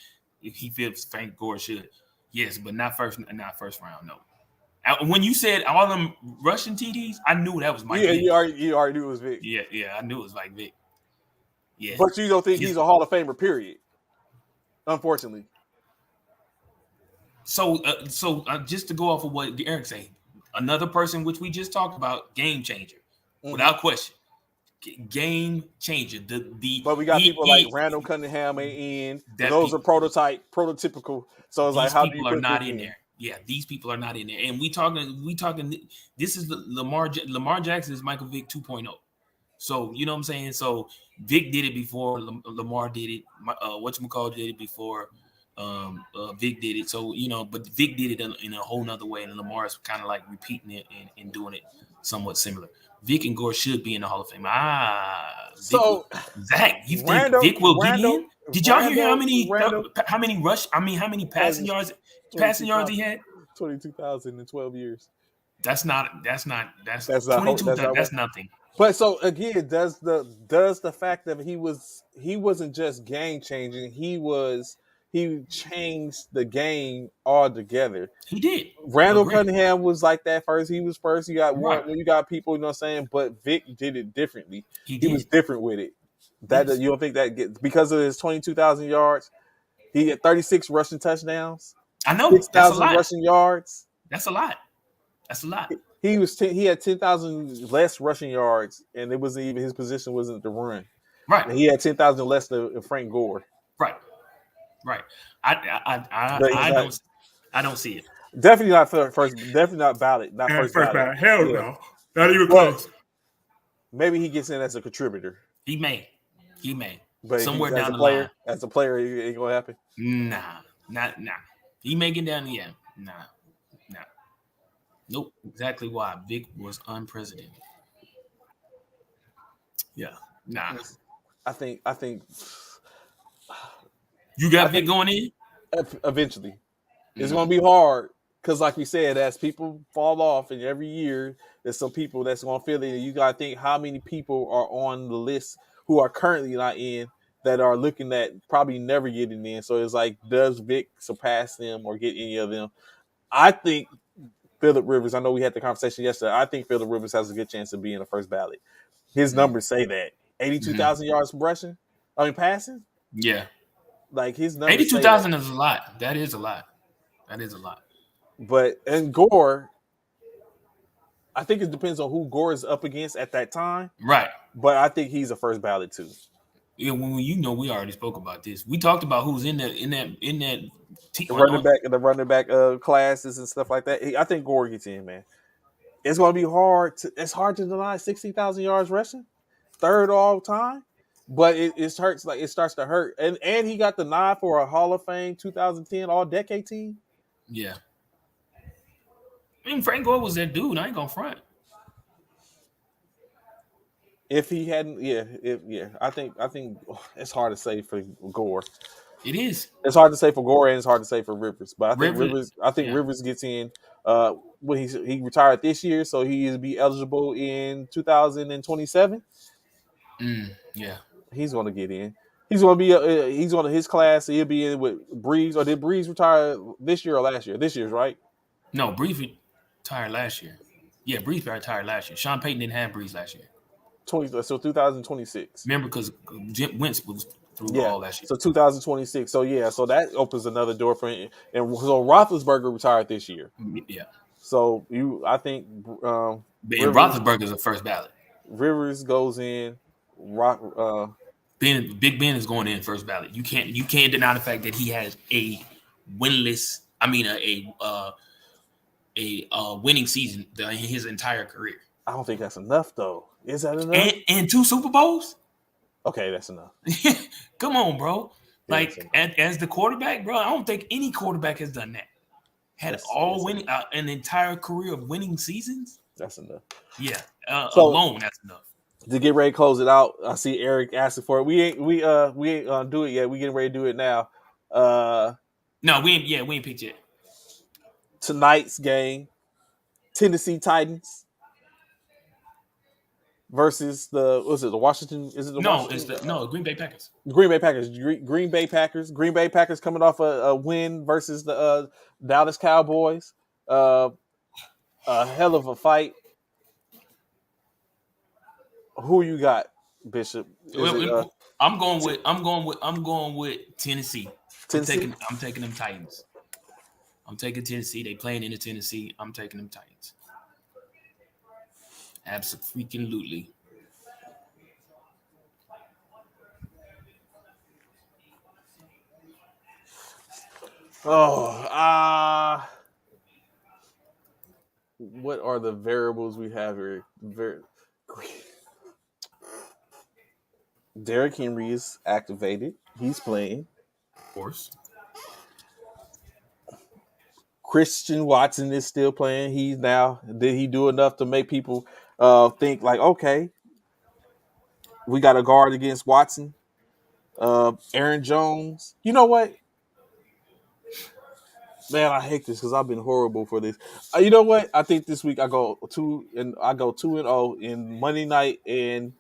if he feels Frank Gore should. Yes, but not first round. No. When you said all them Russian TDs, I knew that was Mike. Yeah, you already knew it was Vick. Yeah, I knew it was Mike Vick. Yeah, but you don't think he's a Hall of Famer? Period. Unfortunately. So just to go off of what Eric said, another person which we just talked about, game changer, without question, game changer. But we got people like Randall Cunningham and those are prototypical. So it's like, how do you put are not in there? Yeah, these people are not in there. And we talking. This is Lamar Jackson is Michael Vick 2.0. So you know what I'm saying. So Vick did it before Lamar did it. Whatchamacallit did it before. Vick did it. So but Vick did it in a whole nother way, and Lamar's kind of like repeating it and doing it somewhat similar. Vick and Gore should be in the Hall of Fame. So Zach, you think Vick will get in? Did y'all hear how many passing yards he had? 22,000 in 12 years. That's 22. That's nothing. But so again, does the fact that he wasn't just game changing, he changed the game altogether. He did. Randall Cunningham was like that first. He was first. You got one when you got people, you know what I'm saying? But Vick did it differently. He was different with it. You don't think that because of his 22,000 yards, he had 36 rushing touchdowns. I know 6,000 rushing yards. That's a lot. He had 10,000 less rushing yards, and it wasn't even his position wasn't the run. Right. And he had 10,000 less than Frank Gore. Right. I don't see it. Definitely not first. Definitely not ballot. Not first ballot. Hell no. Not even close. Maybe he gets in as a contributor. He may. But somewhere down the line. As a player, it ain't gonna happen. Nah. He may get down the end. Nah. Nope. Exactly why Vick was unprecedented. Yeah. Nah. I think You got Vic going in? eventually it's going to be hard because, like you said, as people fall off, and every year there's some people that's going to feel it. And you got to think how many people are on the list who are currently not in that are looking at probably never getting in. So it's like, does Vic surpass them or get any of them? I think Phillip Rivers. I know we had the conversation yesterday. I think Phillip Rivers has a good chance of being the first ballot. His numbers say that 82,000 yards rushing. I mean, passing. Yeah. Like his numbers 82,000 is a lot. That is a lot. That is a lot. But and Gore, I think it depends on who Gore is up against at that time. Right. But I think he's a first ballot too. Yeah, when we already spoke about this. We talked about who's in that The running back classes and stuff like that. I think Gore gets in, man. It's going to be hard. It's hard to deny 60,000 yards rushing, third all time. But it hurts. Like, it starts to hurt. And he got the nod for a Hall of Fame 2010 All Decade team. Yeah. I mean, Frank Gore was that dude. I ain't gonna front. If he hadn't, I think it's hard to say for Gore. It is. It's hard to say for Gore, and it's hard to say for Rivers. But I think Rivers gets in. When he retired this year, so he will be eligible in 2027. Yeah, he's going to get in. He's going to be. He's on his class. So he'll be in with Breeze. Or did Breeze retire this year or last year? This year's right. No, Breeze retired last year. Yeah, Breeze retired last year. Sean Payton didn't have Breeze last year. So 2026. Remember, because Wentz was through all that shit. So 2026. So so that opens another door for him. And so Roethlisberger retired this year. Yeah. So I think Roethlisberger is the first ballot. Rivers goes in. Big Ben is going in first ballot. You can't deny the fact that he has a winless. I mean, a winning season in his entire career. I don't think that's enough, though. Is that enough? And 2 Super Bowls? Okay, that's enough. Come on, bro. Like, as the quarterback, bro, I don't think any quarterback has done that. Had winning an entire career of winning seasons. That's enough. Yeah, alone that's enough. To get ready to close it out, I see Eric asking for it. We ain't do it yet. We getting ready to do it now. No, we ain't picked yet. Tonight's game, Tennessee Titans versus the Washington? Is it the Washington? Green Bay Packers. Green Bay Packers. Green Bay Packers coming off a win versus the Dallas Cowboys. A hell of a fight. Who you got, Bishop? I'm going with Tennessee. Tennessee? I'm taking them Titans. I'm taking Tennessee. They playing into Tennessee. I'm taking them Titans. Absolutely. What are the variables we have here? Derrick Henry is activated. He's playing. Of course. Christian Watson is still playing. Did he do enough to make people think like, okay, we got a guard against Watson? Aaron Jones. You know what? Man, I hate this because I've been horrible for this. You know what? I think this week I go 2-0 in Monday night and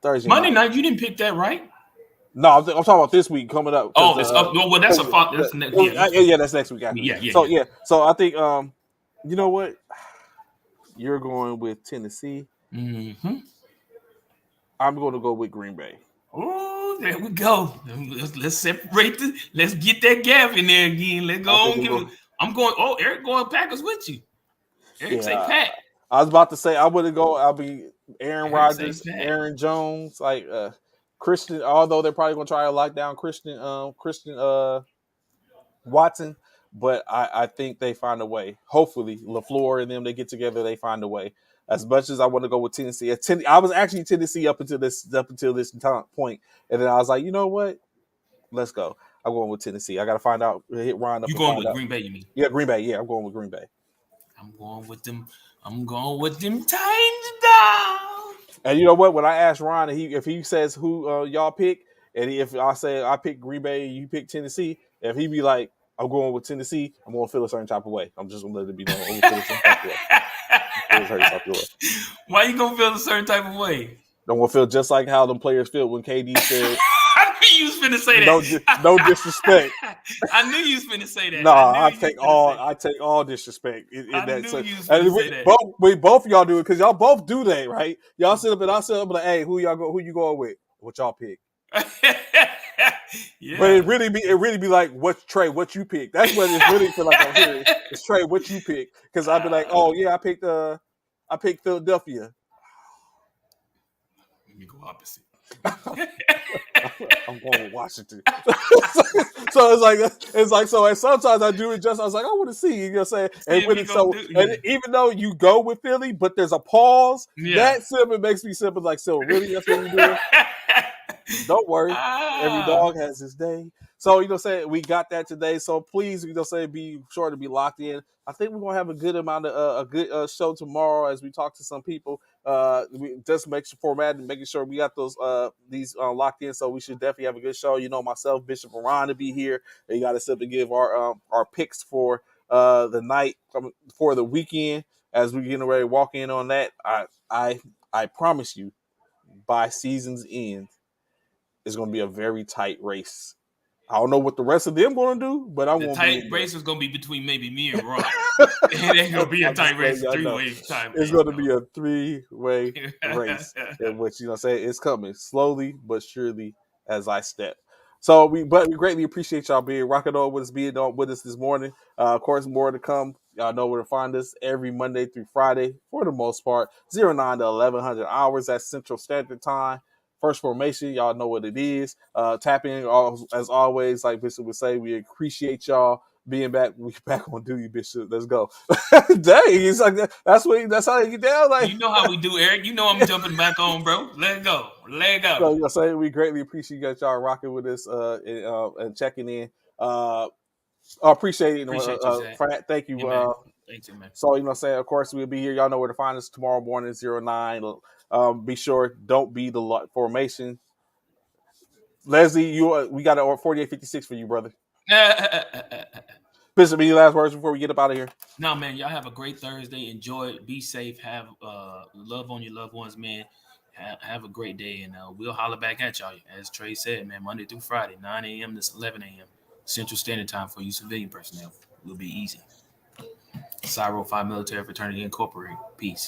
Thursday. Monday night, you didn't pick that, right? No, I'm talking about this week coming up. Oh, it's up. Well, that's a fault. That's next. Yeah, that's next week. After. Yeah. So I think you know what? You're going with Tennessee. Mm-hmm. I'm going to go with Green Bay. Oh, there we go. Let's separate let's get that gap in there again. Let's go on. I'm going. Oh, Eric going Packers with you. Eric say Pack. I was about to say I wouldn't go. I'll be Aaron Rodgers, Aaron Jones, like Christian. Although they're probably going to try to lock down Christian Watson, but I think they find a way. Hopefully, LaFleur and them, they get together, they find a way. As much as I want to go with Tennessee, I was actually Tennessee up until this point, and then I was like, you know what? Let's go. I'm going with Tennessee. I got to find out. Hit Ron up. You going with Green Bay? You mean? Yeah, Green Bay. Yeah, I'm going with Green Bay. I'm going with them. I'm going with them Titans down. And you know what? When I asked Ron, if he says who y'all pick, and if I say I pick Green Bay, you pick Tennessee, if he be like, I'm going with Tennessee, I'm going to feel a certain type of way. I'm just going to let it be known. I'm going to feel a certain type of way. Feel a certain type of way. Why you gonna feel a certain type of way? I'm going to feel just like how them players feel when KD said, I knew you was finna say that. No disrespect. I knew you was finna say that. Nah, I take all disrespect in I that. knew So, you was finna say that. both of y'all do it because y'all both do that, right? Y'all sit up and I sit up like, hey, who you going with? What y'all pick? Yeah. But it really be like, what you pick? That's what it's really feel like I'm hearing. It's Trey, what you pick? Because I'd be like, oh yeah, I picked Philadelphia. You go opposite. I'm going with Washington. So it's like so. And sometimes I do it just. I was like, I want to see. You know what I'm saying? And when it's so, and even though you go with Philly, but there's a pause. Yeah. That simple makes me simple. Like, so really, that's what you're doing. Don't worry. Every dog has his day. So, you know what I'm saying? We got that today. So please, you know what I'm saying, be sure to be locked in. I think we're going to have a good amount of a good show tomorrow as we talk to some people. We just make sure format and making sure we got these locked in. So we should definitely have a good show. You know, myself, Bishop and Ron to be here. And you got to simply give our picks for the night for the weekend as we getting ready to walk in on that. I promise you, by season's end, it's going to be a very tight race. I don't know what the rest of them going to do, but I'm going to be. The tight race is going to be between maybe me and Ron. It ain't going to be a tight race, three-way time. It's going to be a three-way race in which, you know what I'm saying, it's coming slowly but surely as I step. So we greatly appreciate y'all being rocking on with us, being on with us this morning. Of course, more to come. Y'all know where to find us every Monday through Friday for the most part, 09 to 1100 hours at Central Standard Time. First formation, y'all know what it is. Tap in as always, like Bishop would say. We appreciate y'all being back. We back on duty, Bishop. Let's go. Dang, it's like that's how you get down. Like, you know how we do, Eric. You know I'm jumping back on, bro. Let go. Leg out. So you know, say we greatly appreciate y'all rocking with us and checking in. Appreciate it. Appreciate you, Frat, thank you. Yeah, thank you, man. So, you know, say of course we'll be here. Y'all know where to find us tomorrow morning, 09. Be sure, don't be the formation. Leslie, we got a 4856 for you, brother. Bishop, any last words before we get up out of here? No, man. Y'all have a great Thursday. Enjoy it. Be safe. Have love on your loved ones, man. Have a great day, and we'll holler back at y'all. As Trey said, man, Monday through Friday, 9 a.m. to 11 a.m. Central Standard Time for you civilian personnel. Will be easy. Cyro 5 Military Fraternity Incorporated. Peace.